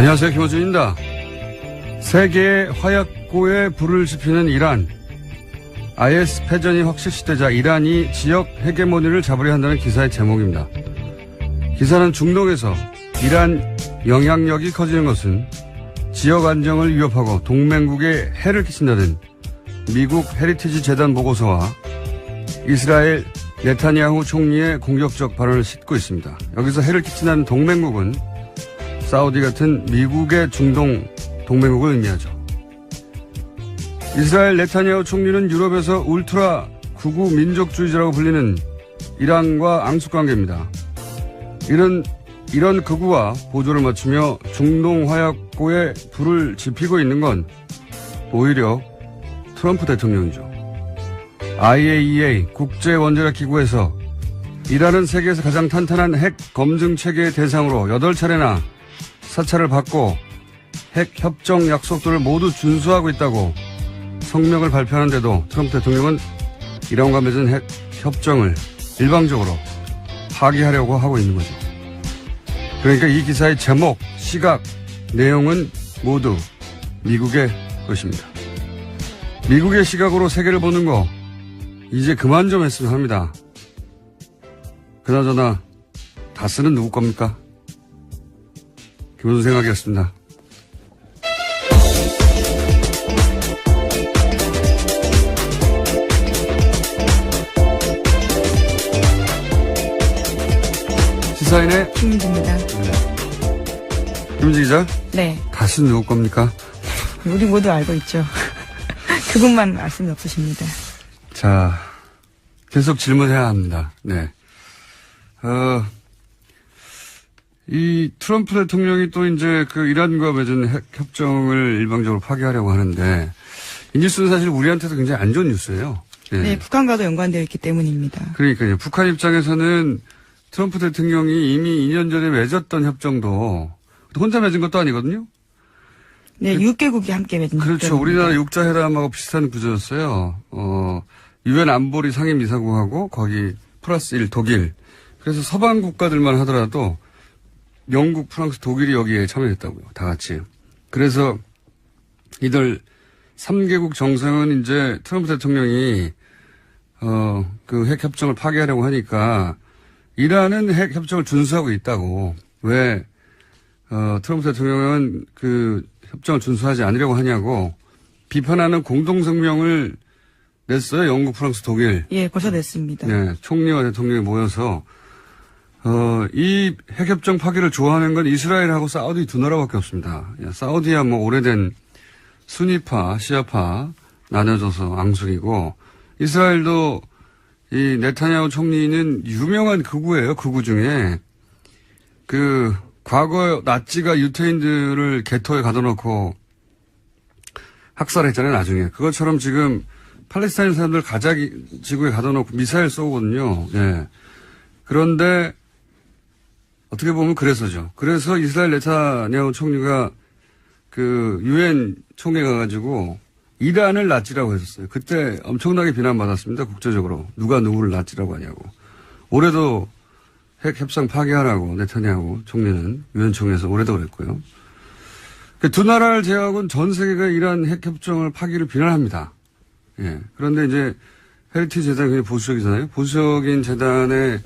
안녕하세요. 김호준입니다. 세계의 화약고에 불을 지피는 이란. IS 패전이 확실시되자 이란이 지역 헤게모니를 잡으려 한다는 기사의 제목입니다. 기사는 중동에서 이란 영향력이 커지는 것은 지역 안정을 위협하고 동맹국에 해를 끼친다는 미국 헤리티지 재단 보고서와 이스라엘 네타냐후 총리의 공격적 발언을 싣고 있습니다. 여기서 해를 끼친다는 동맹국은 사우디 같은 미국의 중동 동맹국을 의미하죠. 이스라엘 네타냐후 총리는 유럽에서 울트라 극우 민족주의자라고 불리는 이란과 앙숙관계입니다. 이런 극우와 보조를 맞추며 중동 화약고에 불을 지피고 있는 건 오히려 트럼프 대통령이죠. IAEA 국제원자력기구에서 이란은 세계에서 가장 탄탄한 핵 검증 체계의 대상으로 8차례나 사찰을 받고 핵 협정 약속들을 모두 준수하고 있다고 성명을 발표하는데도 트럼프 대통령은 이란과 맺은 핵 협정을 일방적으로 파기하려고 하고 있는 거죠. 그러니까 이 기사의 제목, 시각, 내용은 모두 미국의 것입니다. 미국의 시각으로 세계를 보는 거 이제 그만 좀 했으면 합니다. 그나저나 다스는 누구 겁니까? 김호준 생각이었습니다. 시사인의 김민지입니다. 김민지 기자? 네. 다스는 누구 겁니까? 우리 모두 알고 있죠. 그분만 말씀이 없으십니다. 자, 계속 질문해야 합니다. 네. 이 트럼프 대통령이 또 이제 그 이란과 맺은 핵 협정을 일방적으로 파기하려고 하는데 이 뉴스는 사실 우리한테도 굉장히 안 좋은 뉴스예요. 네. 네, 북한과도 연관되어 있기 때문입니다. 그러니까요. 북한 입장에서는 트럼프 대통령이 이미 2년 전에 맺었던 협정도 혼자 맺은 것도 아니거든요. 네, 6개국이 함께 맺은 그렇죠. 협정입니다. 우리나라 육자회담하고 비슷한 구조였어요. 유엔 안보리 상임이사국하고 거기 플러스 1 독일. 그래서 서방 국가들만 하더라도 영국, 프랑스, 독일이 여기에 참여했다고요. 다 같이. 그래서 이들 3개국 정상은 이제 트럼프 대통령이 그 핵협정을 파기하려고 하니까 이란은 핵협정을 준수하고 있다고. 왜 트럼프 대통령은 그 협정을 준수하지 않으려고 하냐고 비판하는 공동성명을 냈어요. 영국, 프랑스, 독일. 예, 벌써 냈습니다. 네, 총리와 대통령이 모여서 이 핵협정 파기를 좋아하는 건 이스라엘하고 사우디 두 나라밖에 없습니다. 사우디야 뭐 오래된 수니파, 시아파 나눠져서 앙숙이고 이스라엘도 이 네타냐후 총리는 유명한 극우예요. 극우 중에 그 과거 나치가 유태인들을 개토에 가둬놓고 학살했잖아요. 나중에 그것처럼 지금 팔레스타인 사람들 가자 지구에 가둬놓고 미사일 쏘거든요. 예. 그런데 어떻게 보면 그래서죠. 그래서 이스라엘 네타냐후 총리가 그 유엔 총회 가가지고 이란을 낫지라고 했었어요. 그때 엄청나게 비난받았습니다. 국제적으로. 누가 누구를 낫지라고 하냐고. 올해도 핵 협상 파기하라고 네타냐후 총리는 유엔 총회에서 올해도 그랬고요. 두 나라를 제외하고는 전 세계가 이란 핵 협정을 파기를 비난합니다. 예. 그런데 이제 헤리티지 재단이 굉장히 보수적이잖아요. 보수적인 재단의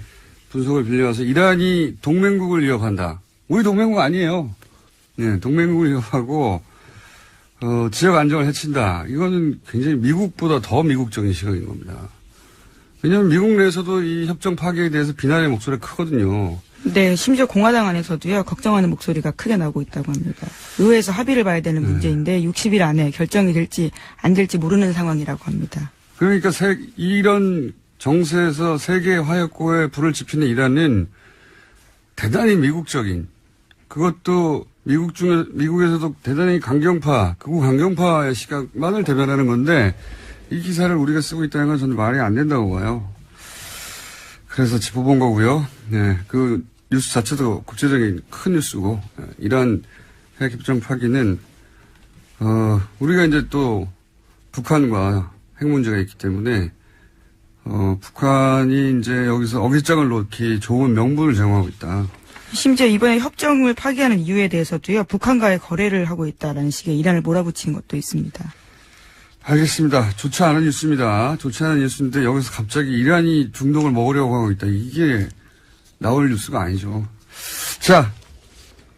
분석을 빌려와서 이란이 동맹국을 위협한다. 우리 동맹국 아니에요. 예, 동맹국을 위협하고 지역 안정을 해친다. 이거는 굉장히 미국보다 더 미국적인 시각인 겁니다. 왜냐하면 미국 내에서도 이 협정 파기에 대해서 비난의 목소리가 크거든요. 네, 심지어 공화당 안에서도요, 걱정하는 목소리가 크게 나오고 있다고 합니다. 의회에서 합의를 봐야 되는 문제인데 60일 안에 결정이 될지 안 될지 모르는 상황이라고 합니다. 그러니까 이런 정세에서 세계 화약고에 불을 지피는 이란은 대단히 미국적인, 그것도 미국에서도 대단히 강경파, 극우 강경파의 시각만을 대변하는 건데 이 기사를 우리가 쓰고 있다는 건 저는 말이 안 된다고 봐요. 그래서 짚어본 거고요. 네, 그 뉴스 자체도 국제적인 큰 뉴스고 이란 핵협정 파기는 우리가 이제 또 북한과 핵 문제가 있기 때문에 북한이 이제 여기서 어깃장을 놓기 좋은 명분을 제공하고 있다. 심지어 이번에 협정을 파기하는 이유에 대해서도요, 북한과의 거래를 하고 있다라는 식의 이란을 몰아붙인 것도 있습니다. 알겠습니다. 좋지 않은 뉴스입니다. 좋지 않은 뉴스인데 여기서 갑자기 이란이 중동을 먹으려고 하고 있다. 이게 나올 뉴스가 아니죠. 자,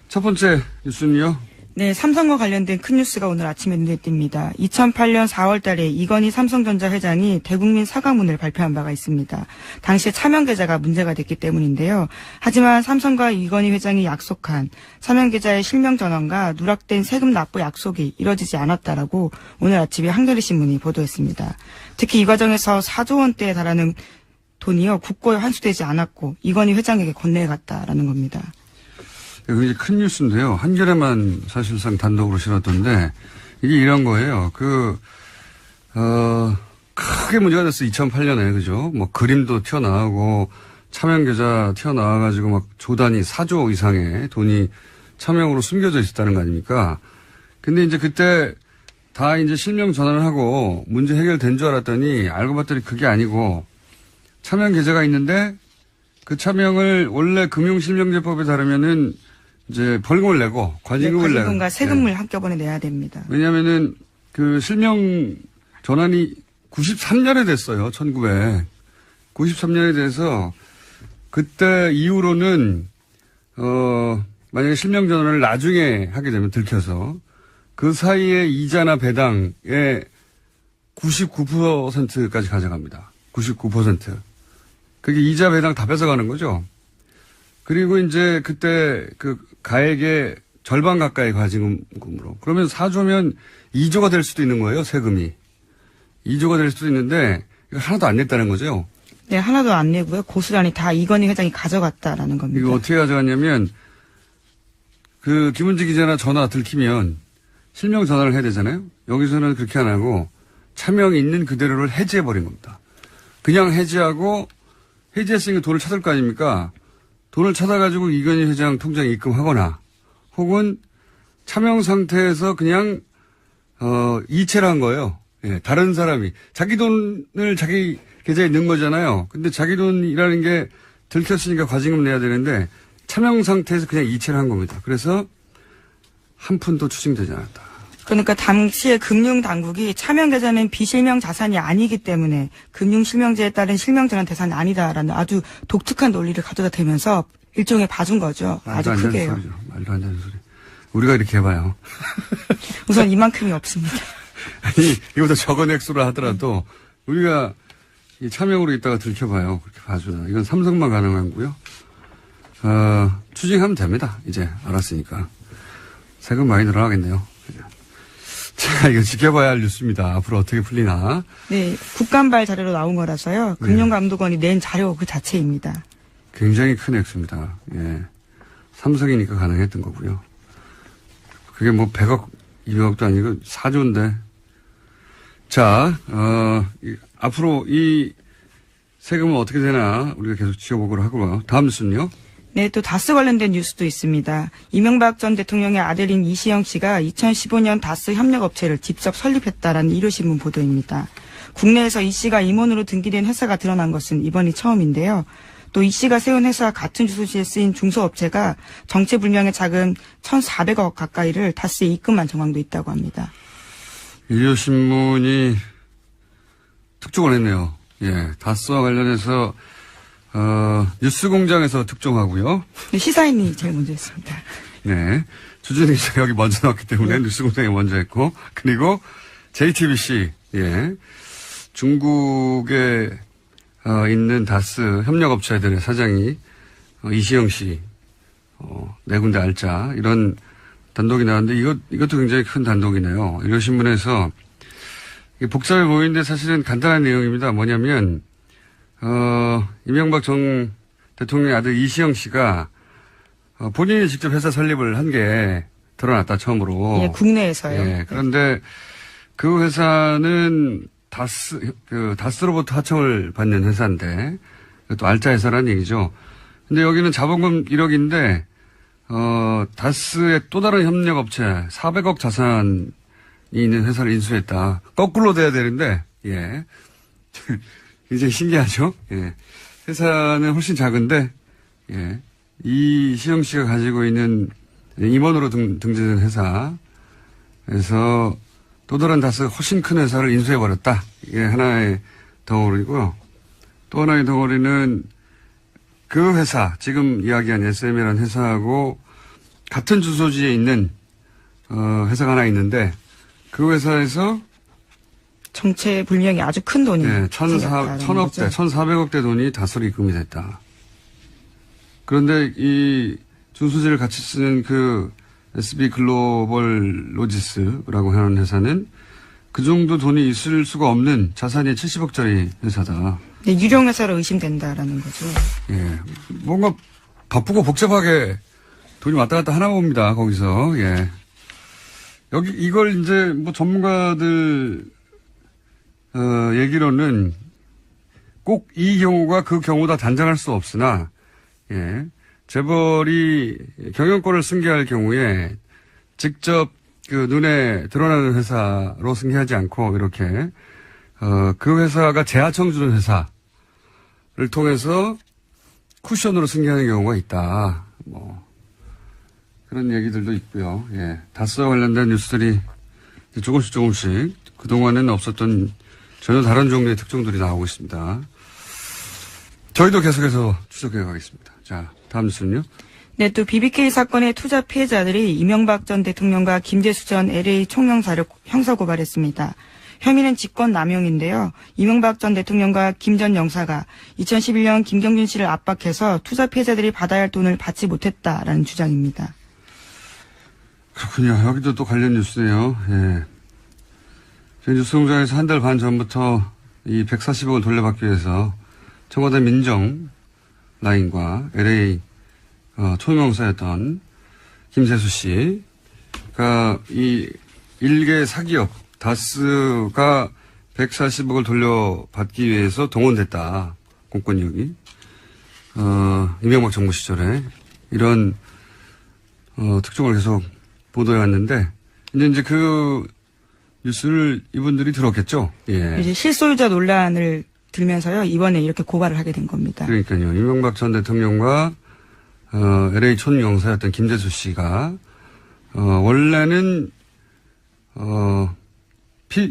첫 번째 뉴스는요. 네, 삼성과 관련된 큰 뉴스가 오늘 아침에 눈에 띕니다. 2008년 4월 달에 이건희 삼성전자 회장이 대국민 사과문을 발표한 바가 있습니다. 당시에 차명 계좌가 문제가 됐기 때문인데요. 하지만 삼성과 이건희 회장이 약속한 차명 계좌의 실명 전환과 누락된 세금 납부 약속이 이뤄지지 않았다라고 오늘 아침에 한겨레 신문이 보도했습니다. 특히 이 과정에서 4조 원대에 달하는 돈이요, 국고에 환수되지 않았고 이건희 회장에게 건네갔다라는 겁니다. 굉장히 큰 뉴스인데요. 한겨레만 사실상 단독으로 실었던데, 이게 이런 거예요. 크게 문제가 됐어, 2008년에, 그죠? 뭐, 그림도 튀어나오고, 차명계좌 튀어나와가지고 막 조단위 4조 이상의 돈이 차명으로 숨겨져 있었다는 거 아닙니까? 근데 이제 그때 다 이제 실명 전환을 하고 문제 해결된 줄 알았더니 알고 봤더니 그게 아니고, 차명계좌가 있는데, 그 차명을 원래 금융실명제법에 따르면은 이제 벌금을 내고 과징금을 내고. 과징금과 세금을 한꺼번에 내야 됩니다. 왜냐면은 그 실명 전환이 93년에 됐어요. 1993년에 돼서 그때 이후로는 만약에 실명 전환을 나중에 하게 되면 들켜서 그 사이에 이자나 배당의 99%까지 가져갑니다. 99%. 그게 이자 배당 다 뺏어가는 거죠. 그리고 이제 그때 그 가액의 절반 가까이 과징금으로. 그러면 4조면 2조가 될 수도 있는 거예요, 세금이. 2조가 될 수도 있는데 이거 하나도 안 냈다는 거죠. 네, 하나도 안 내고요. 고스란히 다 이건희 회장이 가져갔다라는 겁니다. 이거 어떻게 가져갔냐면 그 김은지 기자나 전화 들키면 실명 전환을 해야 되잖아요. 여기서는 그렇게 안 하고 차명이 있는 그대로를 해지해버린 겁니다. 그냥 해지하고 해지했으니까 돈을 찾을 거 아닙니까? 돈을 찾아가지고 이건희 회장 통장에 입금하거나 혹은 차명 상태에서 그냥 이체를 한 거예요. 예, 다른 사람이. 자기 돈을 자기 계좌에 넣은 거잖아요. 근데 자기 돈이라는 게 들켰으니까 과징금 내야 되는데 차명 상태에서 그냥 이체를 한 겁니다. 그래서 한 푼도 추징되지 않았다. 그러니까 당시에 금융당국이 차명 계좌는 비실명 자산이 아니기 때문에 금융실명제에 따른 실명전환 대상이 아니다라는 아주 독특한 논리를 가져다 대면서 일종의 봐준 거죠. 아주 크게요. 말도 안 되는 소리. 우리가 이렇게 해봐요. 우선 이만큼이 없습니다. 아니, 이거보다 적은 액수를 하더라도 우리가 이 차명으로 있다가 들켜봐요. 그렇게 봐주나. 이건 삼성만 가능한 거고요. 추징하면 됩니다. 이제 알았으니까. 세금 많이 늘어나겠네요. 자, 이거 지켜봐야 할 뉴스입니다. 앞으로 어떻게 풀리나. 네, 국감발 자료로 나온 거라서요. 금융감독원이 낸 자료 그 자체입니다. 굉장히 큰 액수입니다. 예. 삼성이니까 가능했던 거고요. 그게 뭐 100억, 200억도 아니고 4조인데. 자, 앞으로 이 세금은 어떻게 되나 우리가 계속 지켜보기로 하고요. 다음 뉴스는요. 네, 또 다스 관련된 뉴스도 있습니다. 이명박 전 대통령의 아들인 이시영 씨가 2015년 다스 협력업체를 직접 설립했다라는 일요신문 보도입니다. 국내에서 이 씨가 임원으로 등기된 회사가 드러난 것은 이번이 처음인데요. 또 이 씨가 세운 회사와 같은 주소지에 쓰인 중소업체가 정체불명의 자금 1,400억 가까이를 다스에 입금한 정황도 있다고 합니다. 일요신문이 특종을 했네요. 예, 다스와 관련해서 뉴스공장에서 특종하고요. 시사인이 제일 먼저 했습니다. 네. 주진희 기자가 여기 먼저 나왔기 때문에 뉴스공장이 먼저 했고, 그리고 JTBC, 예. 중국에 있는 다스 협력업체들의 사장이 이시영 씨, 네 군데 알짜, 이런 단독이 나왔는데 이것도 굉장히 큰 단독이네요. 일요신문에서 복잡해 보이는데 사실은 간단한 내용입니다. 뭐냐면, 이명박 전 대통령의 아들 이시영 씨가 본인이 직접 회사 설립을 한 게 드러났다, 처음으로. 예, 국내에서요. 예, 그런데 그 회사는 다스로부터 하청을 받는 회사인데, 또 알짜 회사라는 얘기죠. 근데 여기는 자본금 1억인데, 다스의 또 다른 협력업체 400억 자산이 있는 회사를 인수했다. 거꾸로 돼야 되는데, 예. 굉장히 신기하죠? 예. 회사는 훨씬 작은데, 예. 이시영 씨가 가지고 있는 임원으로 등재된 회사에서 또 다른 다스 훨씬 큰 회사를 인수해버렸다. 이게 하나의 덩어리고요. 또 하나의 덩어리는 그 회사, 지금 이야기한 SM이라는 회사하고 같은 주소지에 있는 회사가 하나 있는데 그 회사에서 정체불명의 아주 큰 돈이 네, 생겼다는 거죠. 1,400억대 돈이 다소리 입금이 됐다. 그런데 이 주소지를 같이 쓰는 그 SB 글로벌 로지스라고 하는 회사는 그 정도 돈이 있을 수가 없는 자산이 70억짜리 회사다. 네, 유령회사로 의심된다라는 거죠. 예. 뭔가 바쁘고 복잡하게 돈이 왔다 갔다 하나 봅니다, 거기서. 예. 여기, 이걸 이제 뭐 전문가들, 얘기로는 꼭 이 경우가 그 경우다 단정할 수 없으나, 예. 재벌이 경영권을 승계할 경우에 직접 그 눈에 드러나는 회사로 승계하지 않고 이렇게, 그 회사가 재하청 주는 회사를 통해서 쿠션으로 승계하는 경우가 있다. 뭐, 그런 얘기들도 있고요. 예. 다스와 관련된 뉴스들이 조금씩 그동안에는 없었던 전혀 다른 종류의 특종들이 나오고 있습니다. 저희도 계속해서 추적해 가겠습니다. 자, 다음 뉴스는요. 네, 또 BBK 사건의 투자 피해자들이 이명박 전 대통령과 김재수 전 LA 총영사를 형사고발했습니다. 혐의는 직권남용인데요. 이명박 전 대통령과 김 전 영사가 2011년 김경준 씨를 압박해서 투자 피해자들이 받아야 할 돈을 받지 못했다라는 주장입니다. 그렇군요. 여기도 또 관련 뉴스네요. 예. 저희 뉴스공장에서 한 달 반 전부터 이 140억을 돌려받기 위해서 청와대 민정 라인과 LA 총영사였던 김재수 씨가 이 일개 사기업 다스가 140억을 돌려받기 위해서 동원됐다. 공권력이. 이명박 정부 시절에 이런 특종을 계속 보도해 왔는데 이제 그 뉴스를 이분들이 들었겠죠. 예. 이제 실소유자 논란을 들면서요. 이번에 이렇게 고발을 하게 된 겁니다. 그러니까요. 이명박 전 대통령과 LA 촌영사였던 김재수 씨가 원래는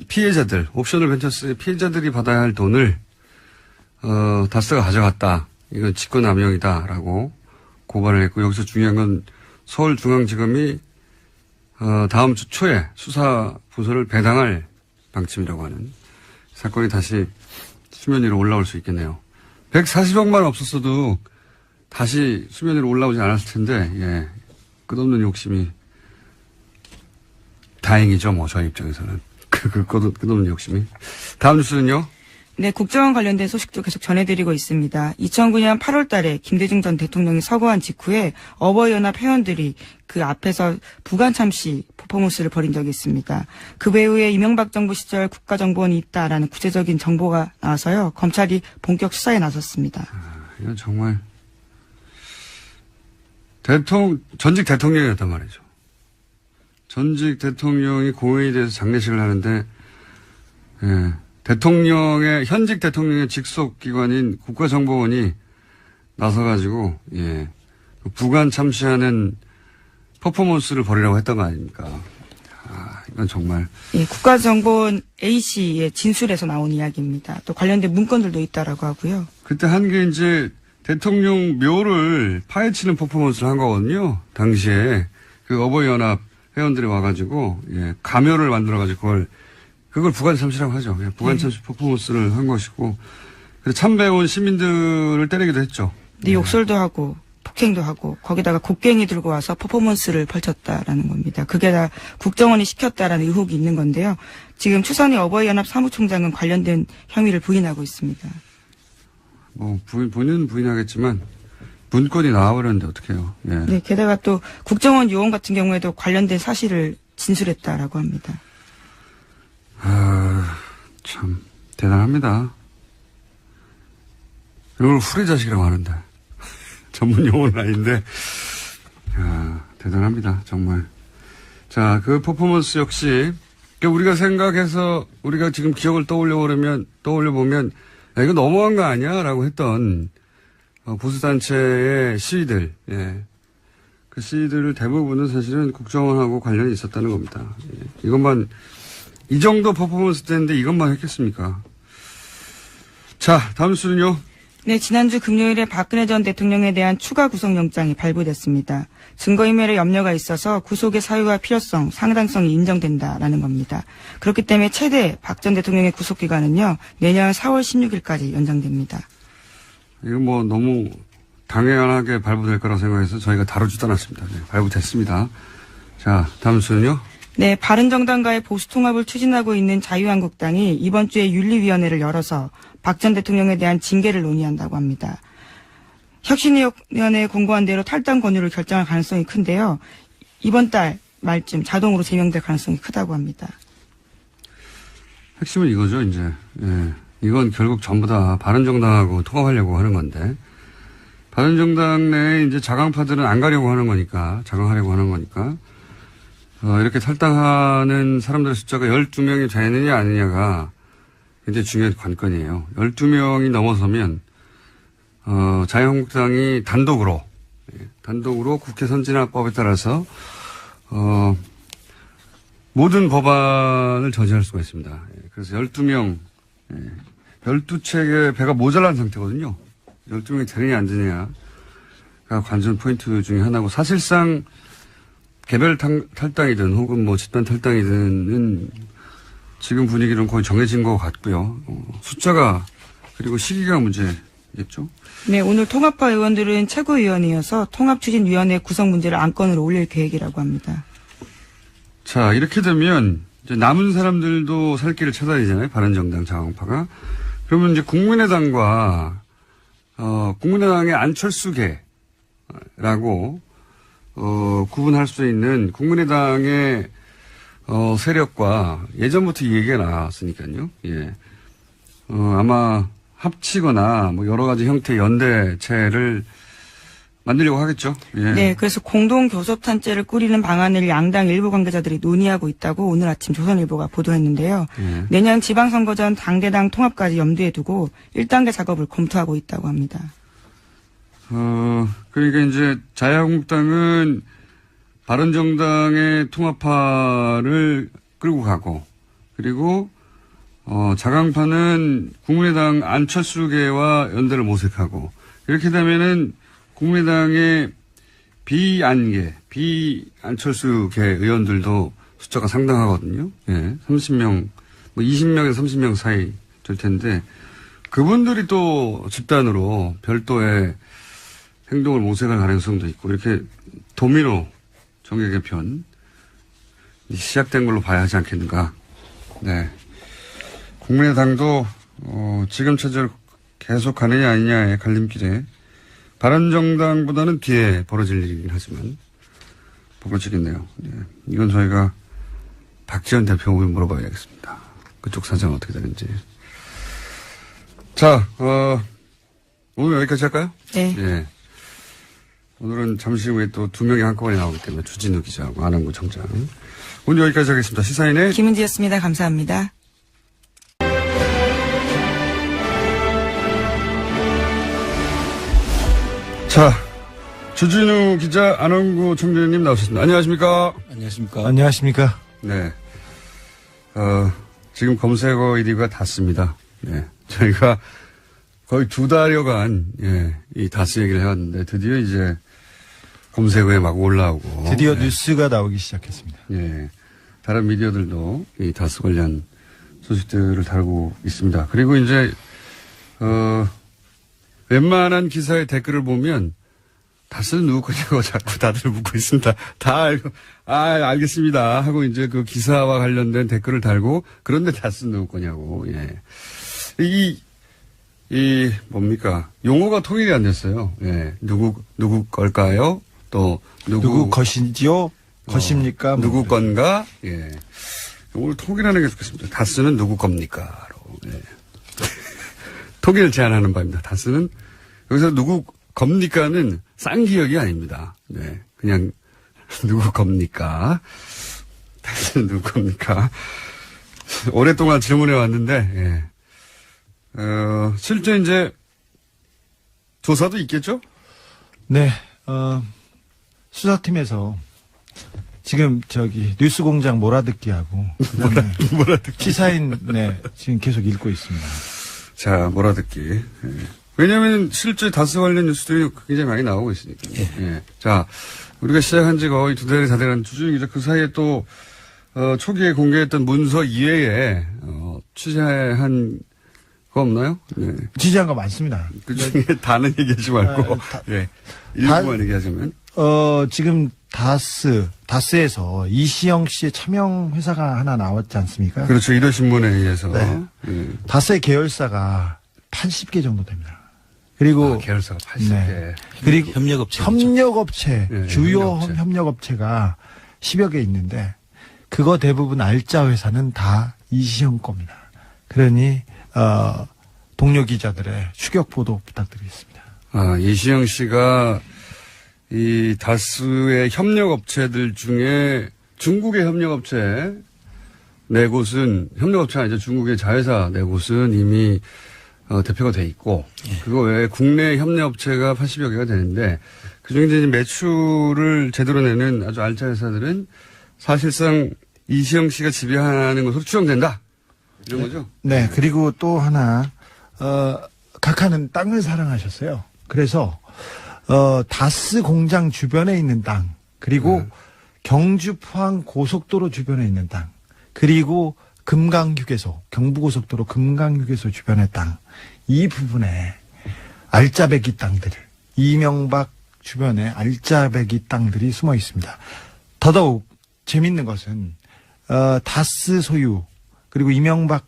피해자들, 옵셔널 벤처스의 피해자들이 받아야 할 돈을 다스가 가져갔다. 이건 직권남용이다라고 고발을 했고 여기서 중요한 건 서울중앙지검이 다음 주 초에 수사 부서를 배당할 방침이라고 하는 사건이 다시 수면 위로 올라올 수 있겠네요. 140억만 없었어도 다시 수면 위로 올라오지 않았을 텐데, 예. 끝없는 욕심이 다행이죠, 뭐, 저희 입장에서는. 끝없는 욕심이. 다음 뉴스는요? 네, 국정원 관련된 소식도 계속 전해드리고 있습니다. 2009년 8월 달에 김대중 전 대통령이 서거한 직후에 어버이연합 회원들이 그 앞에서 부관참시 퍼포먼스를 벌인 적이 있습니다. 그 배후에 이명박 정부 시절 국가정보원이 있다라는 구체적인 정보가 나와서요. 검찰이 본격 수사에 나섰습니다. 이건 정말 전직 대통령이었단 말이죠. 전직 대통령이 공회에 대해서 장례식을 하는데 예. 현직 대통령의 직속 기관인 국가정보원이 나서가지고, 예, 부관 참시하는 퍼포먼스를 벌이라고 했던 거 아닙니까? 이건 정말. 예, 국가정보원 A씨의 진술에서 나온 이야기입니다. 또 관련된 문건들도 있다라고 하고요. 그때 한 게 이제 대통령 묘를 파헤치는 퍼포먼스를 한 거거든요. 당시에 그 어버이연합 회원들이 와가지고, 예, 가묘를 만들어가지고 그걸 부관참시라고 하죠. 부관참시 퍼포먼스를 한 것이고, 그래서 참배온 시민들을 때리기도 했죠. 네, 욕설도 하고, 폭행도 하고, 거기다가 곡괭이 들고 와서 퍼포먼스를 펼쳤다라는 겁니다. 그게 다 국정원이 시켰다라는 의혹이 있는 건데요. 지금 추선희 어버이연합 사무총장은 관련된 혐의를 부인하고 있습니다. 뭐, 본인은 부인하겠지만, 문건이 나와버렸는데 어떡해요. 예. 네, 게다가 또 국정원 요원 같은 경우에도 관련된 사실을 진술했다라고 합니다. 참, 대단합니다. 이걸 후레자식이라고 하는데. 전문 용어는 아닌데, 대단합니다. 정말. 자, 그 퍼포먼스 역시, 우리가 생각해서, 우리가 지금 기억을 떠올려보면, 야, 이거 너무한 거 아니야? 라고 했던, 보수단체의 시위들, 예. 그 시위들 대부분은 사실은 국정원하고 관련이 있었다는 겁니다. 예. 이것만, 이 정도 퍼포먼스 때인데 이것만 했겠습니까? 자, 다음 수는요. 네, 지난주 금요일에 박근혜 전 대통령에 대한 추가 구속영장이 발부됐습니다. 증거인멸에 염려가 있어서 구속의 사유와 필요성, 상당성이 인정된다라는 겁니다. 그렇기 때문에 최대 박 전 대통령의 구속기간은요, 내년 4월 16일까지 연장됩니다. 이거 뭐 너무 당연하게 발부될 거라고 생각해서 저희가 다루지도 않았습니다. 네, 발부됐습니다. 자, 다음 수는요. 네, 바른정당과의 보수통합을 추진하고 있는 자유한국당이 이번 주에 윤리위원회를 열어서 박 전 대통령에 대한 징계를 논의한다고 합니다. 혁신위원회에 공고한 대로 탈당 권유를 결정할 가능성이 큰데요. 이번 달 말쯤 자동으로 제명될 가능성이 크다고 합니다. 핵심은 이거죠, 이제. 예. 이건 결국 전부 다 바른정당하고 통합하려고 하는 건데, 바른정당 내에 이제 자강파들은 안 가려고 하는 거니까, 자강하려고 하는 거니까, 이렇게 탈당하는 사람들의 숫자가 12명이 되느냐 아니냐가 굉장히 중요한 관건이에요. 12명이 넘어서면, 자유한국당이 단독으로 국회 선진화법에 따라서, 모든 법안을 저지할 수가 있습니다. 그래서 12명, 12책의 배가 모자란 상태거든요. 12명이 되느냐 안 되느냐가 관전 포인트 중에 하나고, 사실상 개별 탈당이든 혹은 뭐 집단 탈당이든은 지금 분위기로는 거의 정해진 것 같고요. 숫자가 그리고 시기가 문제겠죠. 네, 오늘 통합파 의원들은 최고위원회여서 통합추진위원회 구성 문제를 안건으로 올릴 계획이라고 합니다. 자, 이렇게 되면 이제 남은 사람들도 살 길을 찾아야 되잖아요. 바른정당 자강파가. 그러면 이제 국민의당과 국민의당의 안철수계라고 구분할 수 있는 국민의당의 세력과 예전부터 이 얘기가 나왔으니까요. 예. 아마 합치거나 뭐 여러 가지 형태의 연대체를 만들려고 하겠죠. 예. 네, 그래서 공동교섭단체를 꾸리는 방안을 양당 일부 관계자들이 논의하고 있다고 오늘 아침 조선일보가 보도했는데요. 예. 내년 지방선거 전 당대당 통합까지 염두에 두고 1단계 작업을 검토하고 있다고 합니다. 그러니까 이제 자유한국당은 바른정당의 통합파를 끌고 가고, 그리고 자강파는 국민의당 안철수계와 연대를 모색하고, 이렇게 되면은 국민의당의 비안철수계 의원들도 숫자가 상당하거든요. 예, 30명, 뭐 20명에서 30명 사이 될 텐데, 그분들이 또 집단으로 별도의 행동을 모색할 가능성도 있고, 이렇게 도미노 정계 개편 시작된 걸로 봐야 하지 않겠는가. 네. 국민의당도 지금 체제로 계속 가느냐 아니냐의 갈림길에 바른정당보다는 뒤에 벌어질 일이긴 하지만 벌어지겠네요. 네. 이건 저희가 박지원 대표에게 물어봐야겠습니다. 그쪽 사정은 어떻게 되는지. 자, 오늘 여기까지 할까요? 네. 예. 오늘은 잠시 후에 또 2명이 한꺼번에 나오기 때문에 주진우 기자하고 안원구 청장. 오늘 여기까지 하겠습니다. 시사인의 김은지였습니다. 감사합니다. 자, 주진우 기자, 안원구 청장님 나오셨습니다. 안녕하십니까? 안녕하십니까? 안녕하십니까? 네. 지금 검색어 1위가 닿습니다. 네. 저희가 거의 2달여간, 예, 이 다스 얘기를 해왔는데 드디어 이제 검색어에 막 올라오고. 드디어 네. 뉴스가 나오기 시작했습니다. 예. 다른 미디어들도 이 다스 관련 소식들을 다루고 있습니다. 그리고 이제, 웬만한 기사의 댓글을 보면 다스는 누구 거냐고 자꾸 다들 묻고 있습니다. 다 알고, 알겠습니다. 하고 이제 그 기사와 관련된 댓글을 달고, 그런데 다스는 누구 거냐고, 예. 뭡니까. 용어가 통일이 안 됐어요. 예. 누구 걸까요? 또, 누구 것인지요? 것입니까? 누구 건가? 예. 오늘 통일하는 게 좋겠습니다. 다스는 누구 겁니까? 예. 통일을 제안하는 바입니다. 다스는 여기서 누구 겁니까는 쌍기역이 아닙니다. 네. 그냥 누구 겁니까? 다스는 누구 겁니까? 오랫동안 질문해 왔는데, 예. 실제 이제 조사도 있겠죠? 네, 수사팀에서 지금 뉴스공장 몰아듣기하고 그다음에 시사인 지금 계속 읽고 있습니다. 자, 몰아듣기. 예. 왜냐하면 실제 다스 관련 뉴스들이 굉장히 많이 나오고 있으니까. 예. 자, 우리가 시작한 지 거의 2달, 4달한 주중이죠. 그 사이에 또 초기에 공개했던 문서 이외에 취재한 거 없나요? 네. 취재한 거 많습니다. 그 중에 다는 얘기하지 말고 예. 일부만 얘기하자면. 지금 다스에서 이시영 씨의 차명 회사가 하나 나왔지 않습니까? 그렇죠. 일요신문에 의해서. 네. 예. 다스의 계열사가 80개 정도 됩니다. 그리고 계열사가 80개. 그리고 협력업체. 네, 주요 협력업체가 10여 개 있는데 그거 대부분 알짜 회사는 다 이시영 겁니다. 그러니 동료 기자들의 추격 보도 부탁드리겠습니다. 이시영 씨가 이 다스의 협력업체들 중에 중국의 협력업체 네 곳은 협력업체가 아니죠. 중국의 자회사 네 곳은 이미 대표가 돼 있고 그거 외에 국내 협력업체가 80여 개가 되는데 그중에 이제 매출을 제대로 내는 아주 알짜 회사들은 사실상 이시영 씨가 지배하는 것으로 추정된다. 이런 거죠? 네, 그리고 또 하나 각하는 땅을 사랑하셨어요. 그래서 다스 공장 주변에 있는 땅, 그리고 경주 포항 고속도로 주변에 있는 땅, 그리고 금강휴게소, 경부고속도로 금강휴게소 주변의 땅, 이 부분에 알짜배기 땅들, 이명박 주변에 알짜배기 땅들이 숨어 있습니다. 더더욱 재밌는 것은 다스 소유 그리고 이명박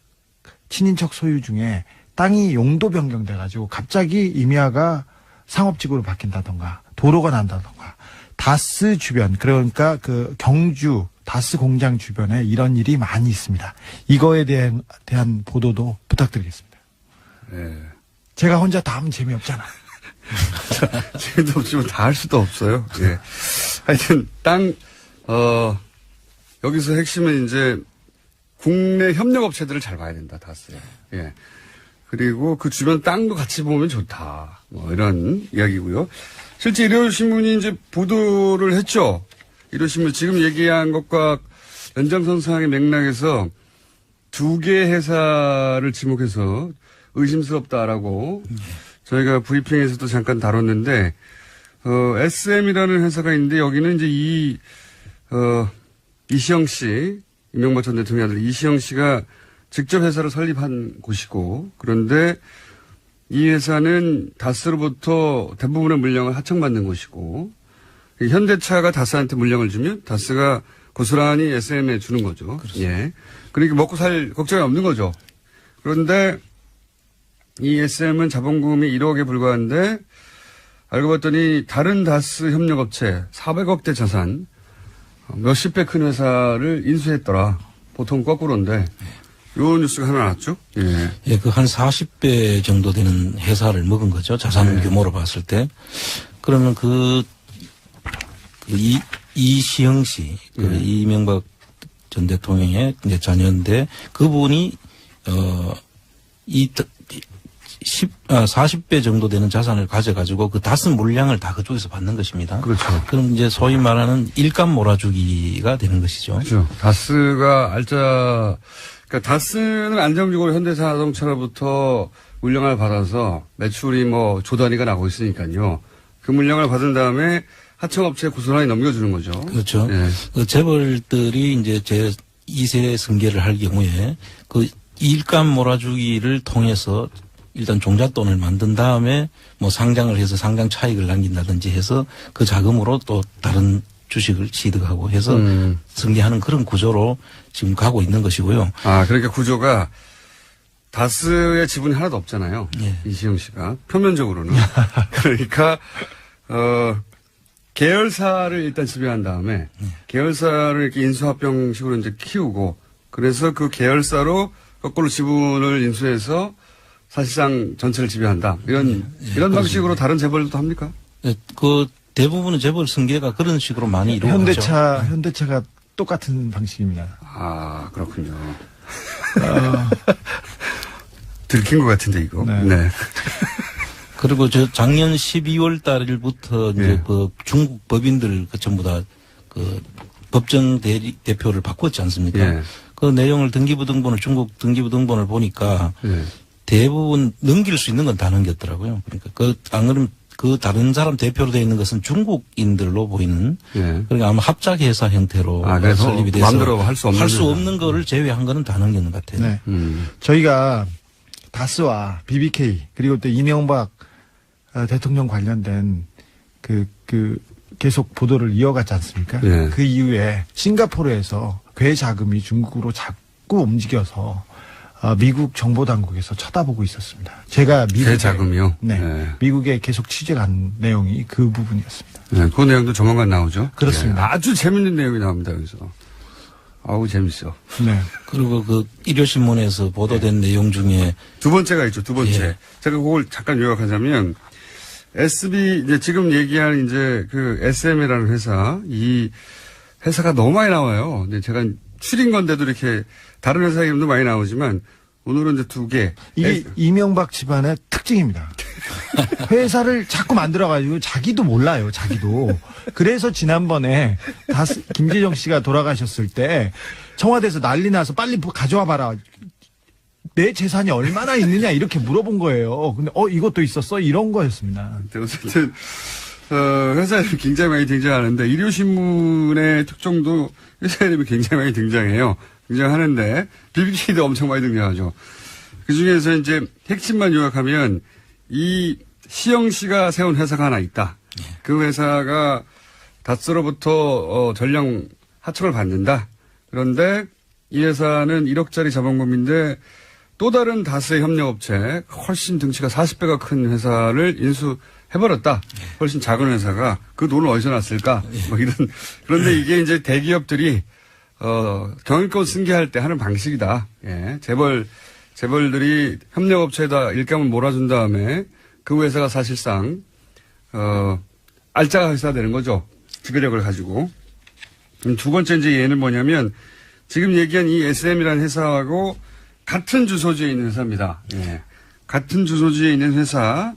친인척 소유 중에 땅이 용도 변경돼가지고 갑자기 임야가 상업지구로 바뀐다던가 도로가 난다던가 다스 주변, 그러니까 그 경주 다스 공장 주변에 이런 일이 많이 있습니다. 이거에 대한 보도도 부탁드리겠습니다. 네. 제가 혼자 다 하면 재미없잖아. 재미도 없지만 다 할 수도 없어요. 예. 하여튼 여기서 핵심은 이제 국내 협력업체들을 잘 봐야 된다, 다스. 예. 그리고 그 주변 땅도 같이 보면 좋다. 이런 이야기고요. 실제 일요신문이 이제 보도를 했죠. 일요신문 지금 얘기한 것과 연장선상의 맥락에서 두 개 회사를 지목해서 의심스럽다라고 저희가 브리핑에서도 잠깐 다뤘는데, SM이라는 회사가 있는데 여기는 이제 이시영 씨, 이명박 전 대통령 아들 이시영 씨가 직접 회사를 설립한 곳이고, 그런데 이 회사는 다스로부터 대부분의 물량을 하청받는 곳이고, 현대차가 다스한테 물량을 주면 다스가 고스란히 SM에 주는 거죠. 그렇습니다. 예. 그러니까 먹고 살 걱정이 없는 거죠. 그런데 이 SM은 자본금이 1억에 불과한데 알고 봤더니 다른 다스 협력업체 400억대 자산 몇십 배 큰 회사를 인수했더라. 보통 거꾸로인데 요 뉴스가 하나 나왔죠. 예. 예, 그 한 40배 정도 되는 회사를 먹은 거죠. 자산 규모로 봤을 때. 그러면 이시영 씨, 이명박 전 대통령의 이제 자녀인데 그분이 40배 정도 되는 자산을 가져가지고 그 다스 물량을 다 그쪽에서 받는 것입니다. 그렇죠. 그럼 이제 소위 말하는 일감 몰아주기가 되는 것이죠. 그렇죠. 다스가 그러니까 다스는 안정적으로 현대자동차로부터 물량을 받아서 매출이 조 단위가 나고 있으니까요. 그 물량을 받은 다음에 하청업체에 고스란히 넘겨주는 거죠. 그렇죠. 예. 그 재벌들이 이제 제 2세 승계를 할 경우에 그 일감 몰아주기를 통해서 일단 종잣돈을 만든 다음에 상장을 해서 상장 차익을 남긴다든지 해서 그 자금으로 또 다른 주식을 취득하고 해서 승계하는 그런 구조로 지금 가고 있는 것이고요. 그러니까 구조가 다스의 지분이 하나도 없잖아요. 예. 이시영 씨가 표면적으로는. 그러니까 계열사를 일단 지배한 다음에 계열사를 이렇게 인수합병식으로 이제 키우고 그래서 그 계열사로 거꾸로 지분을 인수해서 사실상 전체를 지배한다. 이런 방식으로 다른 재벌도 합니까? 예, 그 대부분의 재벌 승계가 그런 식으로 많이 이루어지죠. 현대차가 똑같은 방식입니다. 그렇군요. 들킨 것 같은데 이거. 네. 네. 그리고 저 작년 12월 달부터 이제 예. 그 중국 법인들 그 전부 다 그 법정 대표를 바꿨지 않습니까? 예. 그 내용을 등기부등본을 중국 등기부등본을 보니까 예. 대부분 넘길 수 있는 건 다 넘겼더라고요. 그러니까 안 그러면 그 다른 사람 대표로 되어 있는 것은 중국인들로 보이는 예. 그러니까 아마 합작회사 형태로 그래서 설립이 돼서 마음대로 할 수 없는 없는 거를 제외한 거는 다 넘기는 것 같아요. 네. 음. 저희가 다스와 BBK 그리고 또 이명박 대통령 관련된 그 계속 보도를 이어갔지 않습니까? 예. 그 이후에 싱가포르에서 괴 자금이 중국으로 자꾸 움직여서 미국 정보 당국에서 쳐다보고 있었습니다. 제가 괴 자금이요? 네, 네. 미국에 계속 취재한 내용이 그 부분이었습니다. 네, 그 내용도 조만간 나오죠. 그렇습니다. 예. 아주 재밌는 내용이 나옵니다, 여기서. 아우, 재밌어. 네. 그리고 그 일요신문에서 보도된 내용 중에 두 번째가 있죠, 두 번째. 예. 제가 그걸 잠깐 요약하자면, SB, 이제 지금 얘기한 이제 그 SM이라는 회사, 이 회사가 너무 많이 나와요. 근데 제가 추린 건데도 이렇게 다른 회사 이름도 많이 나오지만, 오늘은 이제 두 개. 이게 이명박 집안의 특징입니다. 회사를 자꾸 만들어가지고 자기도 몰라요, 자기도. 그래서 지난번에 김재정 씨가 돌아가셨을 때 청와대에서 난리 나서 빨리 가져와 봐라. 내 재산이 얼마나 있느냐 이렇게 물어본 거예요. 근데 이것도 있었어? 이런 거였습니다. 어쨌든, 회사 이름이 굉장히 많이 등장하는데, 일요신문의 특종도 회사 이름이 굉장히 많이 등장하는데, BBK도 엄청 많이 등장하죠. 그 중에서 이제 핵심만 요약하면, 이 시영 씨가 세운 회사가 하나 있다. 그 회사가 다스로부터 전량 하청을 받는다. 그런데 이 회사는 1억짜리 자본금인데 또 다른 다스의 협력업체, 훨씬 등치가 40배가 큰 회사를 인수해버렸다. 훨씬 작은 회사가 그 돈을 어디서 났을까? 뭐 이런. 그런데 이게 이제 대기업들이, 경영권 승계할 때 하는 방식이다. 예. 재벌들이 협력업체에다 일감을 몰아준 다음에 그 회사가 사실상, 알짜가 회사가 되는 거죠. 지배력을 가지고. 두 번째 이제 예는 뭐냐면 지금 얘기한 이 SM이라는 회사하고 같은 주소지에 있는 회사입니다. 예. 같은 주소지에 있는 회사.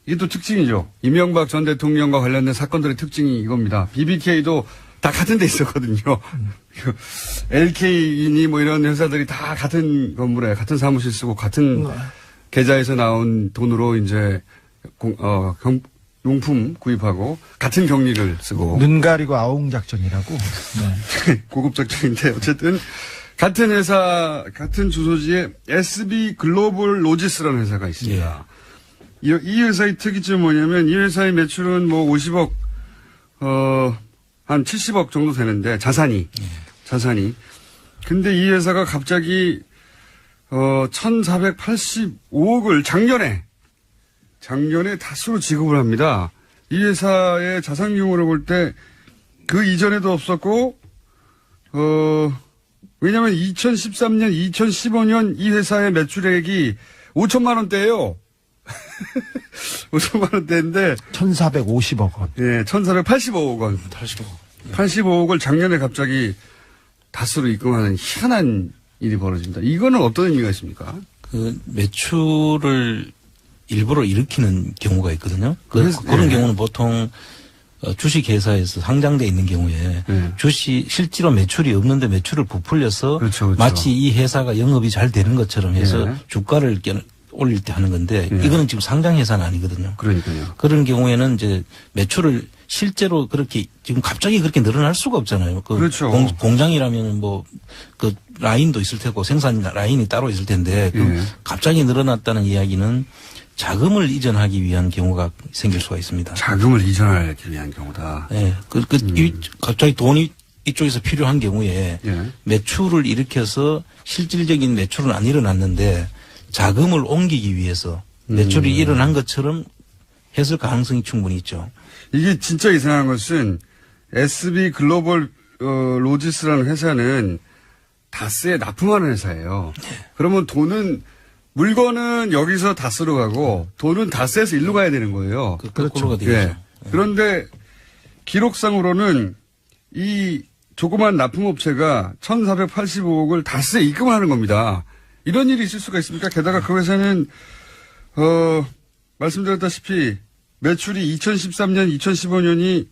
이게 또 특징이죠. 이명박 전 대통령과 관련된 사건들의 특징이 이겁니다. BBK도 다 같은 데 있었거든요. LK이니 뭐 이런 회사들이 다 같은 건물에 같은 사무실 쓰고 같은 계좌에서 나온 돈으로 이제 용품 구입하고 같은 경리를 쓰고. 눈 가리고 아웅 작전이라고. 네. 고급 작전인데 어쨌든 같은 회사, 같은 주소지에 SB 글로벌 로지스라는 회사가 있습니다. 이 회사의 특이점이 뭐냐면 이 회사의 매출은 뭐 50억, 한 70억 정도 되는데 자산이. 근데 이 회사가 갑자기 1,485억을 작년에 다수로 지급을 합니다. 이 회사의 자산 규모를 볼 때 그 이전에도 없었고, 왜냐면 2013년, 2015년 이 회사의 매출액이 5천만 원대예요. 5천만 원대인데 1,450억 원. 예, 1,485억 원. 85억을 작년에 갑자기 다수로 입금하는 희한한 일이 벌어집니다. 이거는 어떤 의미가 있습니까? 그 매출을 일부러 일으키는 경우가 있거든요. 그런 경우는 보통 주식회사에서 상장돼 있는 경우에 실제로 매출이 없는데 매출을 부풀려서 그렇죠. 마치 이 회사가 영업이 잘 되는 것처럼 해서 예. 주가를 올릴 때 하는 건데 이거는 지금 상장회사는 아니거든요. 그러니까요. 그런 경우에는 이제 매출을 실제로 그렇게 지금 갑자기 그렇게 늘어날 수가 없잖아요. 그렇죠. 공장이라면 뭐 그 라인도 있을 테고 생산 라인이 따로 있을 텐데 갑자기 늘어났다는 이야기는 자금을 이전하기 위한 경우가 생길 수가 있습니다. 자금을 이전하기 위한 경우다. 네. 갑자기 돈이 이쪽에서 필요한 경우에 매출을 일으켜서 실질적인 매출은 안 일어났는데 자금을 옮기기 위해서 매출이 일어난 것처럼 했을 가능성이 충분히 있죠. 이게 진짜 이상한 것은 SB 글로벌 로지스라는 회사는 다스에 납품하는 회사예요. 그러면 물건은 여기서 다스로 가고 돈은 다스에서 일로 가야 되는 거예요. 거꾸로가 되죠. 그런데 기록상으로는 이 조그만 납품업체가 1,485억을 다스에 입금하는 겁니다. 이런 일이 있을 수가 있습니까? 게다가 그 회사는 말씀드렸다시피 매출이 2013년, 2015년이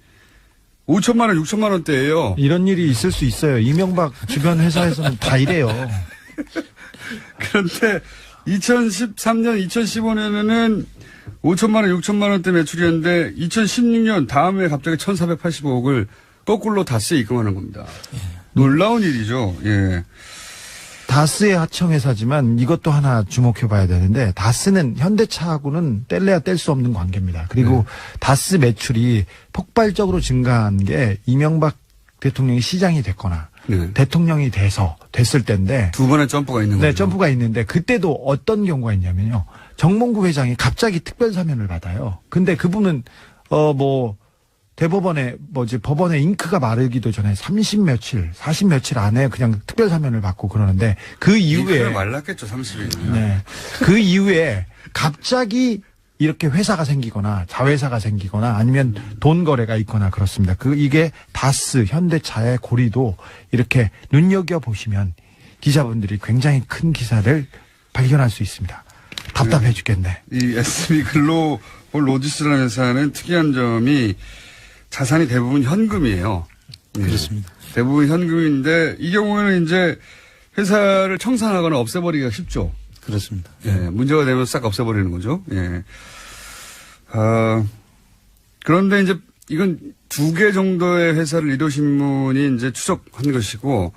5천만 원, 6천만 원대예요. 이런 일이 있을 수 있어요. 이명박 주변 회사에서는 다 이래요. 그런데 2013년, 2015년에는 5천만 원, 6천만 원대 매출이었는데 2016년 다음에 갑자기 1,485억을 거꾸로 다스에 입금하는 겁니다. 놀라운 일이죠. 예. 다스의 하청회사지만 이것도 하나 주목해 봐야 되는데 다스는 현대차하고는 뗄래야 뗄 수 없는 관계입니다. 그리고 다스 매출이 폭발적으로 증가한 게 이명박 대통령이 시장이 됐거나 네. 대통령이 됐을 때인데 두 번의 점프가 있는 거죠. 네, 점프가 있는데 그때도 어떤 경우가 있냐면요. 정몽구 회장이 갑자기 특별 사면을 받아요. 근데 그분은 대법원에 법원에 잉크가 마르기도 전에 30 며칠, 40 며칠 안에 그냥 특별 사면을 받고 그러는데 그 이후에 말랐겠죠, 30일이면. 네. 그 이후에 갑자기 이렇게 회사가 생기거나 자회사가 생기거나 아니면 돈 거래가 있거나 그렇습니다. 이게 다스 현대차의 고리도 이렇게 눈여겨 보시면 기자분들이 굉장히 큰 기사를 발견할 수 있습니다. 답답해 죽겠네. 이 SB 글로벌 로지스라는 회사는 특이한 점이 자산이 대부분 현금이에요. 예. 그렇습니다. 대부분 현금인데 이 경우에는 이제 회사를 청산하거나 없애버리기가 쉽죠. 그렇습니다. 예. 문제가 되면 싹 없애버리는 거죠. 예. 그런데 이제 이건 2개 정도의 회사를 일요신문이 이제 추적한 것이고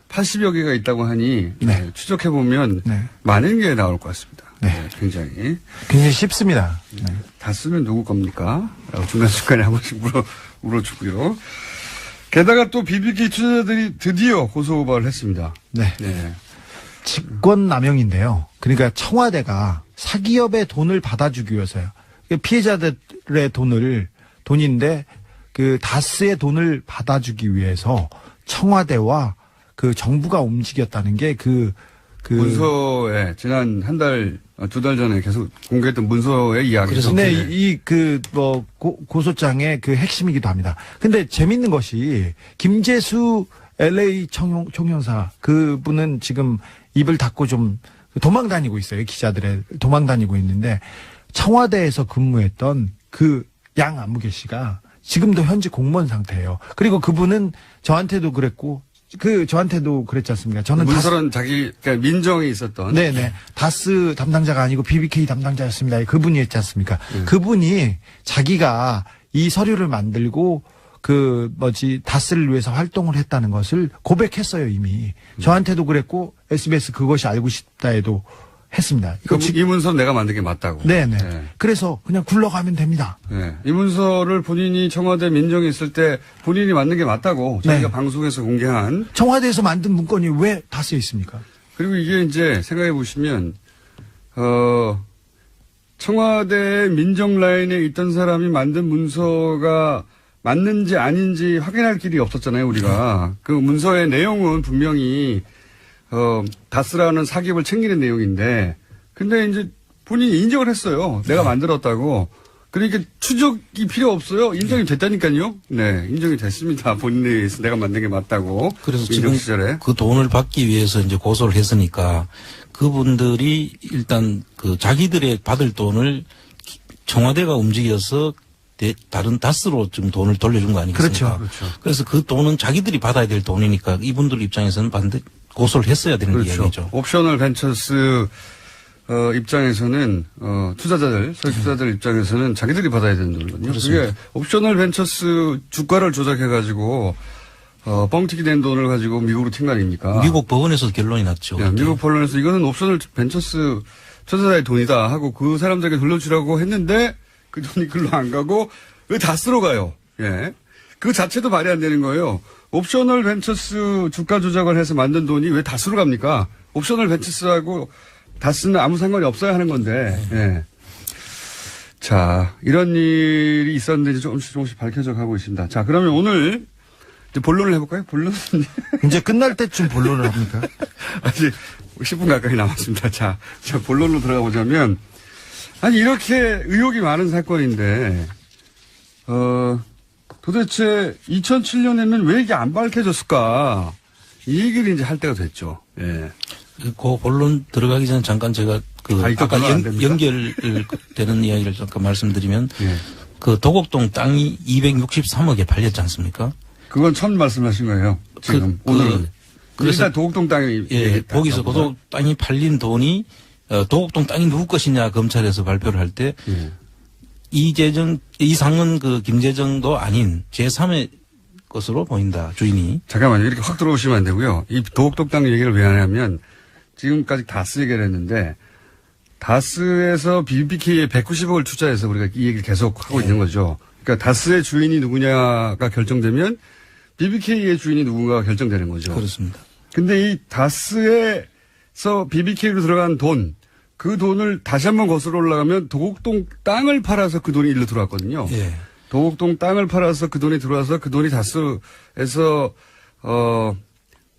80여 개가 있다고 하니 네. 추적해보면 네. 많은 게 나올 것 같습니다. 네. 굉장히. 굉장히 쉽습니다. 네. 다 쓰면 누구 겁니까? 라고 중간중간에 한 번씩 물어주고요. 게다가 또 BBK 투자자들이 드디어 고소고발을 했습니다. 네. 네. 직권남용인데요. 그러니까 청와대가 사기업의 돈을 받아주기 위해서요. 피해자들의 돈인데 그 다스의 돈을 받아주기 위해서 청와대와 그 정부가 움직였다는 게 문서에 지난 한 달, 2달 전에 계속 공개했던 문서의 이야기죠. 네, 고소장의 그 핵심이기도 합니다. 근데 재밌는 것이 김재수 LA 총영사 그분은 지금 입을 닫고 좀 도망 다니고 있어요. 기자들의 도망 다니고 있는데 청와대에서 근무했던 그 양 안무개 씨가 지금도 현재 공무원 상태예요. 그리고 그분은 저한테도 그랬고 저한테도 그랬지 않습니까? 저는 문서는 그러니까 민정이 있었던. 네네. 다스 담당자가 아니고 BBK 담당자였습니다. 그분이 했지 않습니까? 그분이 자기가 이 서류를 만들고 다스를 위해서 활동을 했다는 것을 고백했어요, 이미. 저한테도 그랬고, SBS 그것이 알고 싶다에도 했습니다. 이 문서는 내가 만든 게 맞다고. 네네. 네. 그래서 그냥 굴러가면 됩니다. 네. 이 문서를 본인이 청와대 민정에 있을 때 본인이 만든 게 맞다고 자기가 네. 방송에서 공개한. 청와대에서 만든 문건이 왜 다스에 있습니까? 그리고 이게 이제 생각해 보시면, 청와대 민정 라인에 있던 사람이 만든 문서가 맞는지 아닌지 확인할 길이 없었잖아요, 우리가. 그 문서의 내용은 분명히, 다스라는 사기업을 챙기는 내용인데, 근데 이제 본인이 인정을 했어요. 내가 만들었다고. 그러니까 추적이 필요 없어요. 인정이 됐다니까요. 네, 인정이 됐습니다. 본인에 의해서 내가 만든 게 맞다고. 그래서 민정 지금 시절에. 그 돈을 받기 위해서 이제 고소를 했으니까 그분들이 일단 자기들의 받을 돈을 청와대가 움직여서 다른 다스로 좀 돈을 돌려준 거 아니겠습니까? 그렇죠. 그래서 그 돈은 자기들이 받아야 될 돈이니까 이분들 입장에서는 반드시 고소를 했어야 되는 그렇죠. 이야기죠. 옵셔널 벤처스 입장에서는 소액 투자자들 입장에서는 자기들이 받아야 되는 돈이거든요. 그게 옵셔널 벤처스 주가를 조작해가지고 뻥튀기 된 돈을 가지고 미국으로 튄 거 아닙니까? 미국 법원에서 결론이 났죠. 네, 미국 법원에서 이거는 옵셔널 벤처스 투자자의 돈이다 하고 그 사람들에게 돌려주라고 했는데 그 돈이 글로 안 가고 왜 다스로 가요? 예. 그 자체도 말이 안 되는 거예요. 옵셔널 벤처스 주가 조작을 해서 만든 돈이 왜 다스로 갑니까? 옵셔널 벤처스하고 다스는 아무 상관이 없어야 하는 건데, 예. 자, 이런 일이 있었는데 이제 조금씩 밝혀져 가고 있습니다. 자, 그러면 오늘 이제 본론을 해볼까요? 본론? 이제 끝날 때쯤 본론을 합니까? 아직 10분 가까이 남았습니다. 자, 본론으로 들어가 보자면, 아니, 이렇게 의혹이 많은 사건인데, 도대체 2007년에는 왜 이게 안 밝혀졌을까? 이 얘기를 이제 할 때가 됐죠. 예. 그 본론 들어가기 전에 잠깐 제가 이거 아까 별로 안 됩니까? 연결되는 이야기를 잠깐 말씀드리면 예. 그 도곡동 땅이 263억에 팔렸지 않습니까? 그건 처음 말씀하신 거예요. 지금 오늘은. 그래서 일단 도곡동 땅이 예, 거기서 도곡 땅이 팔린 돈이 도곡동 땅이 누구 것이냐 검찰에서 발표를 할 때 예. 이상은 그 김재정도 아닌 제3의 것으로 보인다 주인이. 잠깐만요. 이렇게 확 들어오시면 안 되고요. 이 도곡동 땅 얘기를 왜 하냐면 지금까지 다스 얘기를 했는데 다스에서 BBK에 190억을 투자해서 우리가 이 얘기를 계속 하고 있는 거죠. 그러니까 다스의 주인이 누구냐가 결정되면 BBK의 주인이 누군가가 결정되는 거죠. 그렇습니다. 근데 이 다스에서 BBK로 들어간 돈, 그 돈을 다시 한번 거슬러 올라가면 도곡동 땅을 팔아서 그 돈이 일로 들어왔거든요. 예. 도곡동 땅을 팔아서 그 돈이 들어와서 그 돈이 다스에서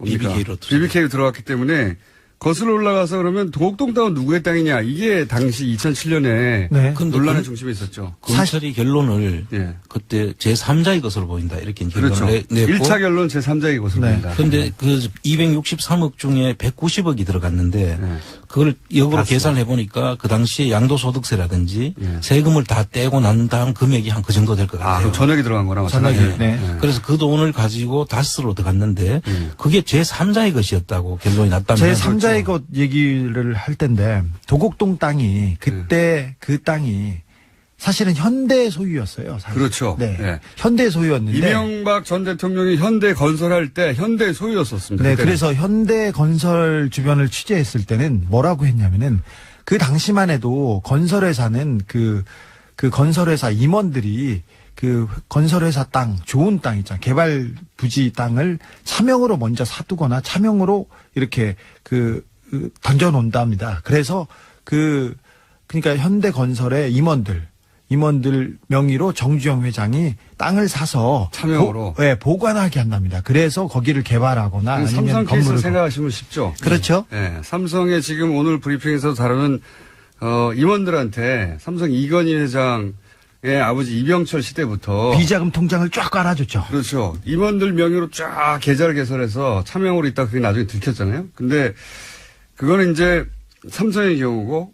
BBK로 들어왔기 때문에 거슬러 올라가서 그러면 도곡동 땅은 누구의 땅이냐 이게 당시 2007년에 네. 논란의 중심에 있었죠. 검찰이 결론을 예. 그때 제3자의 것으로 보인다 이렇게 그렇죠. 결론을 냈고 1차 결론 제3자의 것으로 네. 본다. 그런데 그 263억 중에 190억이 들어갔는데 네. 그걸 역으로 다스. 계산을 해보니까 그 당시에 양도소득세라든지 예. 세금을 다 떼고 난 다음 금액이 한 그 정도 될 것 아, 같아요. 그럼 전액이 들어간 거랑 마찬가지. 전액이, 네. 그래서 그 돈을 가지고 다스로 들어갔는데 그게 제3자의 것이었다고 결론이 났다면 그렇죠. 제3자의 것 얘기를 할 텐데 도곡동 땅이 그때 그 땅이 사실은 현대 소유였어요. 사실. 그렇죠. 네. 네. 현대 소유였는데 이명박 전 대통령이 현대 건설할 때 현대 소유였었습니다. 네, 그때는. 그래서 현대 건설 주변을 취재했을 때는 뭐라고 했냐면은 그 당시만 해도 건설회사는 그 건설회사 임원들이 그 건설회사 땅, 좋은 땅 있잖아요. 개발 부지 땅을 차명으로 먼저 사두거나 차명으로 이렇게 던져 놓는답니다. 그래서 그러니까 현대 건설의 임원들 명의로 정주영 회장이 땅을 사서 차명으로? 보관하게 한답니다. 그래서 거기를 개발하거나 아니면 삼성 케이스 건물을 생각하시면 쉽죠. 그렇죠. 네. 삼성의 지금 오늘 브리핑에서 다루는 임원들한테 삼성 이건희 회장의 아버지 이병철 시대부터 비자금 통장을 쫙 깔아줬죠. 그렇죠. 임원들 명의로 쫙 계좌를 개설해서 차명으로 있다 그게 나중에 들켰잖아요. 근데 그거는 이제 삼성의 경우고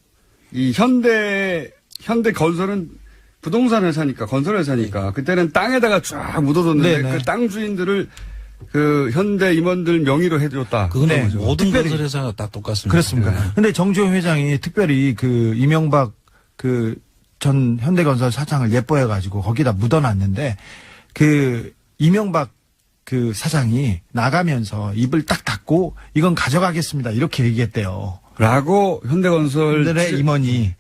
이 현대 건설은 부동산 회사니까 건설 회사니까 그때는 땅에다가 쫙 묻어뒀는데 네네. 그 땅 주인들을 그 현대 임원들 명의로 해줬다. 그거는 네. 모든 특별히- 건설회사가 다 똑같습니다. 그렇습니다. 네. 근데 정주영 회장이 특별히 그 이명박 그 전 현대건설 사장을 예뻐해가지고 거기다 묻어놨는데 그 이명박 그 사장이 나가면서 입을 딱 닫고 이건 가져가겠습니다 이렇게 얘기했대요. 라고 현대건설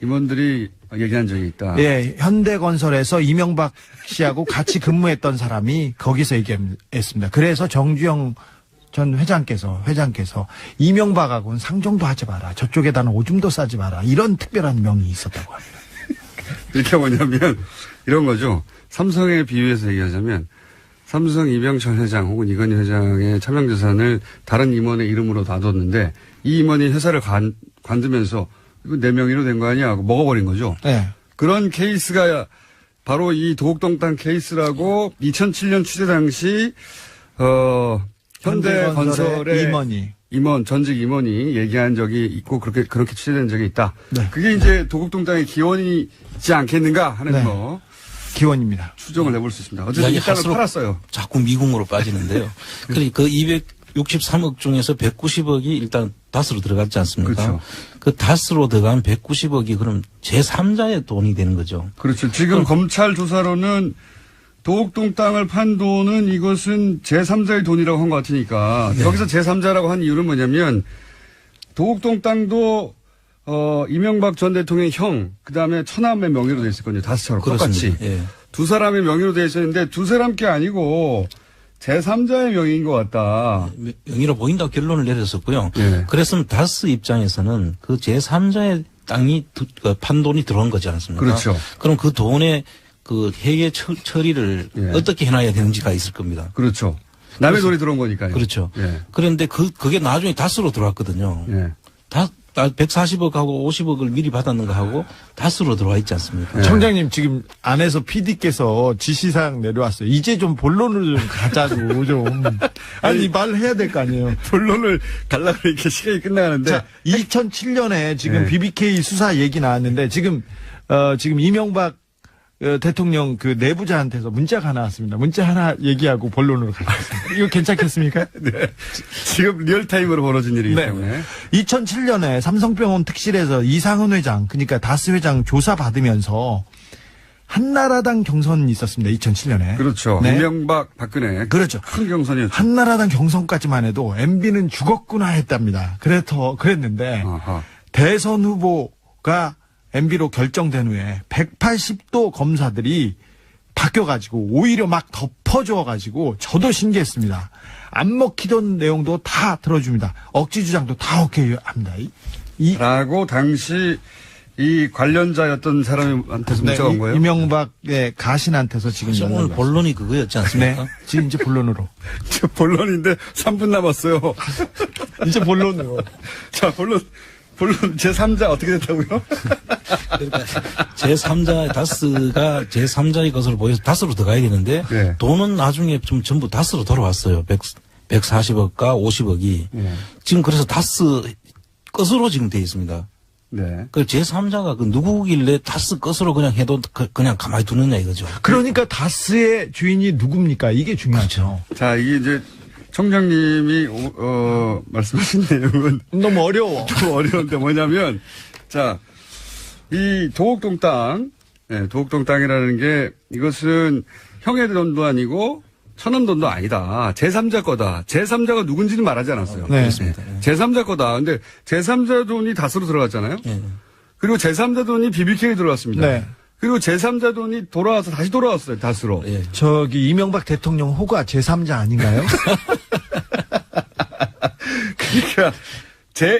임원들이 얘기한 적이 있다. 예, 현대건설에서 이명박 씨하고 같이 근무했던 사람이 거기서 얘기했습니다. 그래서 정주영 전 회장께서 이명박하고는 상종도 하지 마라. 저쪽에다는 오줌도 싸지 마라. 이런 특별한 명이 있었다고 합니다. 이렇게 뭐냐면 이런 거죠. 삼성에 비유해서 얘기하자면 삼성 이병철 회장 혹은 이건희 회장의 차명재산을 다른 임원의 이름으로 놔뒀는데 이 임원이 회사를 관두면서 이거 내 명의로 된 거 아니야 하고 먹어버린 거죠. 네. 그런 케이스가 바로 이 도곡동 땅 케이스라고 2007년 취재 당시 현대건설의 전직 임원이 얘기한 적이 있고 그렇게 취재된 적이 있다. 네. 그게 이제 도곡동 땅의 기원이지 않겠는가 하는 네. 거 기원입니다. 추정을 해볼 수 있습니다. 어쨌든 이 땅을 팔았어요. 자꾸 미궁으로 빠지는데요. 그러니까 그 263억 중에서 190억이 일단 다스로 들어갔지 않습니까? 그렇죠. 그 다스로 들어간 190억이 그럼 제3자의 돈이 되는 거죠. 그렇죠. 지금 검찰 조사로는 도곡동 땅을 판 돈은 이것은 제3자의 돈이라고 한 것 같으니까 네. 여기서 제3자라고 한 이유는 뭐냐면 도곡동 땅도 이명박 전 대통령의 형 그다음에 처남의 명의로 돼 있었거든요. 다스처럼 똑같이. 그렇습니다. 예. 두 사람의 명의로 돼 있었는데 두 사람 게 아니고 제3자의 명의인 것 같다. 명의로 보인다고 결론을 내렸었고요. 예. 그랬으면 다스 입장에서는 그 제3자의 땅이 판 돈이 들어온 거지 않습니까? 그렇죠. 그럼 그 돈의 그 해외 처리를 예. 어떻게 해놔야 되는지가 있을 겁니다. 그렇죠. 남의 돈이 들어온 거니까요. 그렇죠. 예. 그런데 그게 나중에 다스로 들어왔거든요. 예. 140억하고 50억을 미리 받았는가 하고 다스로 들어와 있지 않습니까? 네. 청장님 지금 안에서 PD께서 지시사항 내려왔어요. 이제 좀 본론으로 좀 가자고 좀. 아니 말해야 될 거 아니에요. 본론을 가려고 이렇게 시간이 끝나가는데. 자, 2007년에 지금 네. BBK 수사 얘기 나왔는데 지금 이명박 대통령 그 내부자한테서 문자가 하나 왔습니다. 문자 하나 얘기하고 본론으로 가겠습니다. 이거 괜찮겠습니까? 네. 지금 리얼타임으로 벌어진 일이기 네. 때문에. 2007년에 삼성병원 특실에서 이상은 회장, 그러니까 다스 회장 조사 받으면서 한나라당 경선이 있었습니다. 2007년에. 그렇죠. 네. 이명박, 박근혜. 그렇죠. 큰 경선이었죠. 한나라당 경선까지만 해도 MB는 죽었구나 했답니다. 그랬는데 아하. 대선 후보가 MB로 결정된 후에 180도 검사들이 바뀌어가지고 오히려 막 덮어줘가지고 저도 신기했습니다. 안 먹히던 내용도 다 들어줍니다. 억지 주장도 다 오케이 합니다. 라고 당시 이 관련자였던 사람한테서 문자가 온 거예요? 이명박의 가신한테서 지금 오늘 연락이 본론이 그거였지 않습니까? 네. 지금 이제 본론으로. 저 본론인데 3분 남았어요. 이제 본론으로. 자, 본론 제3자 어떻게 됐다고요? 그러니까 제3자 다스가 제3자의 것을 보여서 다스로 들어가야 되는데 네. 돈은 나중에 좀 전부 다스로 돌아왔어요. 140억과 50억이. 네. 지금 그래서 다스 것으로 지금 돼 있습니다. 네. 그 제3자가 그 누구길래 다스 것으로 그냥 해도 그냥 가만히 두느냐 이거죠. 그러니까 다스의 주인이 누굽니까? 이게 중요하죠. 자, 이게 이제 청장님이 말씀하신 내용은 너무 어려워. 좀 어려운데 뭐냐면, 자, 이 도곡동 땅, 네, 도곡동 땅이라는 게 이것은 형의 돈도 아니고 천원 돈도 아니다. 제3자 거다. 제3자가 누군지는 말하지 않았어요. 네. 그렇습니다. 제3자 거다. 근데 제3자 돈이 다스로 들어갔잖아요. 예. 그리고 제3자 돈이 BBK에 들어갔습니다. 네. 그리고 제3자 돈이 돌아와서 다시 돌아왔어요. 다스로. 예. 저기 이명박 대통령 호가 제3자 아닌가요? 그러니까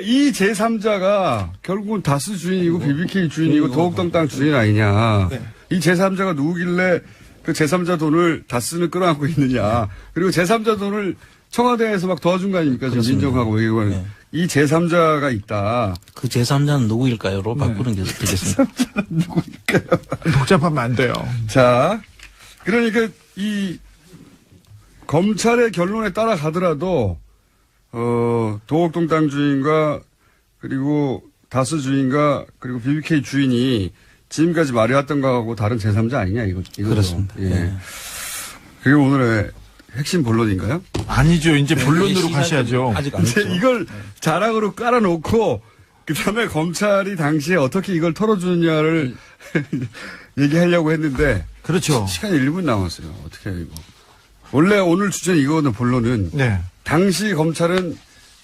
이 제3자가 결국은 다스 주인이고 BBK 주인이고 도곡동 땅 주인 아니냐. 네. 이 제3자가 누구길래 그 제3자 돈을 다스는 끌어안고 있느냐. 그리고 제3자 돈을 청와대에서 막 도와준 거 아닙니까? 지금 그렇습니다. 민정하고 외교관. 네. 이 제3자가 있다. 그 제3자는 누구일까요?로 바꾸는 게 되겠습니다. 누구일까요? 복잡하면 안 돼요. 자, 그러니까 이 검찰의 결론에 따라가더라도 도곡동 땅 주인과 그리고 다스 주인과 그리고 BBK 주인이 지금까지 말해왔던 거하고 다른 제3자 아니냐 이거죠. 그렇습니다. 예. 네. 그게 오늘의 핵심 본론인가요? 아니죠. 이제 본론으로 시간이 가셔야죠. 아직 안 이제 했죠. 이걸 자랑으로 깔아놓고 그다음에 검찰이 당시에 어떻게 이걸 털어주느냐를 얘기하려고 했는데 그렇죠. 시간이 1분 남았어요. 어떻게 해요 이거. 원래 오늘 주제는 이거는 본론은 네. 당시 검찰은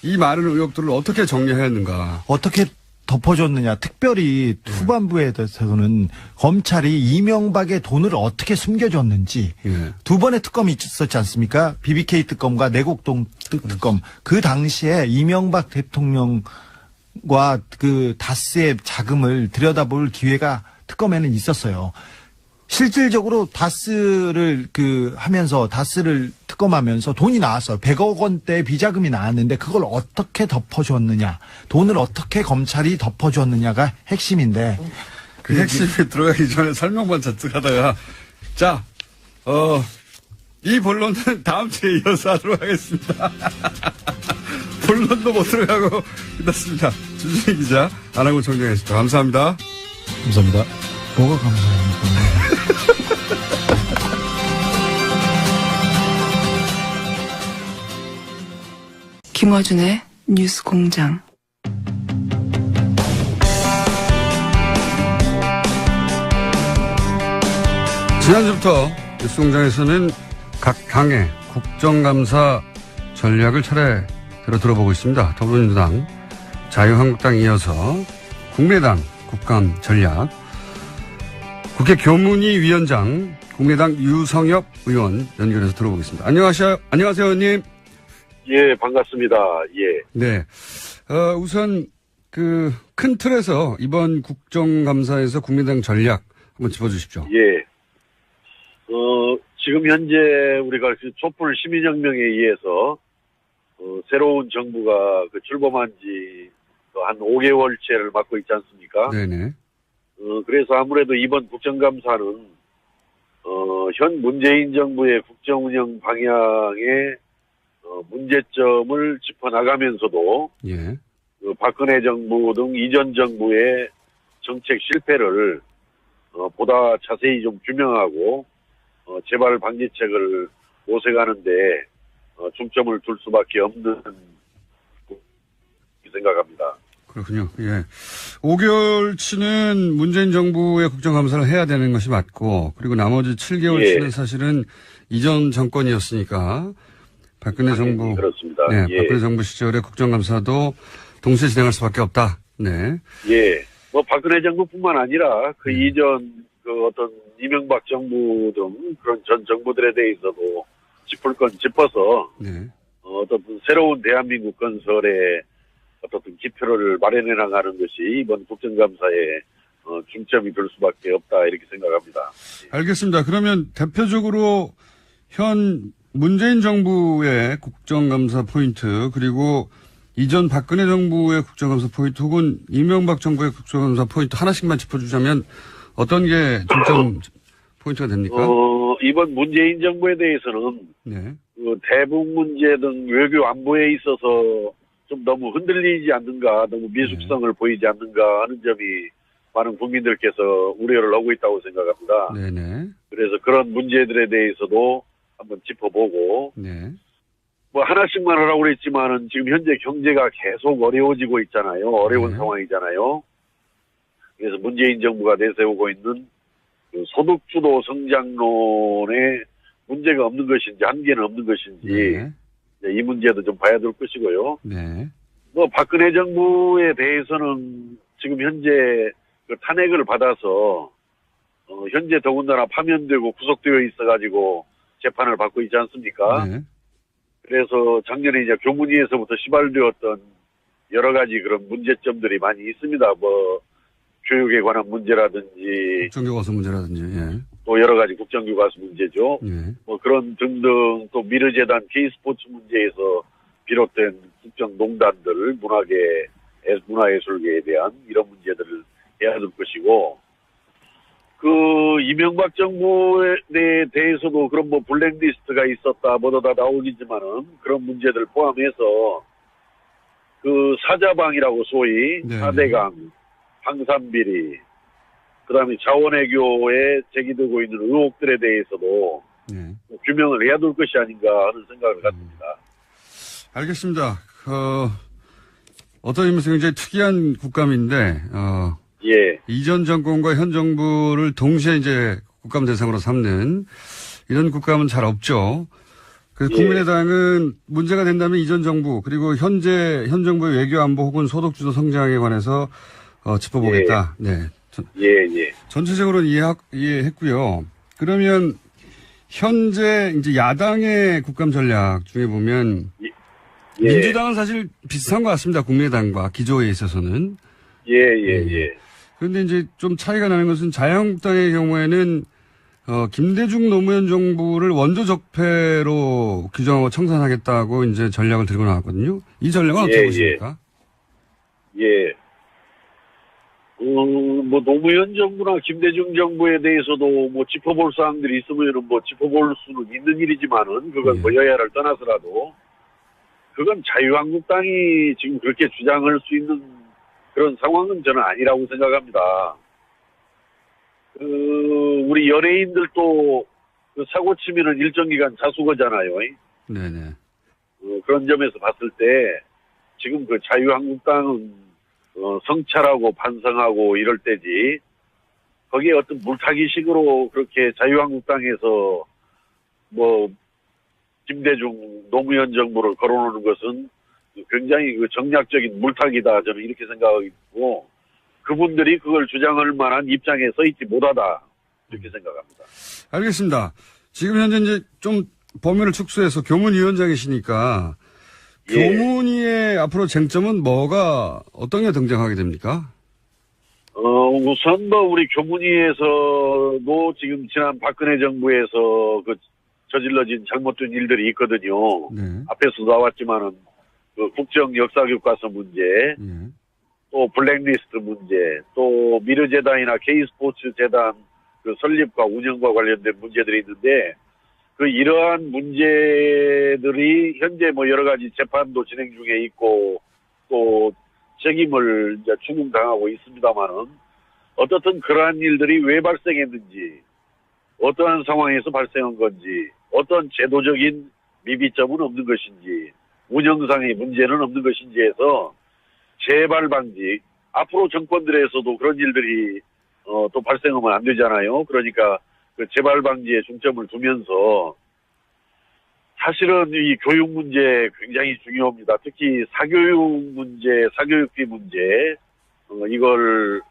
이 많은 의혹들을 어떻게 정리하였는가. 어떻게 덮어줬느냐. 특별히 후반부에 대해서는 검찰이 이명박의 돈을 어떻게 숨겨줬는지 예. 두 번의 특검이 있었지 않습니까? BBK 특검과 내곡동 특검. 그 당시에 이명박 대통령과 그 다스의 자금을 들여다볼 기회가 특검에는 있었어요. 실질적으로 다스를 하면서 다스를 특검하면서 돈이 나왔어요. 100억 원대 비자금이 나왔는데 그걸 어떻게 덮어줬느냐. 돈을 어떻게 검찰이 덮어줬느냐가 핵심인데. 그 핵심에 들어가기 전에 설명만 잔뜩 하다가 자, 이 본론은 다음 주에 이어서 하도록 하겠습니다. 본론도 못 들어가고 끝났습니다. 주진희 기자, 안하고 정정했습니다. 감사합니다. 감사합니다. 뭐가 감사합니까? 김어준의 뉴스 공장. 지난주부터 뉴스공장에서는 각 당의 국정감사 전략을 차례대로 들어보고 있습니다. 더불어민주당, 자유한국당 이어서 국민의당 국감 전략, 국회 교문위 위원장 국민의당 유성엽 의원 연결해서 들어보겠습니다. 안녕하세요, 의원님. 예, 반갑습니다. 예. 네. 우선 큰 틀에서 이번 국정감사에서 국민의당 전략 한번 짚어주십시오. 예. 지금 현재 우리가 그 촛불 시민혁명에 의해서 새로운 정부가 출범한 지 한 5개월째를 맡고 있지 않습니까? 네네. 그래서 아무래도 이번 국정감사는 현 문재인 정부의 국정운영 방향의 문제점을 짚어나가면서도 예. 박근혜 정부 등 이전 정부의 정책 실패를 보다 자세히 좀 규명하고 재발 방지책을 모색하는데 중점을 둘 수밖에 없는 생각합니다. 그렇군요. 예. 5개월치는 문재인 정부의 국정감사를 해야 되는 것이 맞고, 그리고 나머지 7개월치는 예. 사실은 이전 정권이었으니까, 박근혜 정부. 그렇습니다. 네. 예. 박근혜 정부 시절에 국정감사도 동시에 진행할 수밖에 없다. 네. 예. 박근혜 정부뿐만 아니라 그 이전 어떤 이명박 정부 등 그런 전 정부들에 대해서도 짚을 건 짚어서 네. 어떤 새로운 대한민국 건설에 어떤 기표를 마련해 나가는 것이 이번 국정감사의 중점이 될 수밖에 없다 이렇게 생각합니다. 알겠습니다. 그러면 대표적으로 현 문재인 정부의 국정감사 포인트, 그리고 이전 박근혜 정부의 국정감사 포인트, 혹은 이명박 정부의 국정감사 포인트 하나씩만 짚어주자면 어떤 게 중점 포인트가 됩니까? 이번 문재인 정부에 대해서는 네. 대북 문제 등 외교 안보에 있어서 좀 너무 흔들리지 않는가, 너무 미숙성을 보이지 않는가 하는 점이 많은 국민들께서 우려를 하고 있다고 생각합니다. 네네. 그래서 그런 문제들에 대해서도 한번 짚어보고, 네. 하나씩만 하라고 그랬지만은 지금 현재 경제가 계속 어려워지고 있잖아요. 어려운 네. 상황이잖아요. 그래서 문재인 정부가 내세우고 있는 그 소득주도 성장론에 문제가 없는 것인지 한계는 없는 것인지 네. 이 문제도 좀 봐야 될 것이고요. 네. 박근혜 정부에 대해서는 지금 현재 그 탄핵을 받아서 현재 더군다나 파면되고 구속되어 있어가지고 재판을 받고 있지 않습니까? 네. 그래서 작년에 이제 교문위에서부터 시발되었던 여러 가지 그런 문제점들이 많이 있습니다. 교육에 관한 문제라든지 국정교과서 문제라든지. 예. 또 여러 가지 국정교과서 문제죠. 예. 그런 등등 또 미르재단 K스포츠 문제에서 비롯된 국정농단들, 문화예술계에 대한 이런 문제들을 해야 될 것이고, 이명박 정부에 대해서도 그런 블랙리스트가 있었다, 다 나오겠지만은 그런 문제들 포함해서 사자방이라고 소위 네. 4대강, 방산비리, 그 다음에 자원외교에 제기되고 있는 의혹들에 대해서도 네. 규명을 해야 될 것이 아닌가 하는 생각을 갖습니다. 알겠습니다. 어떤 의미에서 굉장히 특이한 국감인데, 예, 이전 정권과 현 정부를 동시에 이제 국감 대상으로 삼는 이런 국감은 잘 없죠. 그래서 예. 국민의당은 문제가 된다면 이전 정부, 그리고 현 정부의 외교 안보 혹은 소득주도 성장에 관해서 짚어보겠다. 네. 예. 전체적으로 이해했고요. 그러면 현재 이제 야당의 국감 전략 중에 보면 예. 민주당은 사실 비슷한 것 같습니다. 국민의당과 기조에 있어서는. 예. 그런데 이제 좀 차이가 나는 것은 자유한국당의 경우에는 김대중 노무현 정부를 원조 적폐로 규정하고 청산하겠다고 이제 전략을 들고 나왔거든요. 이 전략은 어떻게 보십니까? 예. 노무현 정부나 김대중 정부에 대해서도 짚어볼 사항들이 있으면은 짚어볼 수는 있는 일이지만은 그건 예. 여야를 떠나서라도 그건 자유한국당이 지금 그렇게 주장할 수 있는 그런 상황은 저는 아니라고 생각합니다. 우리 연예인들도 사고 치면은 일정 기간 자수거잖아요. 네네. 그런 점에서 봤을 때 지금 자유한국당은 성찰하고 반성하고 이럴 때지 거기에 어떤 물타기식으로 그렇게 자유한국당에서 김대중 노무현 정부를 거론하는 것은 굉장히 정략적인 물타기다 저는 이렇게 생각하고 그분들이 그걸 주장할 만한 입장에 서 있지 못하다 이렇게 생각합니다. 알겠습니다. 지금 현재 이제 좀 범위를 축소해서 교문위원장이시니까 예. 교문위의 앞으로 쟁점은 어떤 게 등장하게 됩니까? 우선 우리 교문위에서도 지금 지난 박근혜 정부에서 저질러진 잘못된 일들이 있거든요. 네. 앞에서 나왔지만은 국정 역사 교과서 문제, 예. 또 블랙리스트 문제, 또 미르재단이나 K스포츠 재단 그 설립과 운영과 관련된 문제들이 있는데 그 이러한 문제들이 현재 뭐 여러 가지 재판도 진행 중에 있고 또 책임을 이제 추궁당하고 있습니다만은 어떻든 그러한 일들이 왜 발생했는지 어떠한 상황에서 발생한 건지 어떤 제도적인 미비점은 없는 것인지 운영상의 문제는 없는 것인지 해서 재발 방지 앞으로 정권들에서도 그런 일들이 또 발생하면 안 되잖아요. 그러니까 그 재발 방지에 중점을 두면서 사실은 이 교육 문제 굉장히 중요합니다. 특히 사교육 문제, 사교육비 문제 이걸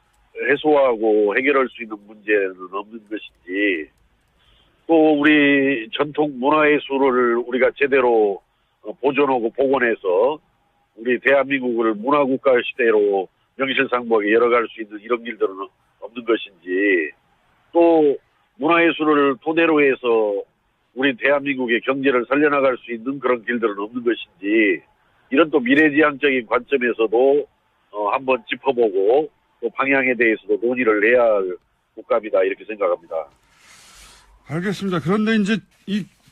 해소하고 해결할 수 있는 문제는 없는 것인지 또 우리 전통 문화예술을 우리가 제대로 보존하고 복원해서 우리 대한민국을 문화국가 시대로 명실상부하게 열어갈 수 있는 이런 일들은 없는 것인지 또 문화예술을 토대로 해서 우리 대한민국의 경제를 살려나갈 수 있는 그런 길들은 없는 것인지 이런 또 미래지향적인 관점에서도 한번 짚어보고 또 방향에 대해서도 논의를 해야 할 국감이다 이렇게 생각합니다. 알겠습니다. 그런데 이제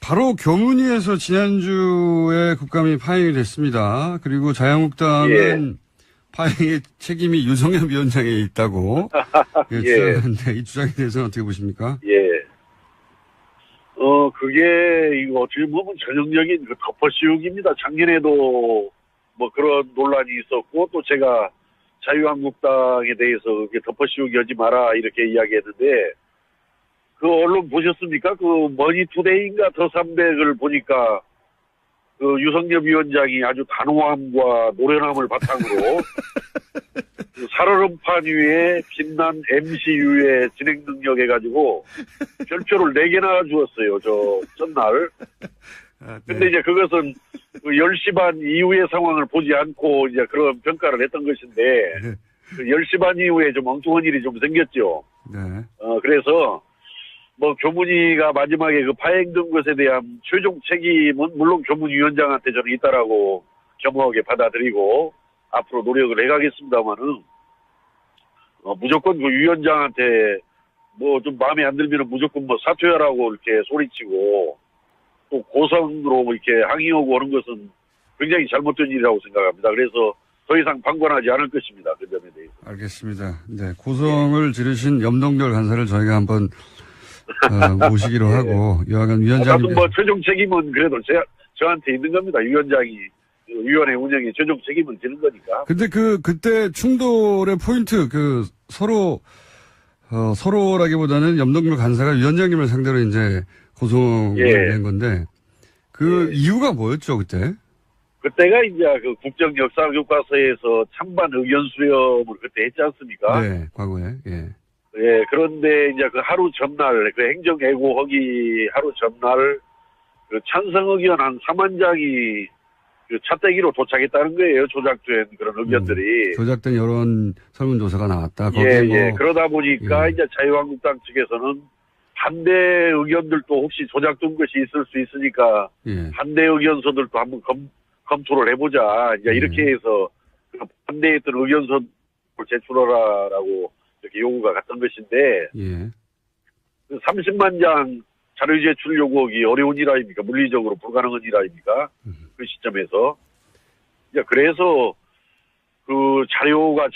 바로 교문위에서 지난주에 국감이 파행이 됐습니다. 그리고 자유한국당은 파행의 책임이 유성엽 위원장에 있다고 주장하는데 이 주장에 대해서는 어떻게 보십니까? 그게 이거 어떻게 보면 전형적인 그 덮어씌우기입니다. 작년에도 뭐 그런 논란이 있었고 또 제가 자유한국당에 대해서 그렇게 덮어씌우기 하지 마라 이렇게 이야기했는데 그 언론 보셨습니까? 그 머니투데이인가 더 300을 보니까 그 유성엽 위원장이 아주 단호함과 노련함을 바탕으로 그 살얼음판 위에 빛난 MCU의 진행 능력 해가지고 별표를 4개나 주었어요. 전날. 근데 이제 그것은 그 10시 반 이후의 상황을 보지 않고 이제 그런 평가를 했던 것인데 그 10시 반 이후에 좀 엉뚱한 일이 좀 생겼죠. 그래서 뭐 교문위가 마지막에 그 파행된 것에 대한 최종 책임은 물론 교문위원장한테 저는 있다라고 겸허하게 받아들이고 앞으로 노력을 해가겠습니다만은 무조건 그 위원장한테 뭐 좀 마음에 안 들면은 무조건 뭐 사퇴하라고 이렇게 소리치고 또 고성으로 이렇게 항의하고 하는 것은 굉장히 잘못된 일이라고 생각합니다. 그래서 더 이상 방관하지 않을 것입니다. 그 점에 대해서. 알겠습니다. 네, 고성을 지르신 염동열 간사를 저희가 한번 모시기로 하고 여하간 위원장님. 뭐 최종 책임은 그래도 저한테 있는 겁니다. 위원장이 위원회 운영에 최종 책임을 지는 거니까. 근데 그때 충돌의 포인트 서로라기보다는 염동열 간사가 위원장님을 상대로 이제 고소를 낸 건데 이유가 뭐였죠 그때? 그때가 이제 그 국정역사교과서에서 찬반 의견 수렴을 그때 했지 않습니까? 네, 과거에. 그런데 이제 그 하루 전날, 그 행정애고허기 하루 전날, 그 찬성 의견 한 4만 장이 그 차떼기로 도착했다는 거예요. 조작된 그런 의견들이. 조작된 여론 설문조사가 나왔다. 거기에 그러다 보니까 이제 자유한국당 측에서는 반대 의견들도 혹시 조작된 것이 있을 수 있으니까 반대 의견서들도 한번 검토를 해보자. 이제 이렇게 해서 반대했던 의견서를 제출하라라고 이렇게 요구가 갔던 것인데 30만 장 자료 제출 요구하기 어려운 일 아닙니까? 물리적으로 불가능한 일 아닙니까? 그 시점에서. 그래서 그 자료가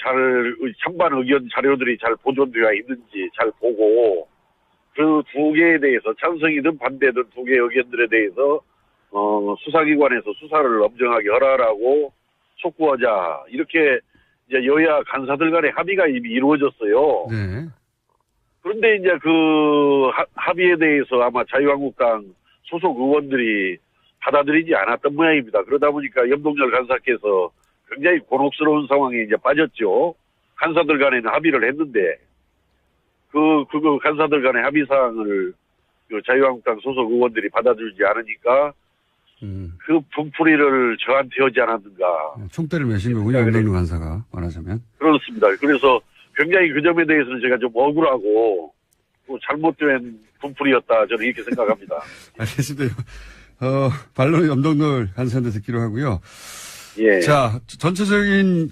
찬반 의견 자료들이 잘 보존되어 있는지 잘 보고 그 두 개에 대해서 찬성이든 반대든 두 개의 의견들에 대해서 수사기관에서 수사를 엄정하게 하라라고 촉구하자. 이렇게 이제 여야 간사들 간의 합의가 이미 이루어졌어요. 그런데 이제 그 합의에 대해서 아마 자유한국당 소속 의원들이 받아들이지 않았던 모양입니다. 그러다 보니까 염동열 간사께서 굉장히 곤혹스러운 상황에 이제 빠졌죠. 간사들 간에는 합의를 했는데 그 간사들 간의 합의 사항을 그 자유한국당 소속 의원들이 받아들이지 않으니까 그 분풀이를 저한테 하지 않았는가. 총대를 매신 거군요. 염동열 간사가 말하자면. 그렇습니다. 그래서 굉장히 그 점에 대해서는 제가 좀 억울하고 또 잘못된 분풀이였다. 저는 이렇게 생각합니다. 알겠습니다. 반론은 염동열 간사한테 듣기로 하고요. 자, 전체적인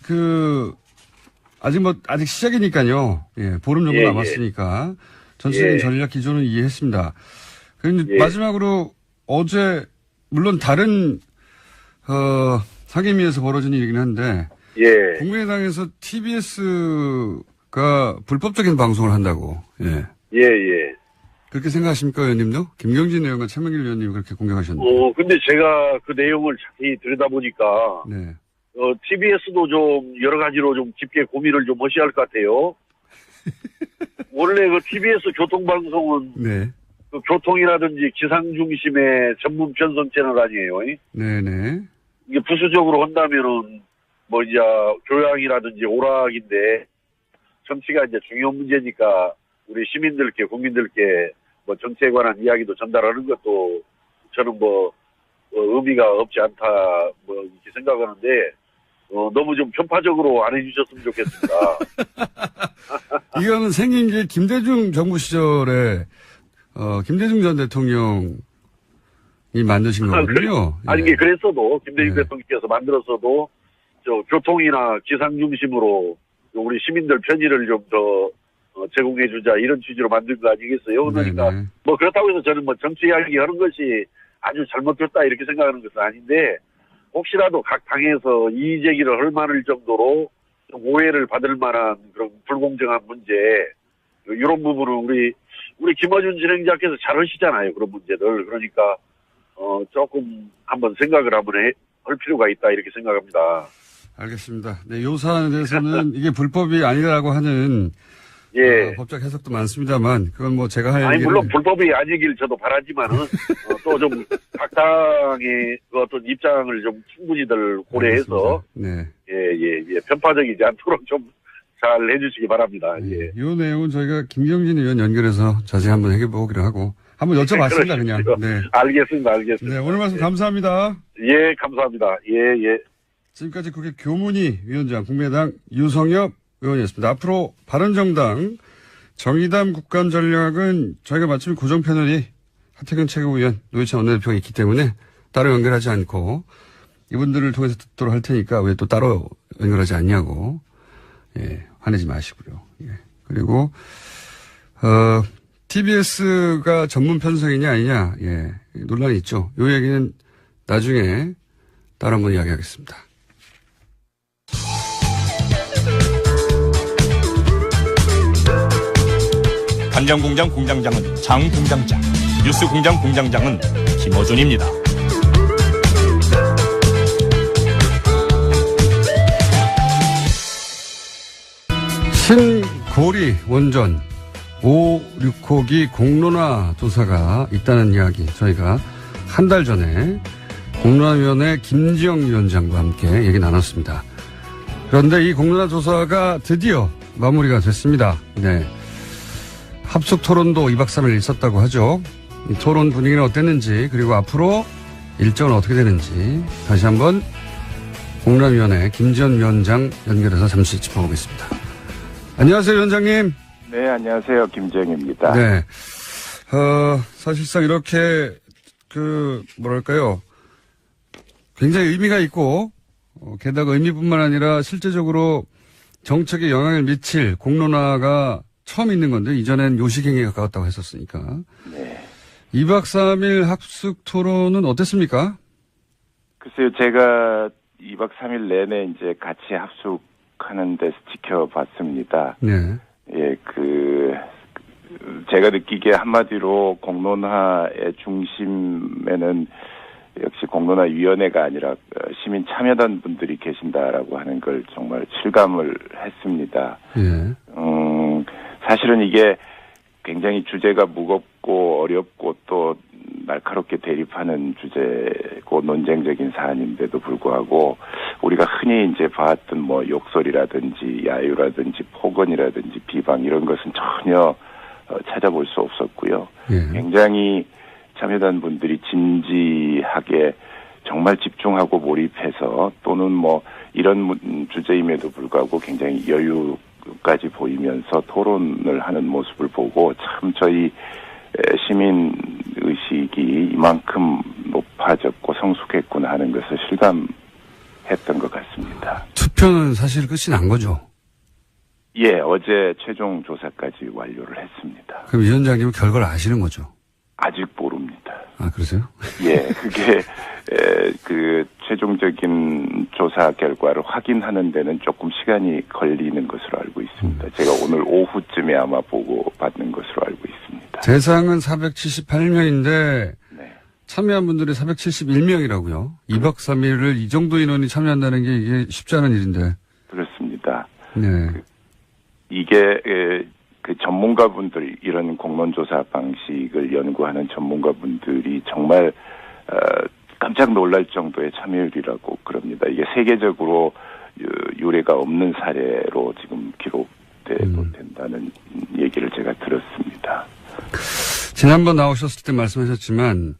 아직 시작이니까요. 예, 보름 정도 예, 남았으니까. 전체적인 예. 전략 기조는 이해했습니다. 그런데 예. 마지막으로 어제, 물론 다른, 상임위에서 벌어진 일이긴 한데, 예. 국민의당에서 TBS가 불법적인 방송을 한다고, 예. 예, 예. 그렇게 생각하십니까, 의원님도? 김경진 의원과 최명길 의원님이 그렇게 공격하셨는데. 근데 제가 그 내용을 자세히 들여다보니까, 네. TBS도 좀 여러 가지로 좀 깊게 고민을 좀 하셔야 할 것 같아요. 원래 그 TBS 교통방송은 네. 그 교통이라든지 기상 중심의 전문 편성 채널 아니에요. 네네. 이게 부수적으로 한다면은 뭐 이제 교양이라든지 오락인데 정치가 이제 중요한 문제니까 우리 시민들께 국민들께 뭐 정치에 관한 이야기도 전달하는 것도 저는 뭐 의미가 없지 않다 뭐 이렇게 생각하는데 너무 좀 편파적으로 안 해주셨으면 좋겠습니다. 이거는 생긴 게 김대중 정부 시절에 김대중 전 대통령이 만드신 거거든요. 아니 예. 이게 그랬어도 김대중 네. 대통령께서 만들었어도 저 교통이나 기상 중심으로 우리 시민들 편의를 좀 더 제공해주자 이런 취지로 만든 거 아니겠어요? 그러니까 네네. 뭐 그렇다고 해서 저는 뭐 정치 이야기 하는 것이 아주 잘못됐다 이렇게 생각하는 것은 아닌데 혹시라도 각 당에서 이의 제기를 할 만할 정도로 좀 오해를 받을 만한 그런 불공정한 문제 이런 부분은 우리 김어준 진행자께서 잘 하시잖아요. 그런 문제들. 그러니까 조금 한번 생각을 한번 할 필요가 있다 이렇게 생각합니다. 알겠습니다. 네, 요 사안에 대해서는 이게 불법이 아니라고 하는 예. 법적 해석도 많습니다만 그건 뭐 제가 할 아니 얘기는 물론 불법이 아니길 저도 바라지만은 또 좀 각 당의 그 어떤 입장을 좀 충분히들 고려해서 네. 예, 편파적이지 않도록 좀 잘 해주시기 바랍니다. 예. 이 내용은 저희가 김경진 의원 연결해서 자세히 한번 해보기로 하고 한번 여쭤봤습니다. 그냥. 네. 알겠습니다. 네, 오늘 말씀 감사합니다. 예, 감사합니다. 예. 지금까지 국회 교문위 위원장 국민의당 유성엽 의원이었습니다. 앞으로 바른정당 정의당 국감전략은 저희가 마침 고정 패널이 하태경 최고위원, 노회찬 원내대표가 있기 때문에 따로 연결하지 않고 이분들을 통해서 듣도록 할 테니까 왜 또 따로 연결하지 않냐고, 예, 화내지 마시고요. 예. 그리고, TBS가 전문 편성이냐 아니냐, 예, 논란이 있죠. 요 얘기는 나중에 따로 한번 이야기하겠습니다. 간장공장 공장장은 장 공장장, 뉴스 공장 공장장은 김어준입니다. 신고리 원전 5, 6호기 공론화 조사가 있다는 이야기 저희가 한 달 전에 공론화위원회 김지영 위원장과 함께 얘기 나눴습니다. 그런데 이 공론화 조사가 드디어 마무리가 됐습니다. 네. 합숙 토론도 2박 3일 있었다고 하죠. 이 토론 분위기는 어땠는지 그리고 앞으로 일정은 어떻게 되는지 다시 한번 공론화위원회 김지영 위원장 연결해서 잠시 짚어보겠습니다. 안녕하세요, 위원장님. 네, 안녕하세요. 김정입니다. 네. 사실상 이렇게, 뭐랄까요. 굉장히 의미가 있고, 게다가 의미뿐만 아니라 실제적으로 정책에 영향을 미칠 공론화가 처음 있는 건데, 이전엔 요식행위에 가까웠다고 했었으니까. 네. 2박 3일 합숙 토론은 어땠습니까? 글쎄요, 제가 2박 3일 내내 이제 같이 합숙하는 데서 지켜봤습니다. 네. 예, 제가 느끼기에 한마디로 공론화의 중심에는 역시 공론화위원회가 아니라 시민 참여단 분들이 계신다라고 하는 걸 정말 실감을 했습니다. 예. 사실은 이게 굉장히 주제가 무겁고 어렵고 또 날카롭게 대립하는 주제고 논쟁적인 사안인데도 불구하고 우리가 흔히 이제 봤던 뭐 욕설이라든지 야유라든지 폭언이라든지 비방 이런 것은 전혀 찾아볼 수 없었고요. 예. 굉장히 참여단 분들이 진지하게 정말 집중하고 몰입해서 또는 뭐 이런 주제임에도 불구하고 굉장히 여유까지 보이면서 토론을 하는 모습을 보고 참 저희 시민 의식이 이만큼 높아졌고 성숙했구나 하는 것을 실감했던 것 같습니다. 투표는 사실 끝이 난 거죠. 예, 어제 최종 조사까지 완료를 했습니다. 그럼 위원장님은 결과를 아시는 거죠? 아직 모릅니다. 아, 그러세요? 예, 그게 그 최종적인 조사 결과를 확인하는 데는 조금 시간이 걸리는 것으로 알고 있습니다. 제가 오늘 오후쯤에 아마 보고 받는 것으로 알고 있습니다. 대상은 478명인데 네. 참여한 분들이 471명이라고요. 2박 3일을 이 정도 인원이 참여한다는 게 이게 쉽지 않은 일인데. 그렇습니다. 네. 이게 그 전문가분들이 이런 공론조사 방식을 연구하는 전문가분들이 정말 깜짝 놀랄 정도의 참여율이라고 그럽니다. 이게 세계적으로 유례가 없는 사례로 지금 기록돼도 된다는 얘기를 제가 들었습니다. 지난번 나오셨을 때 말씀하셨지만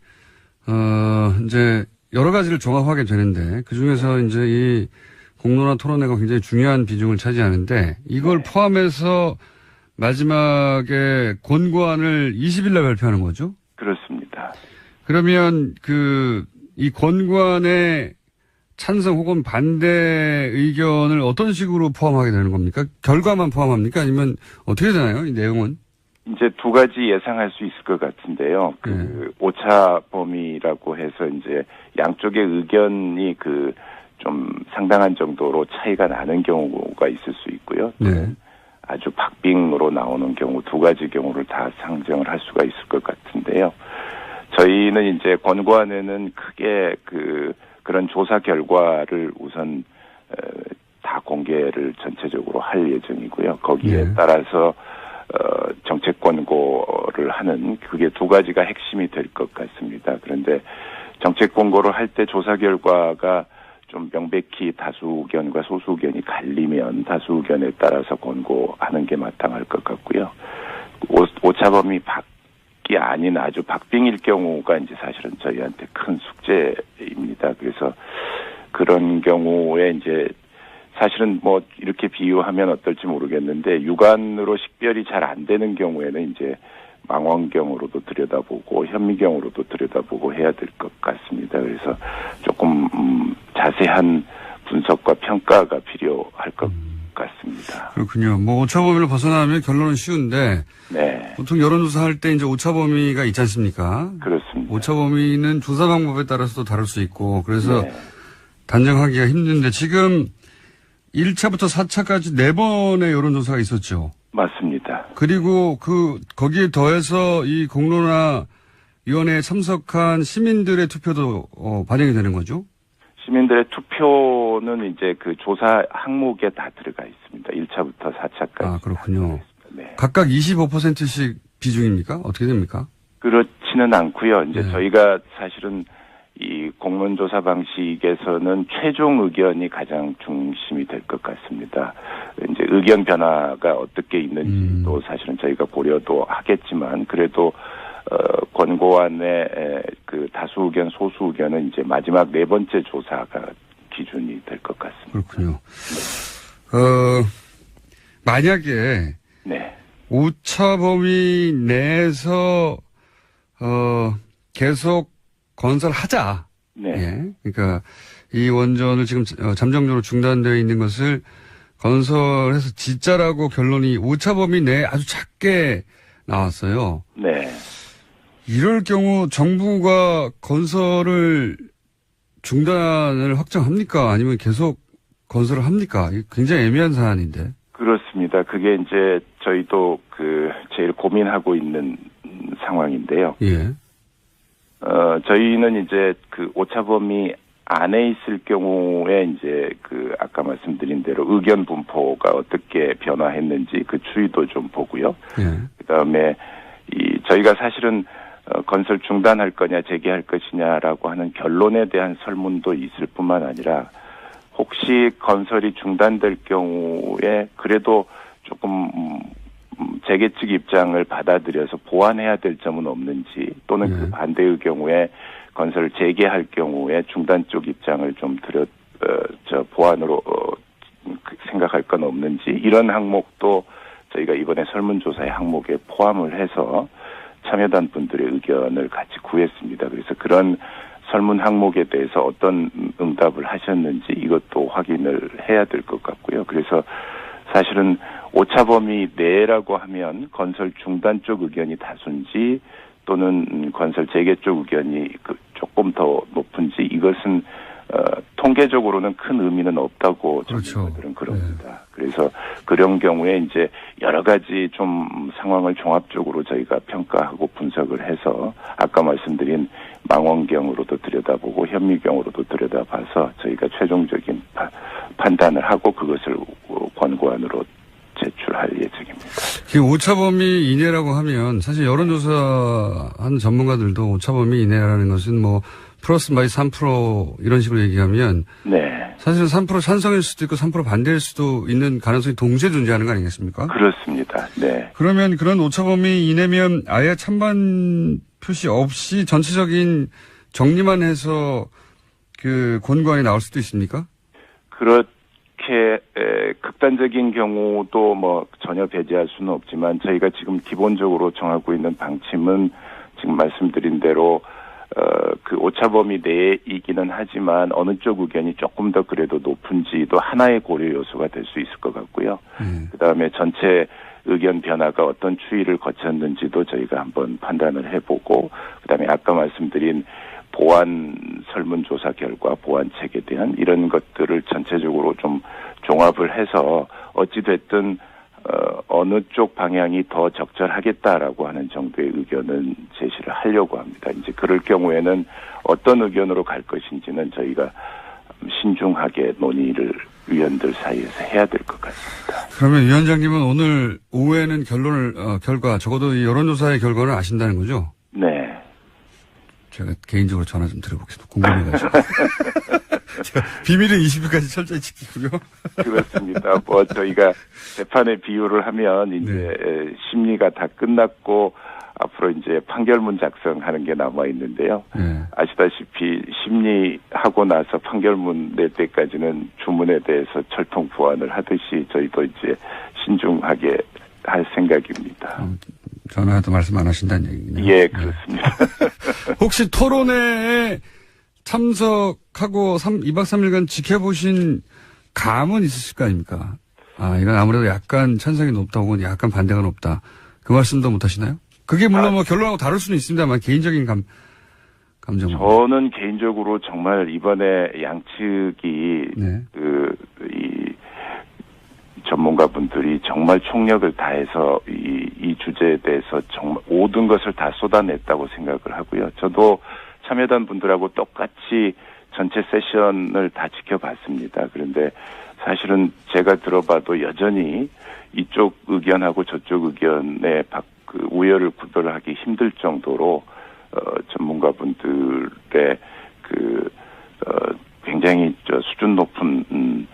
이제 여러 가지를 종합하게 되는데 그 중에서 이제 이 공론화 토론회가 굉장히 중요한 비중을 차지하는데 이걸 포함해서 마지막에 권고안을 20일 날 발표하는 거죠? 그렇습니다. 그러면 이 권고안에 찬성 혹은 반대 의견을 어떤 식으로 포함하게 되는 겁니까? 결과만 포함합니까? 아니면 어떻게 되나요? 이 내용은? 이제 두 가지 예상할 수 있을 것 같은데요. 오차 범위라고 해서 이제 양쪽의 의견이 좀 상당한 정도로 차이가 나는 경우가 있을 수 있고요. 네. 아주 박빙으로 나오는 경우 두 가지 경우를 다 상정을 할 수가 있을 것 같은데요. 저희는 이제 권고안에는 크게 그런 조사 결과를 우선 다 공개를 전체적으로 할 예정이고요. 거기에 네. 따라서 정책 권고를 하는 그게 두 가지가 핵심이 될 것 같습니다. 그런데 정책 권고를 할 때 조사 결과가 좀 명백히 다수 의견과 소수 의견이 갈리면 다수 의견에 따라서 권고하는 게 마땅할 것 같고요. 오차범위 밖이 아닌 아주 박빙일 경우가 이제 사실은 저희한테 큰 숙제입니다. 그래서 그런 경우에 이제 사실은 뭐 이렇게 비유하면 어떨지 모르겠는데 육안으로 식별이 잘 안 되는 경우에는 이제 망원경으로도 들여다보고 현미경으로도 들여다보고 해야 될 것 같습니다. 그래서 조금 자세한 분석과 평가가 필요할 것 같습니다. 그렇군요. 뭐 오차 범위를 벗어나면 결론은 쉬운데 네, 보통 여론조사 할 때 이제 오차 범위가 있지 않습니까? 그렇습니다. 오차 범위는 조사 방법에 따라서도 다를 수 있고 그래서 네. 단정하기가 힘든데 지금 1차부터 4차까지 4번의 여론조사가 있었죠. 맞습니다. 그리고 거기에 더해서 이 공론화 위원회에 참석한 시민들의 투표도 반영이 되는 거죠? 시민들의 투표는 이제 그 조사 항목에 다 들어가 있습니다. 1차부터 4차까지. 아, 그렇군요. 네. 각각 25%씩 비중입니까? 어떻게 됩니까? 그렇지는 않고요. 이제 네. 저희가 사실은 이 공론조사 방식에서는 최종 의견이 가장 중심이 될 것 같습니다. 이제 의견 변화가 어떻게 있는지도 사실은 저희가 고려도 하겠지만 그래도 권고안의 그 다수 의견, 소수 의견은 이제 마지막 네 번째 조사가 기준이 될 것 같습니다. 그렇군요. 만약에 네. 오차 범위 내에서 계속 건설하자. 네. 예. 그러니까 이 원전을 지금 잠정적으로 중단되어 있는 것을 건설해서 짓자라고 결론이 오차 범위 내에 아주 작게 나왔어요. 네. 이럴 경우 정부가 건설을 중단을 확정합니까? 아니면 계속 건설을 합니까? 굉장히 애매한 사안인데. 그렇습니다. 그게 이제 저희도 제일 고민하고 있는 상황인데요. 예. 저희는 이제 오차 범위 안에 있을 경우에 이제 아까 말씀드린 대로 의견 분포가 어떻게 변화했는지 그 추이도 좀 보고요. 예. 그다음에 저희가 사실은 건설 중단할 거냐 재개할 것이냐라고 하는 결론에 대한 설문도 있을 뿐만 아니라 혹시 건설이 중단될 경우에 그래도 조금 재개 측 입장을 받아들여서 보완해야 될 점은 없는지 또는 그 반대의 경우에 건설을 재개할 경우에 중단 쪽 입장을 좀 보완으로 생각할 건 없는지 이런 항목도 저희가 이번에 설문조사의 항목에 포함을 해서 참여단 분들의 의견을 같이 구했습니다. 그래서 그런 설문 항목에 대해서 어떤 응답을 하셨는지 이것도 확인을 해야 될 것 같고요. 그래서 사실은 오차범위 내라고 하면 건설 중단 쪽 의견이 다수인지 또는 건설 재개 쪽 의견이 조금 더 높은지 이것은 통계적으로는 큰 의미는 없다고 전문가들은 그럽니다. 네. 그래서 그런 경우에 이제 여러 가지 좀 상황을 종합적으로 저희가 평가하고 분석을 해서 아까 말씀드린 망원경으로도 들여다보고 현미경으로도 들여다봐서 저희가 최종적인 판단을 하고 그것을 권고안으로 제출할 예정입니다. 지금 오차범위 이내라고 하면 사실 여론조사하는 전문가들도 오차범위 이내라는 것은 뭐 플러스 마이너스 3% 이런 식으로 얘기하면 네. 사실은 3% 찬성일 수도 있고 3% 반대일 수도 있는 가능성이 동시에 존재하는 거 아니겠습니까? 그렇습니다. 네. 그러면 그런 오차범위 이내면 아예 찬반 표시 없이 전체적인 정리만 해서 그 권고안이 나올 수도 있습니까? 그렇게 극단적인 경우도 뭐 전혀 배제할 수는 없지만 저희가 지금 기본적으로 정하고 있는 방침은 지금 말씀드린 대로 그 오차범위 내이기는 하지만 어느 쪽 의견이 조금 더 그래도 높은지도 하나의 고려 요소가 될 수 있을 것 같고요. 그다음에 전체 의견 변화가 어떤 추이를 거쳤는지도 저희가 한번 판단을 해보고 그다음에 아까 말씀드린 보완 설문조사 결과 보완책에 대한 이런 것들을 전체적으로 좀 종합을 해서 어찌됐든 어느 쪽 방향이 더 적절하겠다라고 하는 정도의 의견은 제시를 하려고 합니다. 이제 그럴 경우에는 어떤 의견으로 갈 것인지는 저희가 신중하게 논의를 위원들 사이에서 해야 될 것 같습니다. 그러면 위원장님은 오늘 오후에는 결과 적어도 이 여론조사의 결과를 아신다는 거죠? 네. 제가 개인적으로 전화 좀 드려보겠습니다. 궁금해가지고. 제가 비밀은 20일까지 철저히 지키고요. 그렇습니다. 뭐 저희가 재판의 비유를 하면 이제 네. 심리가 다 끝났고 앞으로 이제 판결문 작성하는 게 남아 있는데요. 네. 아시다시피 심리하고 나서 판결문 낼 때까지는 주문에 대해서 철통 보완을 하듯이 저희도 이제 신중하게 할 생각입니다. 전화해도 말씀 안 하신다는 얘기네요. 예, 그렇습니다. 네. 혹시 토론회에 참석하고 2박 3일간 지켜보신 감은 있으실 거 아닙니까? 이건 아무래도 약간 찬성이 높다 혹은 약간 반대가 높다. 그 말씀도 못 하시나요? 그게 물론 뭐 결론하고 다를 수는 있습니다만 개인적인 감정. 저는 개인적으로 정말 이번에 양측이 네. 이 전문가분들이 정말 총력을 다해서 이 주제에 대해서 정말 모든 것을 다 쏟아냈다고 생각을 하고요. 저도 참여단 분들하고 똑같이 전체 세션을 다 지켜봤습니다. 그런데 사실은 제가 들어봐도 여전히 이쪽 의견하고 저쪽 의견의 우열을 구별하기 힘들 정도로 전문가분들의 굉장히 수준 높은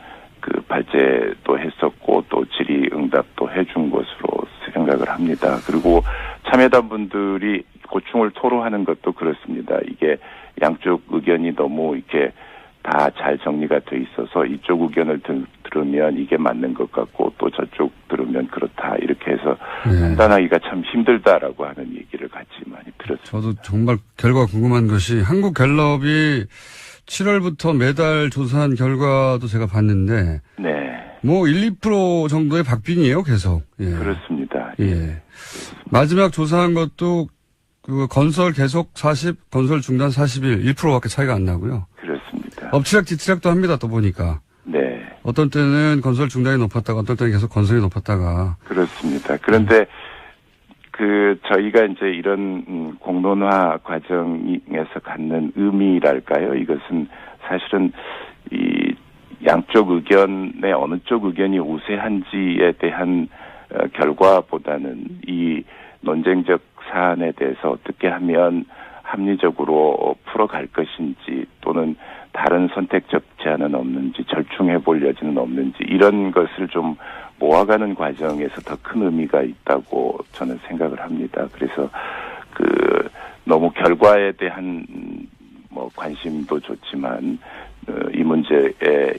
발제도 했었고 또 질의응답도 해준 것으로 생각을 합니다. 그리고 참여단 분들이 고충을 토로하는 것도 그렇습니다. 이게 양쪽 의견이 너무 이렇게 다 잘 정리가 돼 있어서 이쪽 의견을 들으면 이게 맞는 것 같고 또 저쪽 들으면 그렇다 이렇게 해서 판단하기가 참 힘들다라고 하는 얘기를 같이 많이 들었습니다. 저도 정말 결과 궁금한 것이 한국갤럽이 7월부터 매달 조사한 결과도 제가 봤는데 네. 뭐 1~2% 정도의 박빙이에요, 계속. 예. 그렇습니다. 예. 마지막 조사한 것도 건설 계속 40, 건설 중단 41, 1%밖에 차이가 안 나고요. 그렇습니다. 엎치락뒤치락도 합니다, 또 보니까. 네. 어떤 때는 건설 중단이 높았다가 어떤 때는 계속 건설이 높았다가. 그렇습니다. 그런데 저희가 이제 이런 공론화 과정에서 갖는 의미랄까요? 이것은 사실은 이 양쪽 의견의 어느 쪽 의견이 우세한지에 대한 결과보다는 이 논쟁적 사안에 대해서 어떻게 하면 합리적으로 풀어갈 것인지 또는 다른 선택적 제안은 없는지 절충해 볼 여지는 없는지 이런 것을 좀 모아가는 과정에서 더 큰 의미가 있다고 저는 생각을 합니다. 그래서 너무 결과에 대한 관심도 좋지만 이 문제의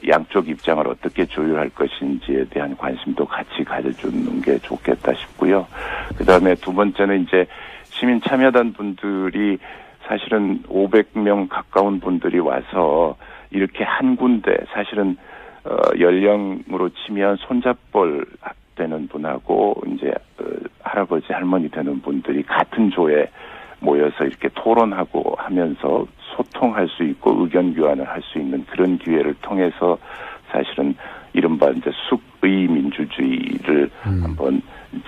양쪽 입장을 어떻게 조율할 것인지에 대한 관심도 같이 가져주는 게 좋겠다 싶고요. 그다음에 두 번째는 이제 시민 참여단 분들이 사실은 500명 가까운 분들이 와서 이렇게 한 군데 사실은 연령으로 치면 손잡벌 되는 분하고 이제 할아버지 할머니 되는 분들이 같은 조에 모여서 이렇게 토론하고 하면서 소통할 수 있고 의견 교환을 할 수 있는 그런 기회를 통해서 사실은 이른바 이제 숙의 민주주의를 한번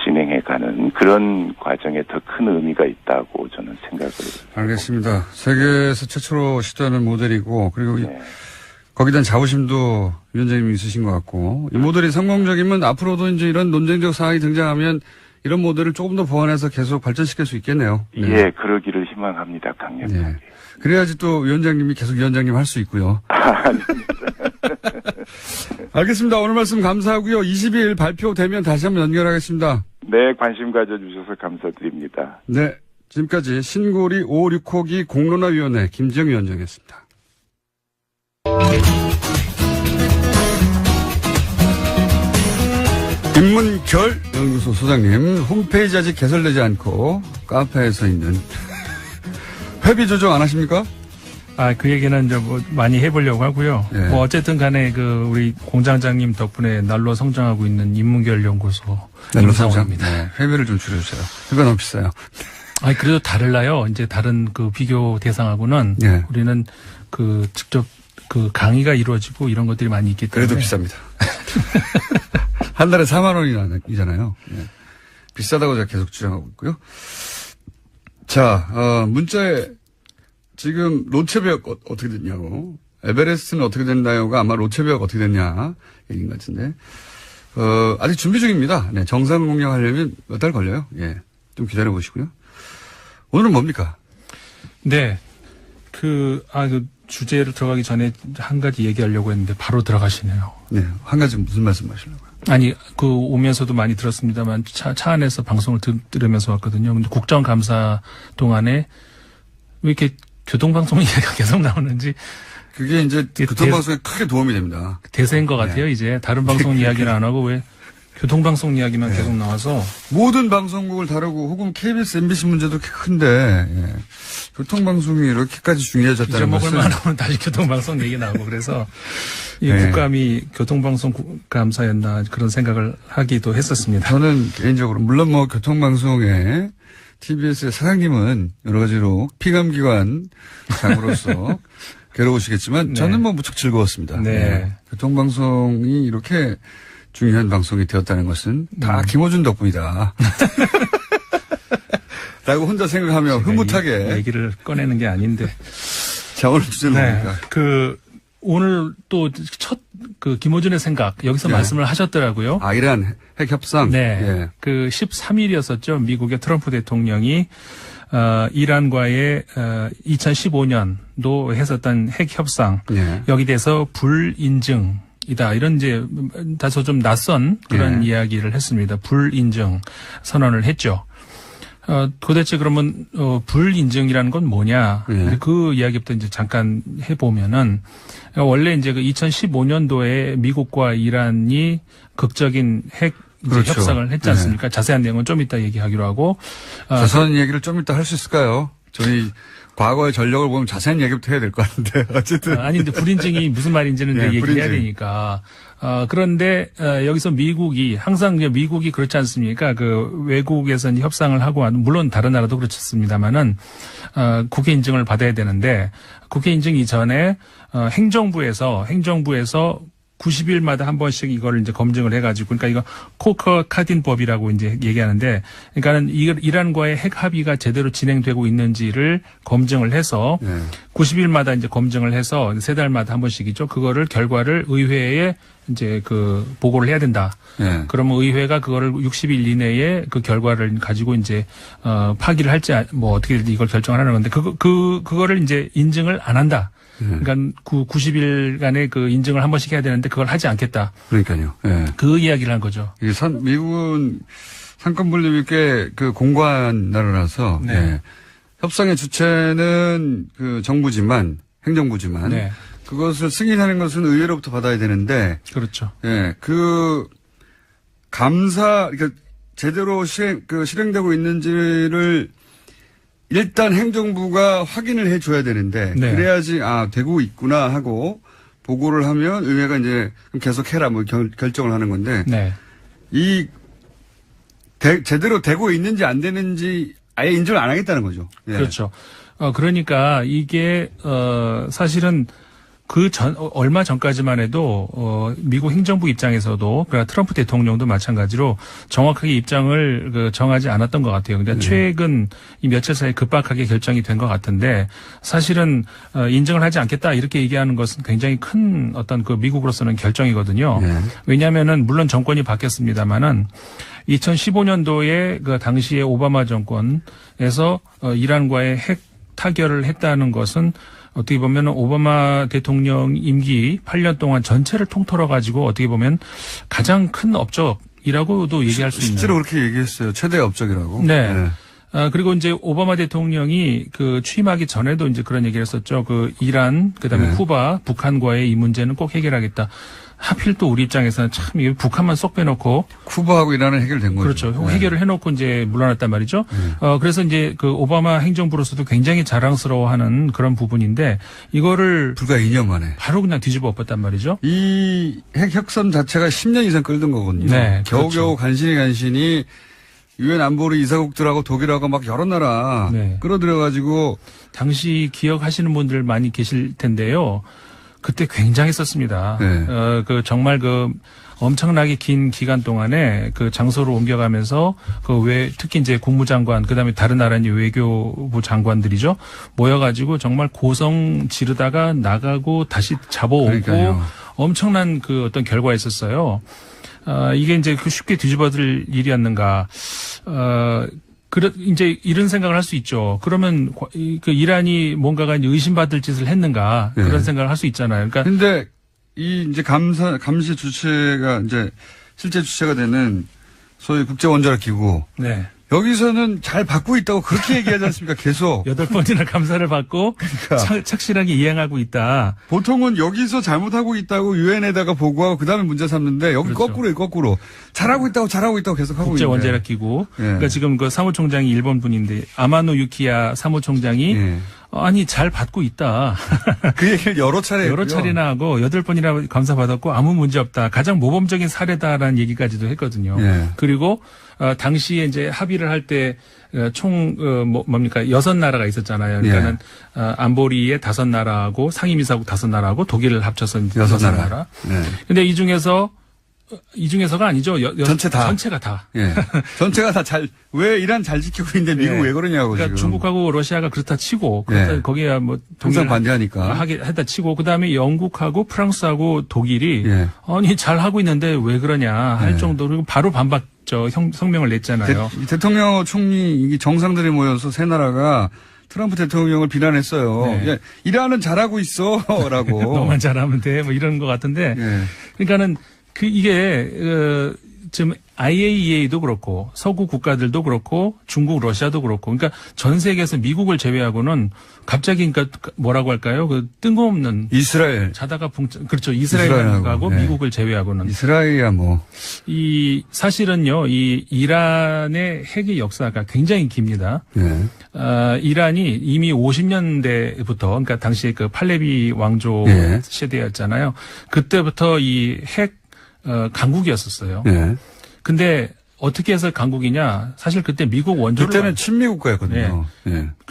진행해가는 그런 과정에 더 큰 의미가 있다고 저는 생각을 알겠습니다. 세계에서 최초로 시도하는 모델이고 그리고 네. 거기에 대한 자부심도 위원장님이 있으신 것 같고 이 모델이 성공적이면 앞으로도 이제 이런 논쟁적 사항이 등장하면 이런 모델을 조금 더 보완해서 계속 발전시킬 수 있겠네요. 네. 예, 그러기를 희망합니다. 강력하게. 네. 그래야지 또 위원장님이 계속 위원장님 할 수 있고요. 알겠습니다. 오늘 말씀 감사하고요. 20일 발표되면 다시 한번 연결하겠습니다. 네, 관심 가져주셔서 감사드립니다. 네. 지금까지 신고리 566호기 공론화위원회 김지영 위원장이었습니다. 인문결 연구소 소장님, 홈페이지 아직 개설되지 않고 카페에서 있는 회비 조정 안 하십니까? 그 얘기는 이제 뭐 많이 해보려고 하고요. 네. 뭐 어쨌든 간에 우리 공장장님 덕분에 날로 성장하고 있는 인문결 연구소 임상호입니다. 네, 회비를 좀 줄여주세요. 회비가 너무 비싸요. 그래도 다를라요. 이제 다른 비교 대상하고는 네. 우리는 직접 강의가 이루어지고 이런 것들이 많이 있기 때문에. 그래도 비쌉니다. 한 달에 4만 원이잖아요. 네. 비싸다고 제가 계속 주장하고 있고요. 자, 문자에 지금 로체벽 어떻게 됐냐고. 에베레스트는 어떻게 됐나요가 아마 로체벽 어떻게 됐냐 얘기인 것 같은데. 아직 준비 중입니다. 네, 정상 공략하려면 몇 달 걸려요. 예. 좀 기다려 보시고요. 오늘은 뭡니까? 네. 주제를 들어가기 전에 한 가지 얘기하려고 했는데 바로 들어가시네요. 네. 한 가지 무슨 말씀 하시려고요? 오면서도 많이 들었습니다만 차 안에서 방송을 들으면서 왔거든요. 근데 국정감사 동안에 왜 이렇게 교통방송 얘기가 계속 나오는지. 그게 이제 교통방송에 크게 도움이 됩니다. 대세인 것 같아요, 네. 이제. 다른 방송 이야기는 안 하고 왜 교통방송 이야기만 계속 나와서. 모든 방송국을 다루고 혹은 KBS, MBC 문제도 이렇게 큰데, 예. 교통방송이 이렇게까지 중요해졌다는 것은. 잊어먹을만 하면 다시 교통방송 얘기 나오고 그래서 이 네. 국감이 교통방송 감사였나 그런 생각을 하기도 했었습니다. 저는 개인적으로, 물론 교통방송에 TBS의 사장님은 여러 가지로 피감기관 장으로서 괴로우시겠지만 네. 저는 무척 즐거웠습니다. 네. 예. 교통방송이 이렇게 중요한 방송이 되었다는 것은 다 김어준 덕분이다. 라고 혼자 생각하며 흐뭇하게. 얘기를 꺼내는 게 아닌데. 자, 오늘 주제는 뭡니까? 오늘 또 첫 김어준의 생각 여기서 네. 말씀을 하셨더라고요. 이란 핵 협상. 네. 예. 13일이었었죠. 미국의 트럼프 대통령이 이란과의 2015년도 했었던 핵 협상 예. 여기 대해서 불인증이다. 이런 이제 다소 좀 낯선 그런 예. 이야기를 했습니다. 불인증 선언을 했죠. 도대체 그러면 불인증이라는 건 뭐냐? 예. 그 이야기부터 이제 잠깐 해보면은 원래 이제 2015년도에 미국과 이란이 극적인 핵 이제 그렇죠. 협상을 했지 않습니까? 자세한 내용은 좀 이따 얘기하기로 하고. 자세한 얘기를 좀 이따 할 수 있을까요? 저희 과거의 전력을 보면 자세한 얘기부터 해야 될 것 같은데 어쨌든. 아니 근데 불인증이 무슨 말인지는 네, 얘기해야 불인증. 되니까. 그런데 여기서 미국이 항상 미국이 그렇지 않습니까? 외국에서 협상을 하고 물론 다른 나라도 그렇습니다만은 국회 인증을 받아야 되는데 국회 인증 이전에 행정부에서 90일마다 한 번씩 이걸 이제 검증을 해가지고, 그러니까 이거 코커카딘법이라고 이제 얘기하는데, 그러니까는 이란과의 핵 합의가 제대로 진행되고 있는지를 검증을 해서, 네. 90일마다 이제 검증을 해서 3달마다 한 번씩이죠. 그거를 결과를 의회에 이제 보고를 해야 된다. 네. 그러면 의회가 그거를 60일 이내에 그 결과를 가지고 이제, 파기를 할지, 어떻게 이걸 결정하는 건데, 그거를 이제 인증을 안 한다. 그러니까 90일간의 인증을 한 번씩 해야 되는데 그걸 하지 않겠다. 그러니까요. 예. 그 이야기를 한 거죠. 미국은 상권 분립이 꽤 공고한 나라라서 네. 예. 협상의 주체는 정부지만 행정부지만 네. 그것을 승인하는 것은 의회로부터 받아야 되는데 그렇죠. 예. 그러니까 제대로 실행되고 있는지를 일단 행정부가 확인을 해줘야 되는데 네. 그래야지 되고 있구나 하고 보고를 하면 의회가 이제 계속해라 뭐 결정을 하는 건데 네. 제대로 되고 있는지 안 되는지 아예 인정을 안 하겠다는 거죠. 예. 그렇죠. 그러니까 이게 사실은 얼마 전까지만 해도 미국 행정부 입장에서도 그러니까 트럼프 대통령도 마찬가지로 정확하게 입장을 정하지 않았던 것 같아요. 근데 최근 이 며칠 사이에 급박하게 결정이 된 것 같은데 사실은 인정을 하지 않겠다 이렇게 얘기하는 것은 굉장히 큰 어떤 그 미국으로서는 결정이거든요. 왜냐하면은 물론 정권이 바뀌었습니다만은 2015년도에 그 당시에 오바마 정권에서 이란과의 핵 타결을 했다는 것은 어떻게 보면 오바마 대통령 임기 8년 동안 전체를 통틀어 가지고 어떻게 보면 가장 큰 업적이라고도 얘기할 수 있는. 실제로 그렇게 얘기했어요. 최대 업적이라고. 네. 그리고 이제 오바마 대통령이 그 취임하기 전에도 이제 그런 얘기를 했었죠. 그 이란, 그다음에 쿠바, 북한과의 이 문제는 꼭 해결하겠다. 하필 또 우리 입장에서는 참 이게 북한만 쏙 빼놓고 쿠바하고 이란은 해결된 거죠. 그렇죠. 해결을 해놓고 이제 물러났단 말이죠. 그래서 이제 그 오바마 행정부로서도 굉장히 자랑스러워하는 그런 부분인데 이거를 불과 2년 만에 바로 그냥 뒤집어 엎었단 말이죠. 이 핵 협상 자체가 10년 이상 끌던 거거든요. 네, 겨우겨우 그렇죠. 간신히 유엔 안보리 이사국들하고 독일하고 막 여러 나라 끌어들여가지고 당시 기억하시는 분들 많이 계실 텐데요. 그때 굉장했었습니다. 그 정말 그 엄청나게 긴 기간 동안에 그 장소를 옮겨가면서 특히 이제 국무장관 그다음에 다른 나라의 외교부 장관들이죠. 모여가지고 정말 고성 지르다가 나가고 다시 잡아오고 그러니까요. 엄청난 그 어떤 결과가 있었어요. 이게 이제 쉽게 뒤집어질 일이었는가. 이제 이런 생각을 할 수 있죠. 그러면 그 이란이 뭔가가 이제 의심받을 짓을 했는가 그런 생각을 할 수 있잖아요. 그러니까 근데 이제 감시 주체가 이제 실제 주체가 되는 소위 국제원자력 기구. 네. 여기서는 잘 받고 있다고 그렇게 얘기하지 않습니까? 계속. 8번이나 감사를 받고 그러니까. 착실하게 이행하고 있다. 보통은 여기서 잘못하고 있다고 유엔에다가 보고하고 그다음에 문제 삼는데 여기 그렇죠. 거꾸로 잘하고 있다고 계속 하고 있는데. 국제원자력 기구. 그러니까 지금 그 사무총장이 일본 분인데 아마노 유키야 사무총장이 아니 잘 받고 있다. 그 얘기를 여러 차례나 하고 8번이나 감사받았고 아무 문제 없다. 가장 모범적인 사례다라는 얘기까지도 했거든요. 그리고 당시에 이제 합의를 할 때 총 뭡니까 6나라가 있었잖아요. 그러니까는 안보리의 5나라하고 상임이사국 5나라하고 독일을 합쳐서 6나라. 근데 이 중에서가 아니죠. 전체가 다. 전체가 다 왜 이란 잘 지키고 있는데 미국 왜 그러냐고 그러니까 지금. 중국하고 러시아가 그렇다 치고 거기야 뭐 항상 반대하니까 했다 치고 그다음에 영국하고 프랑스하고 독일이 아니 잘 하고 있는데 왜 그러냐 할 정도로 바로 반박죠. 성명을 냈잖아요. 대통령 총리 정상들이 모여서 세 나라가 트럼프 대통령을 비난했어요. 이란은 잘하고 있어라고. 너만 잘하면 돼. 뭐 이런 것 같은데. 그러니까는 이게 지금 IAEA도 그렇고 서구 국가들도 그렇고 중국, 러시아도 그렇고 그러니까 전 세계에서 미국을 제외하고는 갑자기 그러니까 뭐라고 할까요? 그 뜬금없는 이스라엘 자다가 그렇죠. 이스라엘하고 미국을 제외하고는 이스라엘이야 뭐 이 사실은요. 이 이란의 핵의 역사가 굉장히 깁니다. 이란이 이미 50년대부터 그러니까 당시에 그 팔레비 왕조 시대였잖아요. 그때부터 이 핵 강국이었었어요. 근데 어떻게 해서 강국이냐? 사실 그때 미국 원조를 그때는 친미 국가였거든요.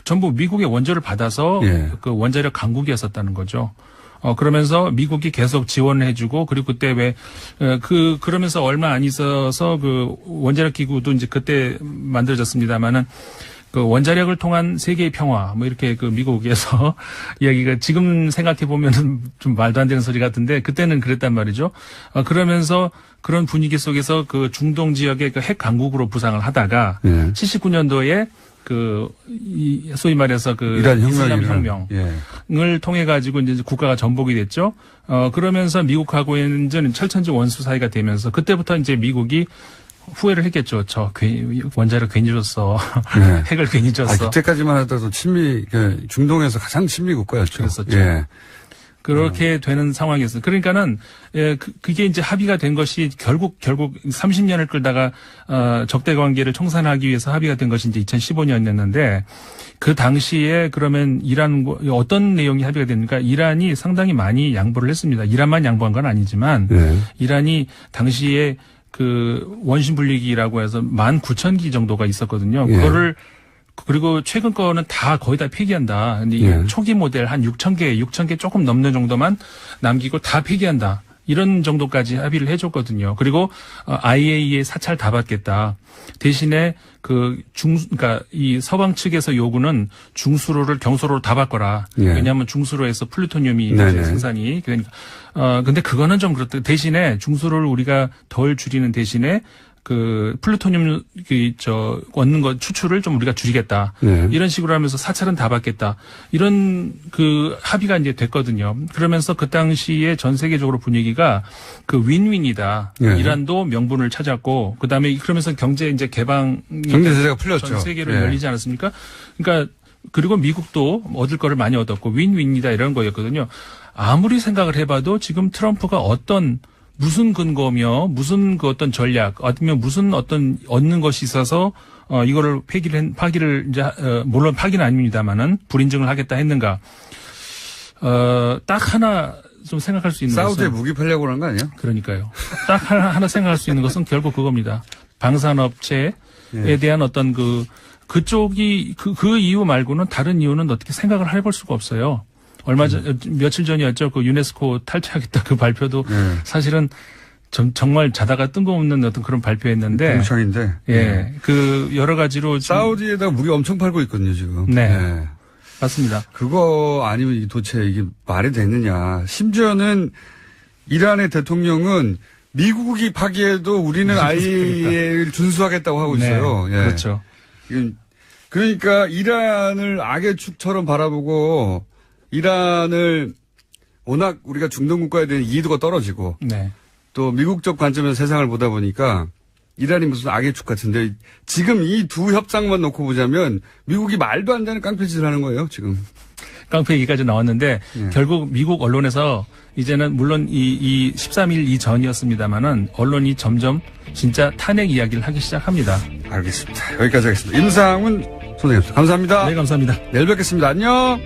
전부 미국의 원조를 받아서 그 원자력 강국이었었다는 거죠. 그러면서 미국이 계속 지원을 해주고 그리고 그때 그러면서 얼마 안 있어서 그 원자력 기구도 이제 그때 만들어졌습니다만은 그 원자력을 통한 세계의 평화 뭐 이렇게 그 미국에서 이야기가 지금 생각해 보면은 좀 말도 안 되는 소리 같은데 그때는 그랬단 말이죠. 그러면서 그런 분위기 속에서 그 중동 지역의 그 핵 강국으로 부상을 하다가 79년도에 소위 말해서 이란 이슬람 혁명을 통해 가지고 이제 국가가 전복이 됐죠. 그러면서 미국하고는 철천지 원수 사이가 되면서 그때부터 이제 미국이 후회를 했겠죠. 원자력 괜히 줬어. 핵을 괜히 줬어. 그때까지만 하더라도 중동에서 가장 친미 국가였죠. 그랬었죠. 그렇게 되는 상황이었어요. 그러니까는 그게 이제 합의가 된 것이 결국 30년을 끌다가 적대 관계를 청산하기 위해서 합의가 된 것이 이제 2015년이었는데 그 당시에 그러면 이란 어떤 내용이 합의가 됩니까? 이란이 상당히 많이 양보를 했습니다. 이란만 양보한 건 아니지만 이란이 당시에 그 원심 분리기라고 해서 19,000기 정도가 있었거든요. 그거를 그리고 최근 거는 다 거의 다 폐기한다. 근데 초기 모델 한 6,000개 조금 넘는 정도만 남기고 다 폐기한다. 이런 정도까지 합의를 해줬거든요. 그리고 IAEA 사찰 다 받겠다. 대신에 그러니까 이 서방 측에서 요구는 중수로를 경수로로 다 바꿔라. 왜냐하면 중수로에서 플루토늄이 생산이 그러니까 근데 그거는 좀 그렇다. 대신에 중수로를 우리가 덜 줄이는 대신에 그 플루토늄 얻는 것 추출을 좀 우리가 줄이겠다. 이런 식으로 하면서 사찰은 다 받겠다. 이런 그 합의가 이제 됐거든요. 그러면서 그 당시에 전 세계적으로 분위기가 그 윈윈이다. 이란도 명분을 찾았고 그다음에 그러면서 경제 이제 개방 경제 제재가 풀렸죠. 전 세계로 열리지 않았습니까? 그러니까 그리고 미국도 얻을 거를 많이 얻었고 윈윈이다 이런 거였거든요. 아무리 생각을 해봐도 지금 트럼프가 무슨 근거며 무슨 그 어떤 전략 아니면 무슨 어떤 얻는 것이 있어서 이거를 파기를 이제 물론 파기는 아닙니다만은 불인증을 하겠다 했는가? 딱 하나 좀 생각할 수 있는 사우디에 것은 무기 팔려고 그런 거 아니야? 그러니까요. 딱 하나 생각할 수 있는 것은 결국 그겁니다. 방산업체에 대한 어떤 그쪽이 그 이유 말고는 다른 이유는 어떻게 생각을 해볼 수가 없어요. 며칠 전이었죠. 그 유네스코 탈퇴하겠다 그 발표도 사실은 정말 자다가 뜬금없는 어떤 그런 발표였는데. 공청인데. 그 여러 가지로. 사우디에다가 무기 엄청 팔고 있거든요, 지금. 네. 맞습니다. 그거 아니면 도대체 이게 말이 되느냐. 심지어는 이란의 대통령은 미국이 파기해도 우리는 IAEA를 준수하겠다고 하고 있어요. 그렇죠. 그러니까 이란을 악의 축처럼 바라보고 이란을 워낙 우리가 중동 국가에 대한 이해도가 떨어지고 또 미국적 관점에서 세상을 보다 보니까 이란이 무슨 악의 축 같은데 지금 이 두 협상만 놓고 보자면 미국이 말도 안 되는 깡패짓을 하는 거예요, 지금. 깡패 얘기까지 나왔는데 결국 미국 언론에서 이제는 물론 이 13일 이전이었습니다만은 언론이 점점 진짜 탄핵 이야기를 하기 시작합니다. 알겠습니다. 여기까지 하겠습니다. 임상훈 소장님 감사합니다. 네, 감사합니다. 내일 뵙겠습니다. 안녕.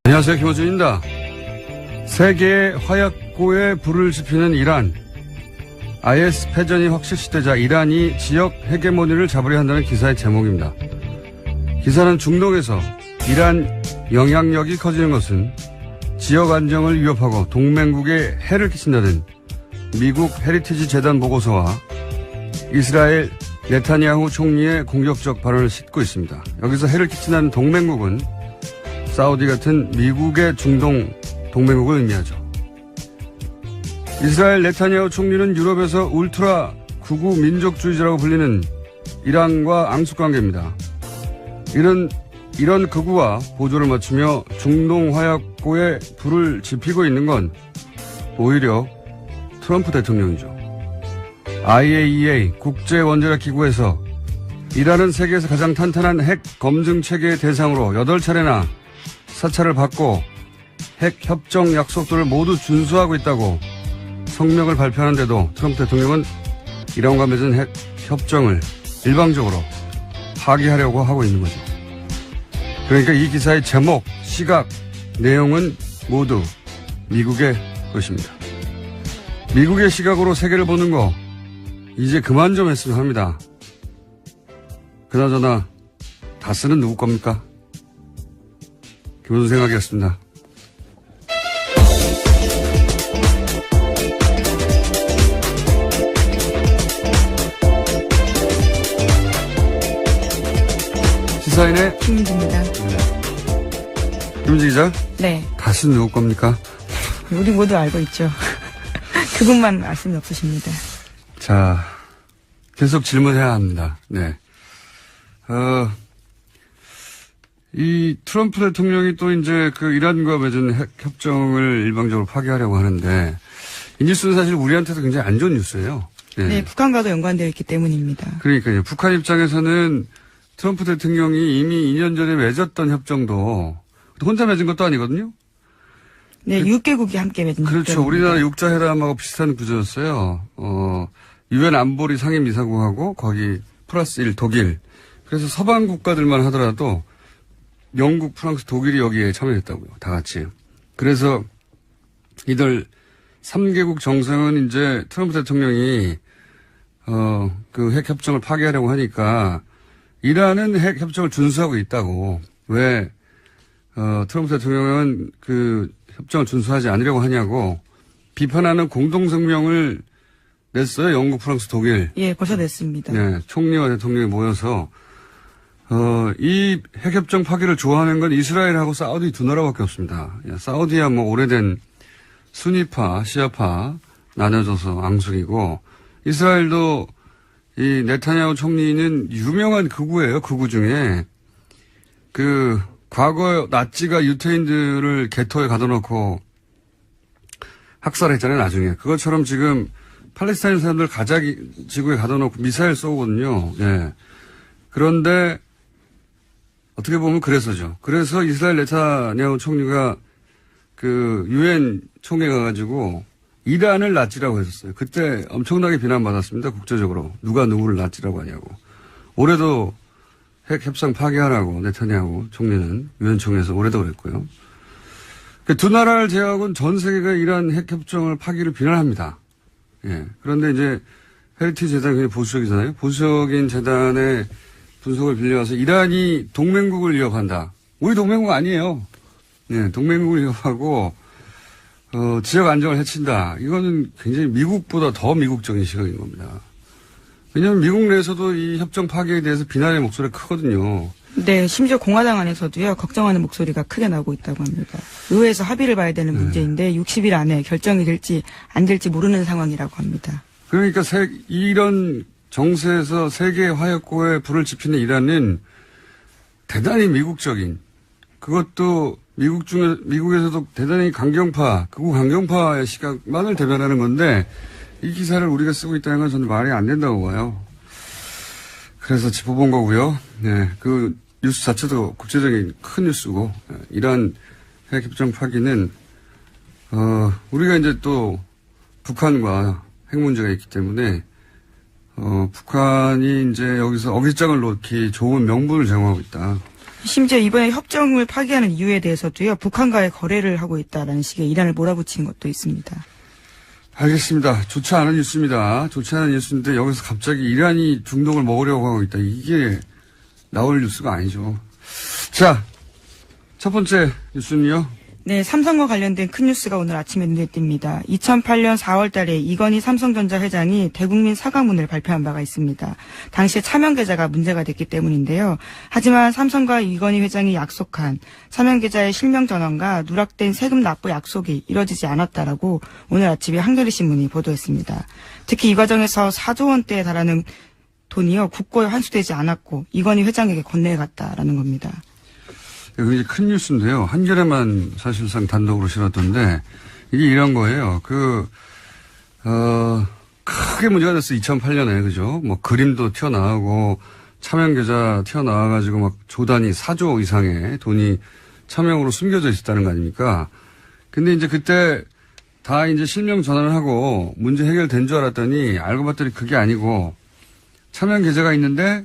안녕하세요. 김호준입니다. 세계 화약고에 불을 지피는 이란. IS 패전이 확실시되자 이란이 지역 헤게모니를 잡으려 한다는 기사의 제목입니다. 기사는 중동에서 이란 영향력이 커지는 것은 지역 안정을 위협하고 동맹국에 해를 끼친다는 미국 헤리티지 재단 보고서와 이스라엘 네타냐후 총리의 공격적 발언을 싣고 있습니다. 여기서 해를 끼친다는 동맹국은 사우디 같은 미국의 중동 동맹국을 의미하죠. 이스라엘 네타냐후 총리는 유럽에서 울트라 극우 민족주의자라고 불리는 이란과 앙숙관계입니다. 이런 극우와 보조를 맞추며 중동 화약고에 불을 지피고 있는 건 오히려 트럼프 대통령이죠. IAEA 국제원자력기구에서 이란은 세계에서 가장 탄탄한 핵 검증 체계의 대상으로 8차례나 사찰을 받고 핵 협정 약속들을 모두 준수하고 있다고 성명을 발표하는데도 트럼프 대통령은 이란과 맺은 핵 협정을 일방적으로 파기하려고 하고 있는 거죠. 그러니까 이 기사의 제목, 시각, 내용은 모두 미국의 것입니다. 미국의 시각으로 세계를 보는 거 이제 그만 좀 했으면 합니다. 그나저나 다스는 누구 겁니까? 김호준 생각이었습니다. 시사인의 김은지입니다. 김은지 기자? 네. 다스는 누구 겁니까? 우리 모두 알고 있죠. 그분만 말씀이 없으십니다. 자, 계속 질문해야 합니다. 네. 이 트럼프 대통령이 또 이제 그 이란과 맺은 핵 협정을 일방적으로 파기하려고 하는데 이 뉴스는 사실 우리한테도 굉장히 안 좋은 뉴스예요. 네, 북한과도 연관되어 있기 때문입니다. 그러니까요. 북한 입장에서는 트럼프 대통령이 이미 2년 전에 맺었던 협정도 혼자 맺은 것도 아니거든요. 네, 6개국이 함께 맺은 그렇죠. 협정입니다. 우리나라 육자회담하고 비슷한 구조였어요. 유엔 안보리 상임이사국하고 거기 플러스 1 독일. 그래서 서방 국가들만 하더라도 영국, 프랑스, 독일이 여기에 참여했다고요. 다 같이. 그래서 이들 3개국 정상은 이제 트럼프 대통령이 그 핵협정을 파기하려고 하니까 이란은 핵협정을 준수하고 있다고. 왜 트럼프 대통령은 그 협정을 준수하지 않으려고 하냐고 비판하는 공동성명을 냈어요. 영국, 프랑스, 독일. 예, 벌써 냈습니다. 네, 총리와 대통령이 모여서 이 핵협정 파기를 좋아하는 건 이스라엘하고 사우디 두 나라밖에 없습니다. 사우디야 뭐 오래된 수니파, 시아파 나눠져서 앙숙이고 이스라엘도 이 네타냐후 총리는 유명한 극우예요. 극우 중에 그 과거 나치가 유태인들을 개토에 가둬놓고 학살했잖아요. 나중에 그것처럼 지금 팔레스타인 사람들 가자 지구에 가둬놓고 미사일 쏘거든요. 예. 그런데 어떻게 보면 그래서죠. 그래서 이스라엘 네타냐후 총리가 그 유엔 총회 가가지고 이란을 낫지라고 했었어요. 그때 엄청나게 비난받았습니다. 국제적으로. 누가 누구를 낫지라고 하냐고. 올해도 핵 협상 파기하라고 네타냐후 총리는 유엔 총회에서 올해도 그랬고요. 두 나라를 제외하고는 전 세계가 이란 핵 협정을 파기를 비난합니다. 예. 그런데 이제 헤리티지 재단이 굉장히 보수적이잖아요. 보수적인 재단의 분석을 빌려와서 이란이 동맹국을 위협한다. 우리 동맹국 아니에요. 예, 동맹국을 위협하고 지역 안정을 해친다. 이거는 굉장히 미국보다 더 미국적인 시각인 겁니다. 왜냐하면 미국 내에서도 이 협정 파기에 대해서 비난의 목소리가 크거든요. 네, 심지어 공화당 안에서도요, 걱정하는 목소리가 크게 나오고 있다고 합니다. 의회에서 합의를 봐야 되는 문제인데 60일 안에 결정이 될지 안 될지 모르는 상황이라고 합니다. 그러니까 이런 정세에서 세계 화약고에 불을 지피는 이란은 대단히 미국적인, 그것도 미국에서도 대단히 강경파, 극우 강경파의 시각만을 대변하는 건데 이 기사를 우리가 쓰고 있다는 건 저는 말이 안 된다고 봐요. 그래서 짚어본 거고요. 네, 그 뉴스 자체도 국제적인 큰 뉴스고, 이란 핵협정 파기는 우리가 이제 또 북한과 핵 문제가 있기 때문에 북한이 이제 여기서 어깃장을 놓기 좋은 명분을 제공하고 있다. 심지어 이번에 협정을 파기하는 이유에 대해서도요, 북한과의 거래를 하고 있다라는 식의 이란을 몰아붙이는 것도 있습니다. 알겠습니다. 좋지 않은 뉴스입니다. 좋지 않은 뉴스인데 여기서 갑자기 이란이 중동을 먹으려고 하고 있다. 이게 나올 뉴스가 아니죠. 자, 첫 번째 뉴스는요. 네, 삼성과 관련된 큰 뉴스가 오늘 아침에 눈에 띕니다. 2008년 4월 달에 이건희 삼성전자 회장이 대국민 사과문을 발표한 바가 있습니다. 당시에 차명 계좌가 문제가 됐기 때문인데요. 하지만 삼성과 이건희 회장이 약속한 차명 계좌의 실명 전환과 누락된 세금 납부 약속이 이뤄지지 않았다라고 오늘 아침에 한겨레 신문이 보도했습니다. 특히 이 과정에서 4조 원대에 달하는 돈이요, 국고에 환수되지 않았고 이건희 회장에게 건네갔다라는 겁니다. 굉장히 큰 뉴스인데요. 한겨레만 사실상 단독으로 실었던데, 이게 이런 거예요. 크게 문제가 됐어. 2008년에, 그죠? 뭐, 그림도 튀어나오고, 차명계좌 튀어나와가지고 막 조단위 4조 이상의 돈이 차명으로 숨겨져 있었다는 거 아닙니까? 근데 이제 그때 다 이제 실명 전환을 하고 문제 해결된 줄 알았더니 알고 봤더니 그게 아니고, 차명계좌가 있는데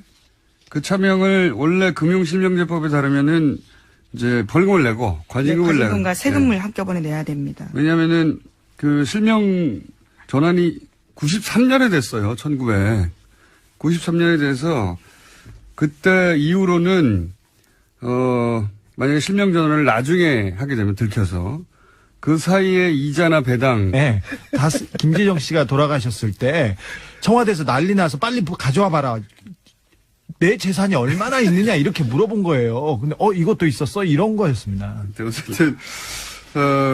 그 차명을 원래 금융실명제법에 따르면은 이제 벌금을 내고 과징금을 내고. 과징금과 세금을 한꺼번에 내야 됩니다. 왜냐면은 그 실명 전환이 93년에 됐어요. 1993년에 돼서 그때 이후로는 만약에 실명 전환을 나중에 하게 되면 들켜서 그 사이에 이자나 배당. 네. 김재정 씨가 돌아가셨을 때 청와대에서 난리 나서 빨리 가져와 봐라. 내 재산이 얼마나 있느냐 이렇게 물어본 거예요. 근데 이것도 있었어? 이런 거였습니다. 어쨌든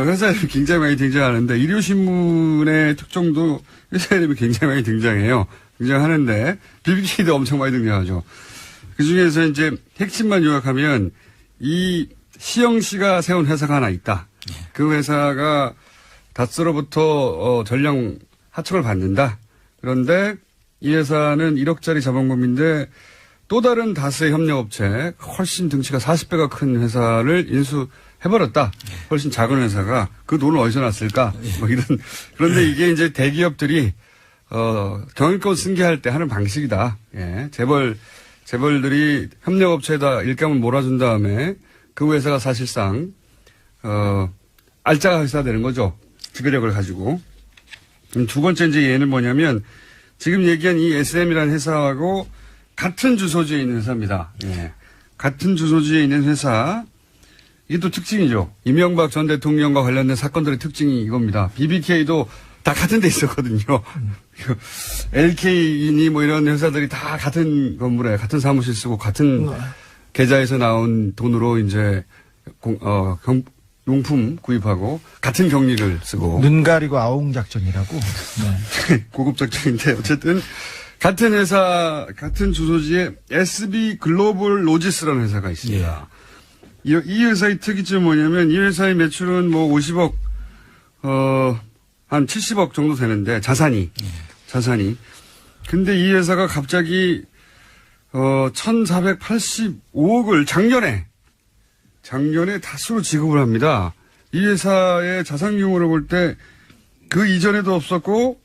회사 이름이 굉장히 많이 등장하는데 일요신문의 특종도 회사 이름이 굉장히 많이 등장하는데 BBK도 엄청 많이 등장하죠. 그중에서 이제 핵심만 요약하면 이 시영 씨가 세운 회사가 하나 있다. 그 회사가 다스로부터 전량 하청을 받는다. 그런데 이 회사는 1억짜리 자본금인데 또 다른 다스의 협력업체, 훨씬 등치가 40배가 큰 회사를 해버렸다. 훨씬 작은 회사가 그 돈을 어디서 났을까? 뭐 이런. 그런데 이게 이제 대기업들이 경영권 승계할 때 하는 방식이다. 예. 재벌들이 협력업체에다 일감을 몰아준 다음에 그 회사가 사실상 알짜가 회사가 되는 거죠. 지배력을 가지고. 두 번째 이제 예는 뭐냐면 지금 얘기한 이 SM이라는 회사하고 같은 주소지에 있는 회사입니다. 예. 같은 주소지에 있는 회사. 이게 또 특징이죠. 이명박 전 대통령과 관련된 사건들의 특징이 이겁니다. BBK도 다 같은 데 있었거든요. LK니 뭐 이런 회사들이 다 같은 건물에 같은 사무실 쓰고 같은 계좌에서 나온 돈으로 이제 용품 구입하고 같은 경리를 쓰고. 눈 가리고 아웅 작전이라고. 네. 고급 작전인데 어쨌든 같은 회사, 같은 주소지에 SB 글로벌 로지스라는 회사가 있습니다. 이 회사의 특이점이 뭐냐면 이 회사의 매출은 뭐 50억, 한 70억 정도 되는데 자산이. 근데 이 회사가 갑자기 1,485억을 작년에 다수로 지급을 합니다. 이 회사의 자산 규모를 볼 때 그 이전에도 없었고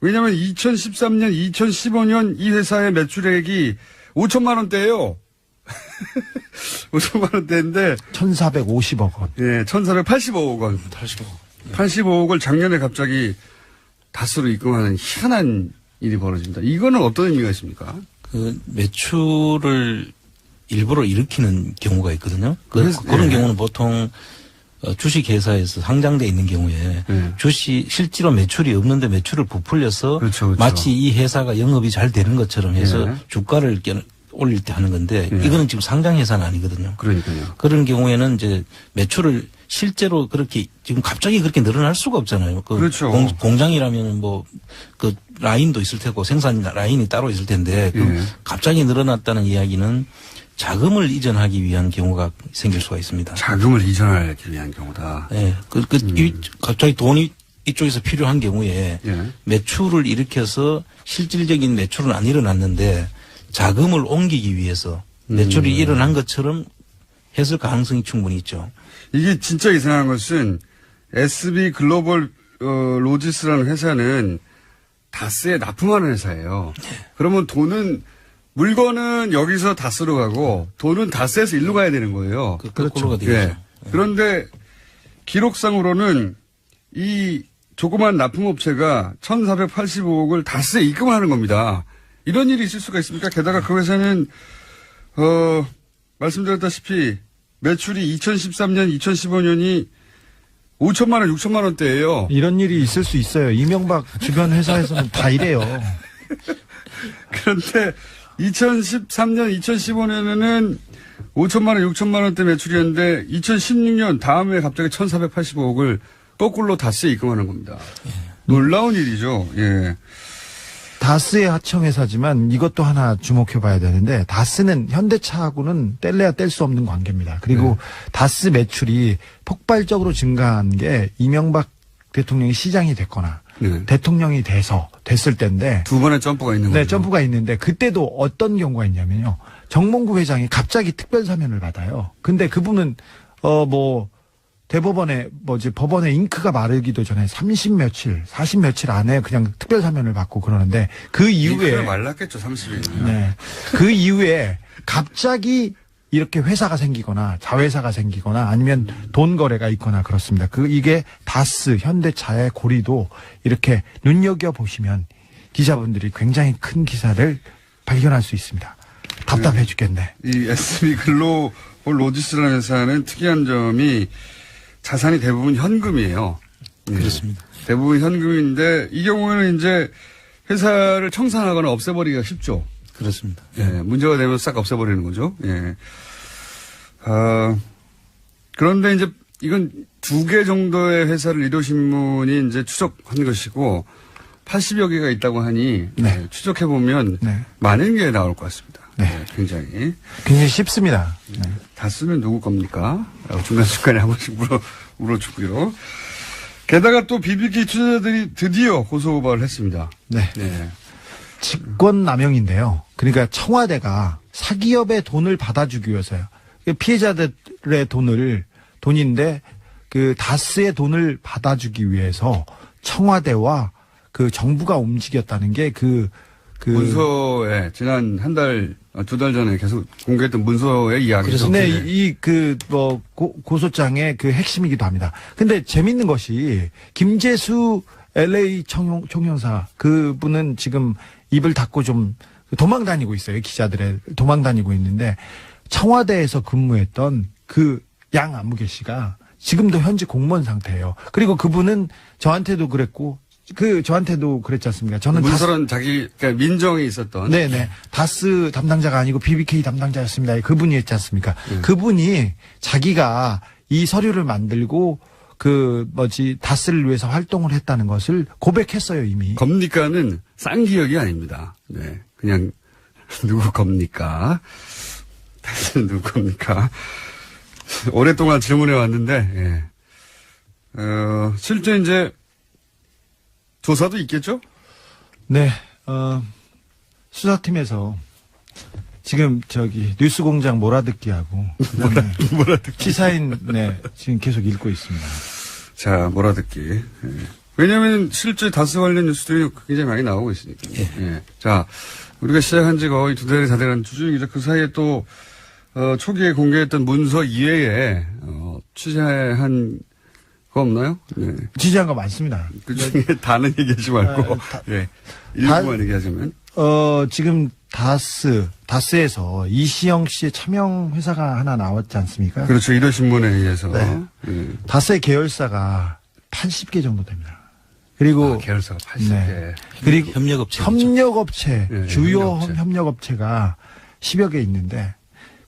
왜냐하면 2013년, 2015년 이 회사의 매출액이 5천만 원대예요. 5천만 원대인데 1,450억 원. 예, 1,485억 원. 85억을 작년에 갑자기 다수로 입금하는 희한한 일이 벌어집니다. 이거는 어떤 의미가 있습니까? 그 매출을 일부러 일으키는 경우가 있거든요. 그런 경우는 보통 주식회사에서 상장돼 있는 경우에 실제로 매출이 없는데 매출을 부풀려서 그렇죠. 마치 이 회사가 영업이 잘 되는 것처럼 해서 주가를 올릴 때 하는 건데 이거는 지금 상장회사는 아니거든요. 그러니까요. 그런 경우에는 이제 매출을 실제로 그렇게 지금 갑자기 그렇게 늘어날 수가 없잖아요. 그렇죠. 공장이라면 뭐 그 라인도 있을 테고 생산 라인이 따로 있을 텐데 갑자기 늘어났다는 이야기는 자금을 이전하기 위한 경우가 생길 수가 있습니다. 자금을 이전하기 위한 경우다. 네. 갑자기 돈이 이쪽에서 필요한 경우에 매출을 일으켜서 실질적인 매출은 안 일어났는데 자금을 옮기기 위해서 매출이 일어난 것처럼 했을 가능성이 충분히 있죠. 이게 진짜 이상한 것은 SB 글로벌 로지스라는 회사는 다스에 납품하는 회사예요. 그러면 물건은 여기서 다스로 가고 돈은 다스에서 일로 가야 되는 거예요. 거꾸로가 되죠. 예. 그런데 기록상으로는 이 조그만 납품업체가 1,485억을 다스에 입금을 하는 겁니다. 이런 일이 있을 수가 있습니까? 게다가 그 회사는 말씀드렸다시피 매출이 2013년, 2015년이 5천만 원, 6천만 원대예요. 이런 일이 있을 수 있어요. 이명박 주변 회사에서는 다 이래요. 그런데 2013년, 2015년에는 5천만 원, 6천만 원대 매출이었는데 2016년 다음에 갑자기 1,485억을 거꾸로 다스에 입금하는 겁니다. 놀라운 일이죠. 예. 다스의 하청회사지만 이것도 하나 주목해 봐야 되는데 다스는 현대차하고는 뗄래야 뗄 수 없는 관계입니다. 그리고 다스 매출이 폭발적으로 증가한 게 이명박 대통령이 시장이 됐거나 대통령이 됐을 때인데 두 번의 점프가 있는 거죠. 네, 점프가 있는데 그때도 어떤 경우가 있냐면요. 정몽구 회장이 갑자기 특별 사면을 받아요. 근데 그분은 대법원에 법원에 잉크가 마르기도 전에 30 며칠, 40 며칠 안에 그냥 특별 사면을 받고 그러는데 그 이후에 말랐겠죠, 30일이면. 네. 그 이후에 갑자기 이렇게 회사가 생기거나 자회사가 생기거나 아니면 돈 거래가 있거나 그렇습니다. 이게 다스 현대차의 고리도 이렇게 눈여겨 보시면 기자분들이 굉장히 큰 기사를 발견할 수 있습니다. 답답해 죽겠네. 이 SB 글로벌 로지스라는 회사는 특이한 점이 자산이 대부분 현금이에요. 그렇습니다. 대부분 현금인데 이 경우에는 이제 회사를 청산하거나 없애버리기가 쉽죠. 그렇습니다. 예, 문제가 되면 싹 없애버리는 거죠. 예. 그런데 이제 이건 2개 정도의 회사를 일요신문이 이제 추적한 것이고 80여 개가 있다고 하니 추적해보면 많은 게 나올 것 같습니다. 네. 굉장히 쉽습니다. 다 쓰면 누구 겁니까? 중간중간에 한 번씩 물어주고요. 게다가 또 BBK 투자자들이 드디어 고소고발을 했습니다. 네. 직권남용인데요. 그러니까 청와대가 사기업의 돈을 받아주기 위해서요. 피해자들의 돈인데 그 다스의 돈을 받아주기 위해서 청와대와 그 정부가 움직였다는 게 문서에 지난 한 달, 두 달 전에 계속 공개했던 문서의 이야기죠. 네, 고소장의 그 핵심이기도 합니다. 근데 재밌는 것이 김재수 LA 총영사 그분은 지금 입을 닫고 좀 도망 다니고 있어요. 기자들의 도망 다니고 있는데 청와대에서 근무했던 그 양 안무개 씨가 지금도 현재 공무원 상태예요. 그리고 그분은 저한테도 그랬고 저한테도 그랬지 않습니까? 저는 문서는 그러니까 민정이 있었던. 네네. 다스 담당자가 아니고 BBK 담당자였습니다. 그분이 했지 않습니까? 그분이 자기가 이 서류를 만들고 다스를 위해서 활동을 했다는 것을 고백했어요, 이미. 겁니까는 쌍기역이 아닙니다. 네. 그냥, 누구 겁니까? 다스는 누구 겁니까? 오랫동안 질문해 왔는데, 예. 실제 이제, 조사도 있겠죠? 네, 수사팀에서 지금 뉴스공장 몰아듣기하고 몰아듣기 시사인 지금 계속 읽고 있습니다. 자, 몰아듣기. 예. 왜냐하면 실제 다스 관련 뉴스들이 굉장히 많이 나오고 있으니까. 예. 자, 우리가 시작한 지 거의 2달이 다 돼가는 주중이죠. 그 사이에 또 초기에 공개했던 문서 이외에 취재한 거 없나요? 네. 취재한 거 많습니다. 그 중에 다는 얘기하지 말고, 예. 일부만 얘기하자면. 지금 다스에서 이시영 씨의 차명 회사가 하나 나왔지 않습니까? 그렇죠. 1호 신문에 의해서. 네. 다스의 계열사가 80개 정도 됩니다. 그리고 계열사가 80개. 네. 그리고 협력업체 네, 주요 협력업체가 10여 개 있는데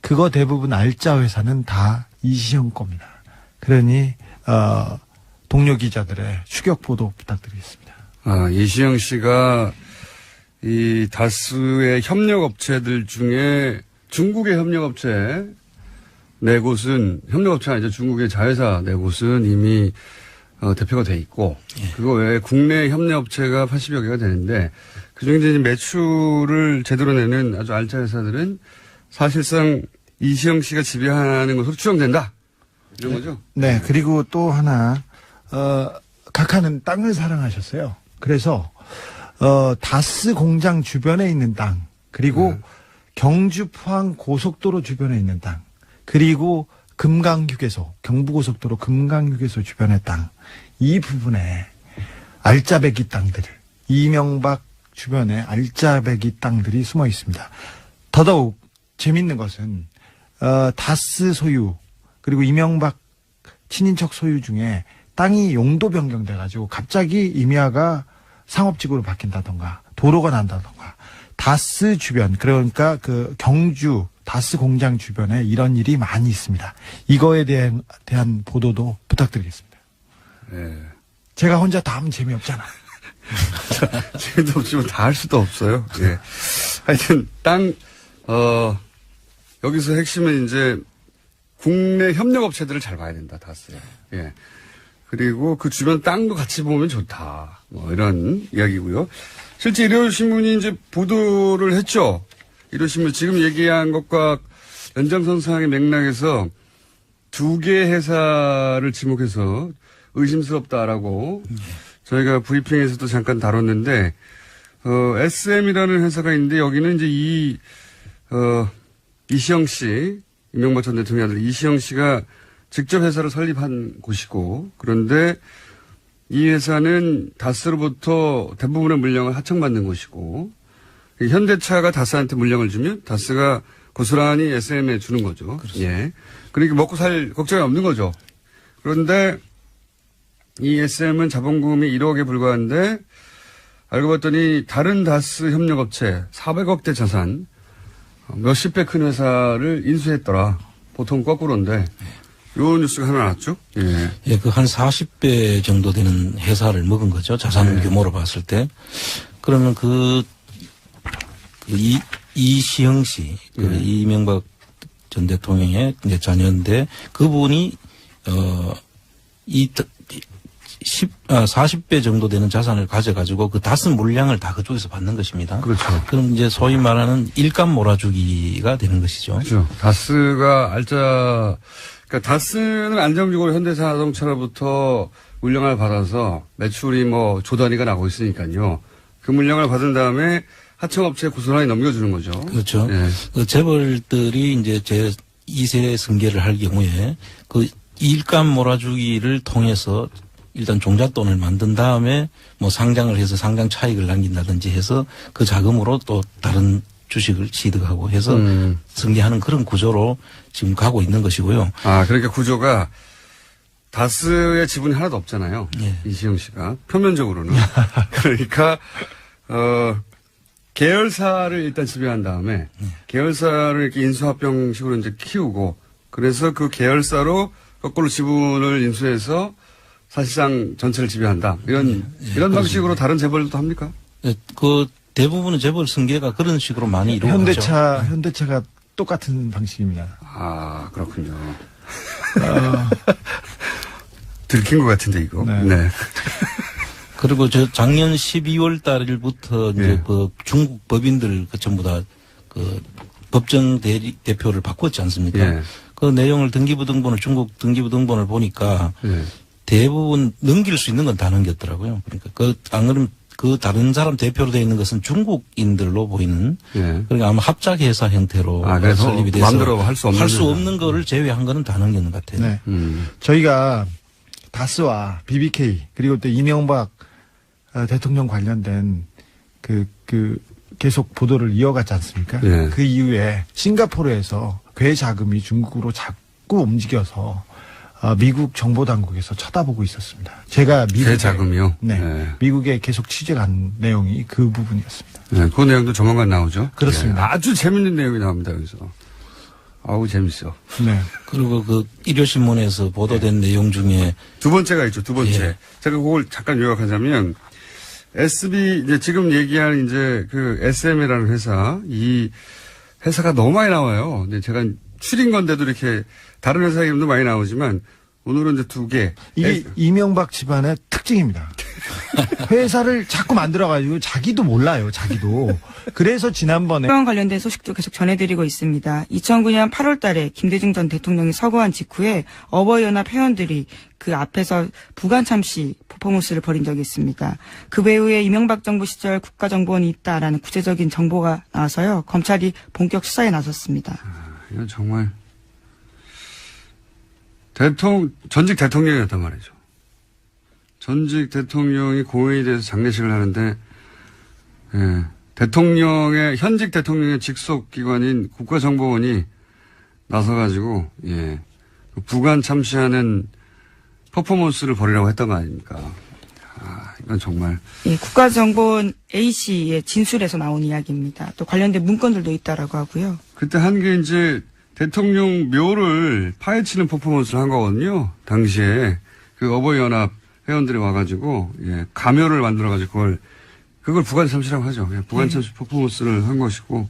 그거 대부분 알짜 회사는 다 이시영 겁니다. 그러니 동료 기자들의 추격 보도 부탁드리겠습니다. 이시영 씨가 이 다스의 협력업체들 중에 중국의 협력업체 네 곳은 협력업체가 아니죠. 중국의 자회사 네 곳은 이미 대표가 돼 있고 그거 외에 국내 협력업체가 80여 개가 되는데 그중에 이제 매출을 제대로 내는 아주 알짜 회사들은 사실상 이시영 씨가 지배하는 것으로 추정된다. 이런 거죠? 네. 그리고 또 하나 각하는 땅을 사랑하셨어요. 그래서 다스 공장 주변에 있는 땅 그리고 경주 포항 고속도로 주변에 있는 땅 그리고 금강휴게소 경부고속도로 금강휴게소 주변의 땅 이 부분에 알짜배기 땅들 이명박 주변에 알짜배기 땅들이 숨어 있습니다. 더더욱 재밌는 것은 다스 소유 그리고 이명박 친인척 소유 중에 땅이 용도 변경돼가지고 갑자기 임야가 상업지구로 바뀐다던가 도로가 난다던가 다스 주변 그러니까 그 경주 다스 공장 주변에 이런 일이 많이 있습니다. 이거에 대한 보도도 부탁드리겠습니다. 네. 제가 혼자 다 하면 재미없잖아. 재미도 없지만 다 할 수도 없어요. 예. 하여튼 여기서 핵심은 이제 국내 협력업체들을 잘 봐야 된다, 다스. 예. 그리고 그 주변 땅도 같이 보면 좋다. 이런 이야기고요. 실제 일요신문이 이제 보도를 했죠. 일요신문 지금 얘기한 것과 연장선상의 맥락에서 두 개 회사를 지목해서 의심스럽다라고 저희가 브리핑에서도 잠깐 다뤘는데, SM이라는 회사가 있는데 여기는 이제 이시영 씨, 이명박 전 대통령 아들 이시영 씨가 직접 회사를 설립한 곳이고, 그런데 이 회사는 다스로부터 대부분의 물량을 하청받는 곳이고, 현대차가 다스한테 물량을 주면 다스가 고스란히 SM에 주는 거죠. 그렇습니다. 예. 그러니까 먹고 살 걱정이 없는 거죠. 그런데 이 SM은 자본금이 1억에 불과한데, 알고 봤더니 다른 다스 협력업체 400억대 자산, 몇십 배 큰 회사를 인수했더라. 보통 거꾸로인데. 요 뉴스가 하나 나왔죠? 예. 예, 그 한 40배 정도 되는 회사를 먹은 거죠. 자산 규모로 봤을 때. 그러면 이시영 씨, 이명박 전 대통령의 이제 자녀인데 그분이, 40배 정도 되는 자산을 가져가지고 그 다스 물량을 다 그쪽에서 받는 것입니다. 그렇죠. 그럼 이제 소위 말하는 일감 몰아주기가 되는 것이죠. 그렇죠. 다스가 그러니까 다스는 안정적으로 현대자동차로부터 물량을 받아서 매출이 뭐 조 단위가 나고 있으니까요. 그 물량을 받은 다음에 하청업체에 고스란히 넘겨주는 거죠. 그렇죠. 예. 그 재벌들이 이제 제 2세 승계를 할 경우에 그 일감 몰아주기를 통해서 일단 종잣돈을 만든 다음에 뭐 상장을 해서 상장 차익을 남긴다든지 해서 그 자금으로 또 다른 주식을 취득하고 해서 승계하는 그런 구조로 지금 가고 있는 것이고요. 아, 그러니까 구조가 다스의 지분이 하나도 없잖아요. 예. 이시영 씨가. 표면적으로는. 그러니까, 계열사를 일단 지배한 다음에 계열사를 이렇게 인수합병식으로 이제 키우고 그래서 그 계열사로 거꾸로 지분을 인수해서 사실상 전체를 지배한다. 이런 방식으로 다른 재벌도 합니까? 그 대부분의 재벌 승계가 그런 식으로 많이 이루어지죠. 현대차가 똑같은 방식입니다. 아, 그렇군요. 들킨 것 같은데, 이거. 네. 그리고 저 작년 12월 달부터 이제 예. 그 중국 법인들 그 전부 다 그 법정 대표를 바꿨지 않습니까? 예. 그 내용을 중국 등기부등본을 보니까 예. 대부분 넘길 수 있는 건 다 넘겼더라고요. 그러니까 안 그러면 그 다른 사람 대표로 되어 있는 것은 중국인들로 보이는 예. 그러니까 아마 합작회사 형태로 그래서 설립이 돼서 마음대로 할 수 없는 거를 제외한 거는 다 넘기는 것 같아요. 네. 저희가 다스와 BBK 그리고 또 이명박 대통령 관련된 그 계속 보도를 이어갔지 않습니까? 예. 그 이후에 싱가포르에서 괴 자금이 중국으로 자꾸 움직여서 미국 정보 당국에서 쳐다보고 있었습니다. 제가 괴 자금이요? 네, 네. 미국에 계속 취재한 내용이 그 부분이었습니다. 네, 그 내용도 조만간 나오죠. 그렇습니다. 네, 아주 재밌는 내용이 나옵니다, 여기서. 아우, 재밌어. 네. 그리고 그 일요신문에서 보도된 내용 중에 두 번째가 있죠, 두 번째. 예. 제가 그걸 잠깐 요약하자면, 이제 지금 얘기한 이제 그 SM이라는 회사, 이 회사가 너무 많이 나와요. 근데 제가 추린 건데도 이렇게 다른 회사 이름도 많이 나오지만, 오늘은 이제 두 개. 이게 이명박 집안의 특징입니다. 회사를 자꾸 만들어가지고 자기도 몰라요, 자기도. 그래서 지난번에 이와 관련된 소식도 계속 전해드리고 있습니다. 2009년 8월 달에 김대중 전 대통령이 서거한 직후에 어버이연합 회원들이 그 앞에서 부관참시 퍼포먼스를 벌인 적이 있습니다. 그 배후에 이명박 정부 시절 국가정보원이 있다라는 구체적인 정보가 나와서요. 검찰이 본격 수사에 나섰습니다. 이건 정말 전직 대통령이었단 말이죠. 전직 대통령이 고인이 돼서 장례식을 하는데, 예, 현직 대통령의 직속 기관인 국가정보원이 나서가지고, 예, 부관 참시하는 퍼포먼스를 벌이라고 했던 거 아닙니까? 이건 정말. 예, 국가정보원 A씨의 진술에서 나온 이야기입니다. 또 관련된 문건들도 있다라고 하고요. 그때 한 게 이제 대통령 묘를 파헤치는 퍼포먼스를 한 거거든요. 당시에 그 어버이연합 회원들이 와가지고 예, 가묘를 만들어가지고 그걸 부관참시라고 하죠. 예, 부관참시 퍼포먼스를 한 것이고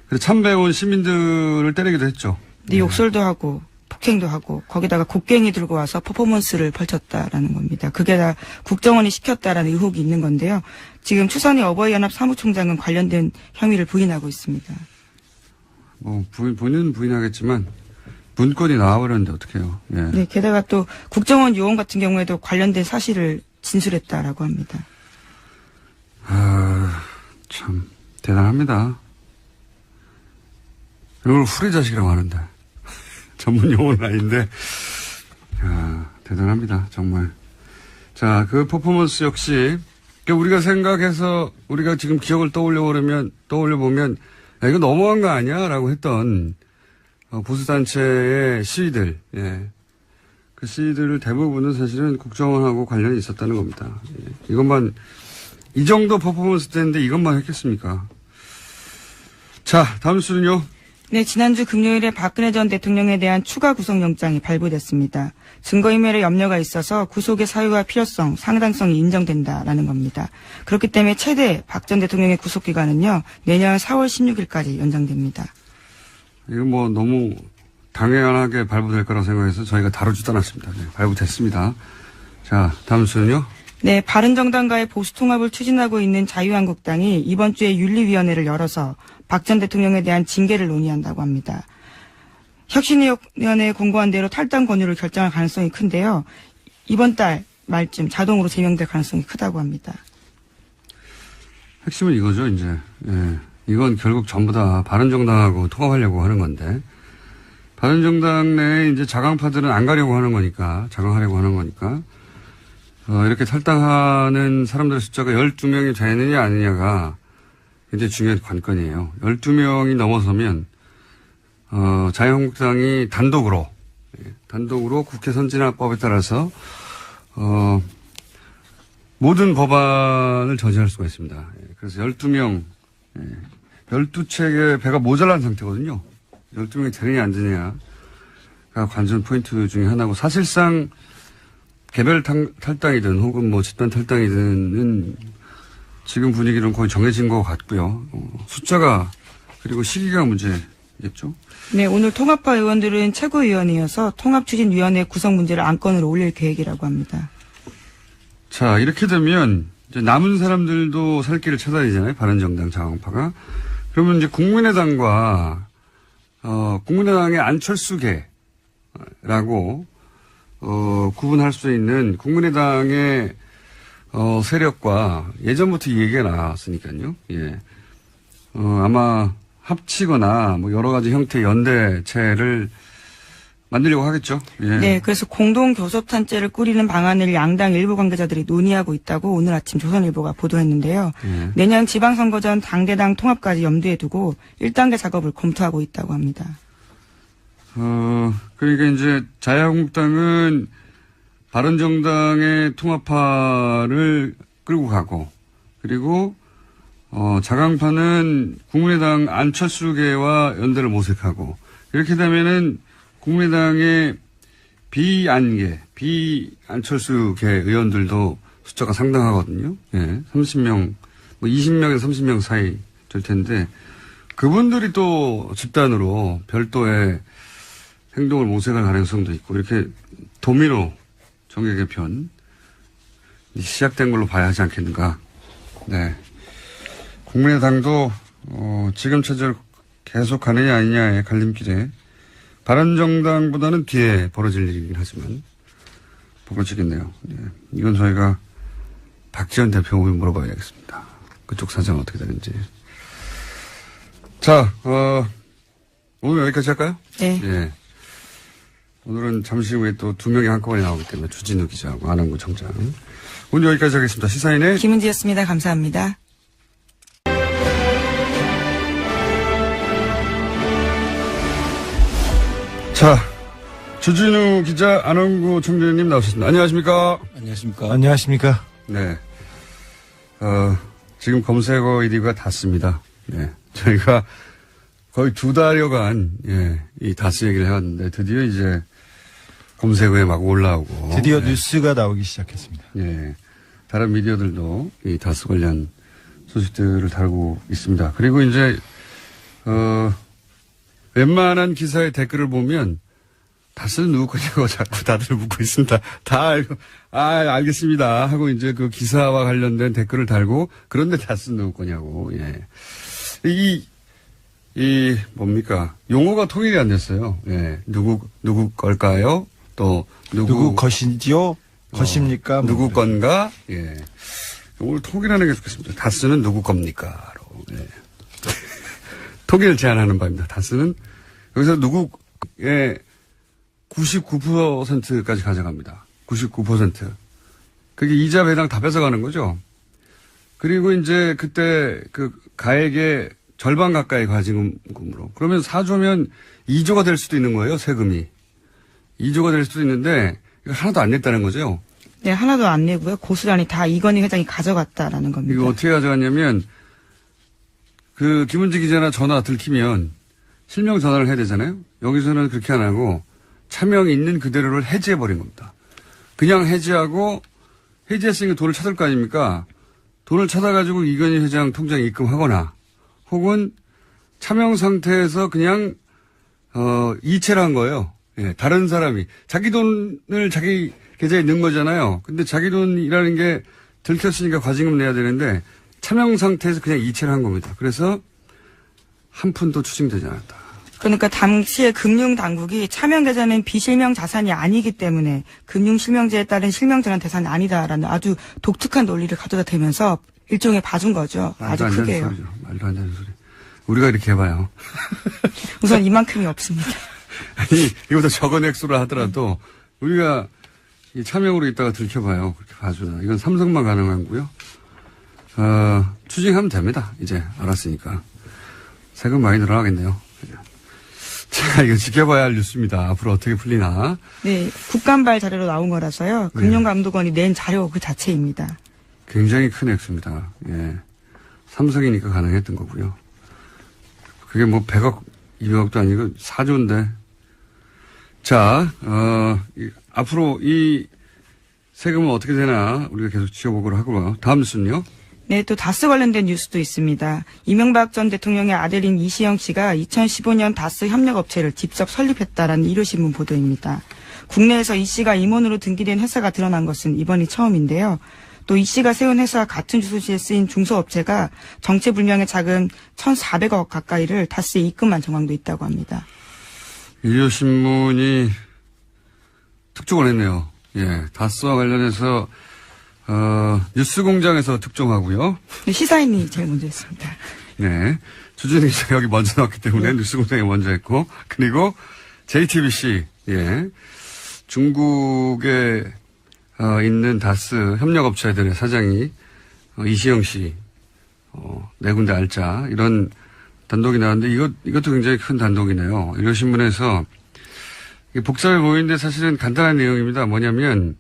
그래서 참배온 시민들을 때리기도 했죠. 네, 욕설도 하고 폭행도 하고 거기다가 곡괭이 들고 와서 퍼포먼스를 펼쳤다라는 겁니다. 그게 다 국정원이 시켰다라는 의혹이 있는 건데요. 지금 추선희 어버이연합 사무총장은 관련된 혐의를 부인하고 있습니다. 뭐 본인은 부인하겠지만 문건이 나와버렸는데 어떡해요. 예. 네, 게다가 또 국정원 요원 같은 경우에도 관련된 사실을 진술했다라고 합니다. 참 대단합니다. 이걸 후리자식이라고 하는데 전문 용어는 아닌데 대단합니다. 정말. 자, 그 퍼포먼스 역시 우리가 생각해서 우리가 지금 기억을 떠올려보면 야, 이거 너무한 거 아니야? 라고 했던 보수단체의 시위들, 예. 그 시위들 대부분은 사실은 국정원하고 관련이 있었다는 겁니다. 예. 이것만, 이 정도 퍼포먼스 때인데 이것만 했겠습니까? 자, 다음 수는요. 네, 지난주 금요일에 박근혜 전 대통령에 대한 추가 구속영장이 발부됐습니다. 증거인멸에 염려가 있어서 구속의 사유와 필요성, 상당성이 인정된다라는 겁니다. 그렇기 때문에 최대 박 전 대통령의 구속기간은요, 내년 4월 16일까지 연장됩니다. 이거 뭐 너무 당연하게 발부될 거라고 생각해서 저희가 다루지도 않았습니다. 네, 발부됐습니다. 자, 다음 순요. 네, 바른정당과의 보수통합을 추진하고 있는 자유한국당이 이번 주에 윤리위원회를 열어서 박 전 대통령에 대한 징계를 논의한다고 합니다. 혁신위원회에 공고한 대로 탈당 권유를 결정할 가능성이 큰데요. 이번 달 말쯤 자동으로 제명될 가능성이 크다고 합니다. 핵심은 이거죠, 이제. 예. 이건 결국 전부 다 바른정당하고 통합하려고 하는 건데, 바른정당 내에 이제 자강파들은 안 가려고 하는 거니까, 자강하려고 하는 거니까, 이렇게 탈당하는 사람들의 숫자가 12명이 되느냐 아니냐가 굉장히 중요한 관건이에요. 12명이 넘어서면, 자유한국당이 단독으로 국회 선진화법에 따라서, 모든 법안을 저지할 수가 있습니다. 그래서 12명, 12책의 배가 모자란 상태거든요. 12명이 되느냐 안 되느냐가 관전 포인트 중에 하나고, 사실상 개별 탈당이든 혹은 뭐 집단 탈당이든은 지금 분위기는 거의 정해진 것 같고요. 숫자가 그리고 시기가 문제겠죠. 네, 오늘 통합파 의원들은 최고위원회여서 통합추진위원회 구성 문제를 안건으로 올릴 계획이라고 합니다. 자, 이렇게 되면 이제 남은 사람들도 살 길을 찾아야 되잖아요. 바른정당 자강파가. 그러면 이제 국민의당과 국민의당의 안철수계라고 구분할 수 있는 국민의당의 세력과 예전부터 이 얘기가 나왔으니까요. 예. 아마 합치거나 뭐 여러 가지 형태의 연대체를 만들려고 하겠죠. 예. 네, 그래서 공동교섭단체를 꾸리는 방안을 양당 일부 관계자들이 논의하고 있다고 오늘 아침 조선일보가 보도했는데요. 예. 내년 지방선거 전 당대당 통합까지 염두에 두고 1단계 작업을 검토하고 있다고 합니다. 그러니까 이제 자유한국당은 바른정당의 통합파를 끌고 가고, 그리고 자강파는 국민의당 안철수계와 연대를 모색하고, 이렇게 되면은 국민의당의 비안철수계 의원들도 숫자가 상당하거든요. 예, 30명, 뭐 20명에서 30명 사이 될 텐데, 그분들이 또 집단으로 별도의 행동을 모색할 가능성도 있고, 이렇게 도미노 정계 개편 시작된 걸로 봐야 하지 않겠는가. 네. 국민의당도 지금 체제를 계속 가느냐 아니냐의 갈림길에 바른정당보다는 뒤에 벌어질 일이긴 하지만 벌어지겠네요. 네. 이건 저희가 박지원 대표에게 물어봐야겠습니다. 그쪽 사정은 어떻게 되는지. 자, 오늘 여기까지 할까요? 네. 예. 오늘은 잠시 후에 또 2명이 한꺼번에 나오기 때문에 주진우 기자하고 안원구 청장. 오늘 여기까지 하겠습니다. 시사인의 김은지였습니다. 감사합니다. 자, 주진우 기자, 안원구 청장님 나오셨습니다. 안녕하십니까? 안녕하십니까? 안녕하십니까? 네. 지금 검색어 1위가 닿습니다. 네. 저희가 거의 2달여간, 예, 이 다스 얘기를 해왔는데 드디어 이제 검색어에 막 올라오고. 드디어 네. 뉴스가 나오기 시작했습니다. 예. 다른 미디어들도 이 다스 관련 소식들을 다루고 있습니다. 그리고 이제, 웬만한 기사의 댓글을 보면 다스는 누구 거냐고 자꾸 다들 묻고 있습니다. 다 알고, 알겠습니다. 하고 이제 그 기사와 관련된 댓글을 달고, 그런데 다스는 누구 거냐고, 예. 뭡니까. 용어가 통일이 안 됐어요. 예. 누구 걸까요? 또, 누구 것인지요? 것입니까? 누구 건가? 예. 오늘 통일하는 게 좋겠습니다. 다스는 누구 겁니까? 로, 예. 통일을 제안하는 바입니다. 다스는 여기서 누구의 99%까지 가져갑니다. 99%. 그게 이자 배당 다 뺏어가는 거죠. 그리고 이제 그때 그 가액의 절반 가까이 과징금으로. 그러면 4조면 2조가 될 수도 있는 거예요, 세금이. 2조가 될 수도 있는데 이거 하나도 안 냈다는 거죠. 네, 하나도 안 내고요. 고스란히 다 이건희 회장이 가져갔다라는 겁니다. 이거 어떻게 가져갔냐면 그 김은지 기자나 전화 들키면 실명 전화를 해야 되잖아요. 여기서는 그렇게 안 하고 차명이 있는 그대로를 해지해버린 겁니다. 그냥 해지하고 해지했으니까 돈을 찾을 거 아닙니까? 돈을 찾아가지고 이건희 회장 통장에 입금하거나 혹은 차명 상태에서 그냥 이체를 한 거예요. 예, 다른 사람이 자기 돈을 자기 계좌에 넣은 거잖아요. 근데 자기 돈이라는 게 들켰으니까 과징금 내야 되는데 차명 상태에서 그냥 이체를 한 겁니다. 그래서 한 푼도 추징되지 않았다. 그러니까 당시에 금융당국이 차명계좌는 비실명 자산이 아니기 때문에 금융실명제에 따른 실명제한 대상이 아니다라는 아주 독특한 논리를 가져다 대면서 일종의 봐준 거죠. 아주 말도 안 되는 크게요. 소리죠. 말도 안 되는 소리. 우리가 이렇게 해봐요. 우선 이만큼이 없습니다. 아니, 이거보다 적은 액수를 하더라도 우리가 이 차명으로 있다가 들켜봐요. 그렇게 봐주나. 이건 삼성만 가능한 거고요. 추징하면 됩니다. 이제 알았으니까. 세금 많이 늘어나겠네요. 자, 이거 지켜봐야 할 뉴스입니다. 앞으로 어떻게 풀리나. 네, 국감발 자료로 나온 거라서요. 금융감독원이 낸 자료 그 자체입니다. 굉장히 큰 액수입니다. 예. 삼성이니까 가능했던 거고요. 그게 뭐 100억, 200억도 아니고 4조인데. 자, 앞으로 이 세금은 어떻게 되나 우리가 계속 지켜보도록 하고요. 다음 뉴스는요. 네, 또 다스 관련된 뉴스도 있습니다. 이명박 전 대통령의 아들인 이시영 씨가 2015년 다스 협력업체를 직접 설립했다라는 일요신문 보도입니다. 국내에서 이 씨가 임원으로 등기된 회사가 드러난 것은 이번이 처음인데요. 또 이 씨가 세운 회사 같은 주소지에 쓰인 중소업체가 정체불명의 자금 1,400억 가까이를 다스에 입금한 정황도 있다고 합니다. 일요신문이 특종을 했네요. 예, 다스와 관련해서 뉴스공장에서 특종하고요. 시사인이 제일 먼저 했습니다. 네, 주진희 기자 여기 먼저 나왔기 때문에 뉴스공장이 먼저 했고, 그리고 JTBC, 예, 중국에 있는 다스 협력업체들의 사장이 이시영 씨, 네 군데 알짜 이런 단독이 나왔는데 이것도 굉장히 큰 단독이네요. 일요신문에서 복잡해 보이는데 사실은 간단한 내용입니다. 뭐냐면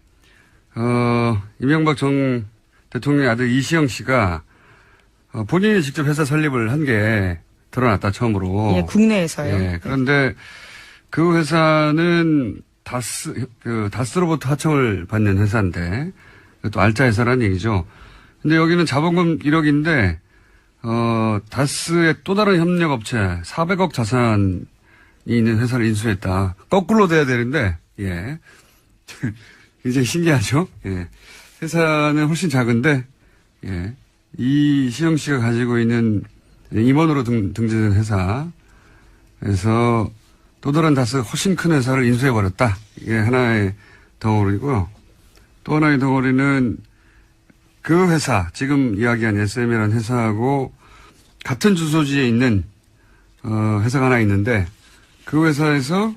이명박 전 대통령의 아들 이시영 씨가 본인이 직접 회사 설립을 한 게 드러났다 처음으로. 예, 국내에서요. 예, 그런데 그 회사는 다스로부터 하청을 받는 회사인데, 또 알짜 회사라는 얘기죠. 근데 여기는 자본금 1억인데, 다스의 또 다른 협력업체 400억 자산이 있는 회사를 인수했다. 거꾸로 돼야 되는데, 예. 굉장히 신기하죠? 예. 회사는 훨씬 작은데, 예. 이시영 씨가 가지고 있는 임원으로 등재된 회사에서 또 다른 다스 훨씬 큰 회사를 인수해버렸다. 이게 하나의 덩어리고요. 또 하나의 덩어리는 그 회사, 지금 이야기한 SM이라는 회사하고 같은 주소지에 있는 회사가 하나 있는데 그 회사에서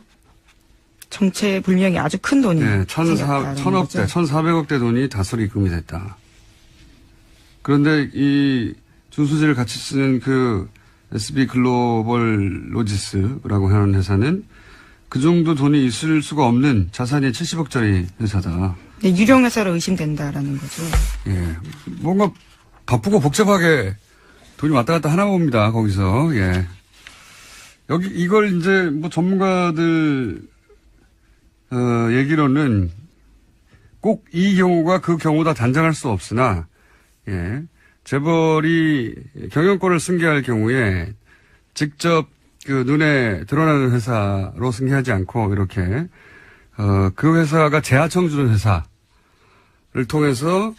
정체불명이 아주 큰 돈이 네, 생겼다는 거죠. 1,400억대 돈이 다스로 입금이 됐다. 그런데 이 주소지를 같이 쓰는 그 SB 글로벌 로지스라고 하는 회사는 그 정도 돈이 있을 수가 없는 자산이 70억짜리 회사다. 네, 유령회사로 의심된다라는 거죠. 예. 뭔가 바쁘고 복잡하게 돈이 왔다 갔다 하나 봅니다, 거기서. 예. 이걸 이제 뭐 전문가들, 얘기로는 꼭 이 경우가 그 경우다 단정할 수 없으나, 예. 재벌이 경영권을 승계할 경우에 직접 그 눈에 드러나는 회사로 승계하지 않고 이렇게 그 회사가 재하청 주는 회사를 통해서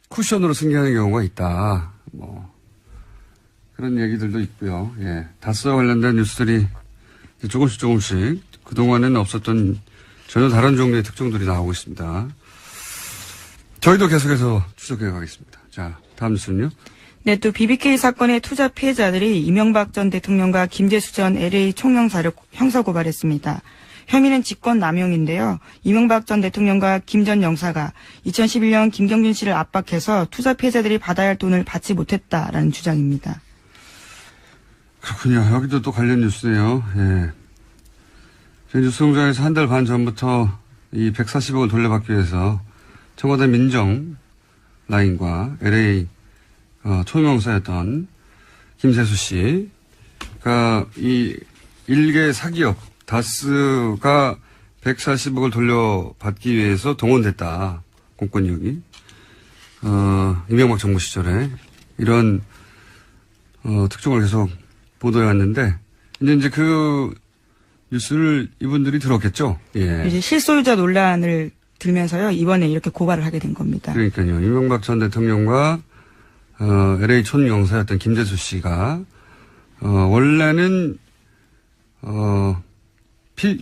쿠션으로 승계하는 경우가 있다. 뭐 그런 얘기들도 있고요. 예, 다스와 관련된 뉴스들이 조금씩 그동안에는 없었던 전혀 다른 종류의 특종들이 나오고 있습니다. 저희도 계속해서 추적해 가겠습니다. 자, 다음 뉴스는요. 네, 또 BBK 사건의 투자 피해자들이 이명박 전 대통령과 김재수 전 LA 총영사를 형사고발했습니다. 혐의는 직권남용인데요. 이명박 전 대통령과 김 전 영사가 2011년 김경준 씨를 압박해서 투자 피해자들이 받아야 할 돈을 받지 못했다라는 주장입니다. 그렇군요. 여기도 또 관련 뉴스네요. 예. 저희 뉴스공장에서 한 달 반 전부터 이 140억을 돌려받기 위해서 청와대 민정 라인과 LA 총영사였던 김세수 씨가 이 일개 사기업 다스가 140억을 돌려받기 위해서 동원됐다. 공권력이. 이명박 정부 시절에 이런 특종을 계속 보도해 왔는데 이제 그 뉴스를 이분들이 들었겠죠. 예. 이제 실소유자 논란을 들면서요. 이번에 이렇게 고발을 하게 된 겁니다. 그러니까요. 이명박 전 대통령과 LA 촌영사였던 김재수 씨가 원래는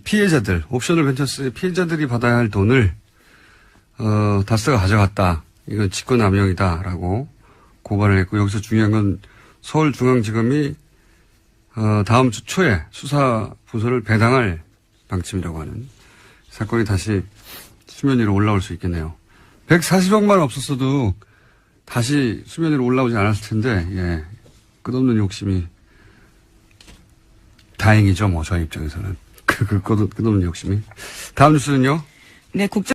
피해자들, 옵셔널 벤처스의 피해자들이 받아야 할 돈을 다스가 가져갔다. 이건 직권남용이다라고 고발을 했고, 여기서 중요한 건 서울중앙지검이 다음 주 초에 수사 부서를 배당할 방침이라고 하는 사건이 다시 수면 위로 올라올 수 있겠네요. 140억만 없었어도 다시 수면 위로 올라오지 않았을 텐데, 예. 끝없는 욕심이 다행이죠, 뭐, 저희 입장에서는. 끝없는 욕심이. 다음 뉴스는요? 네,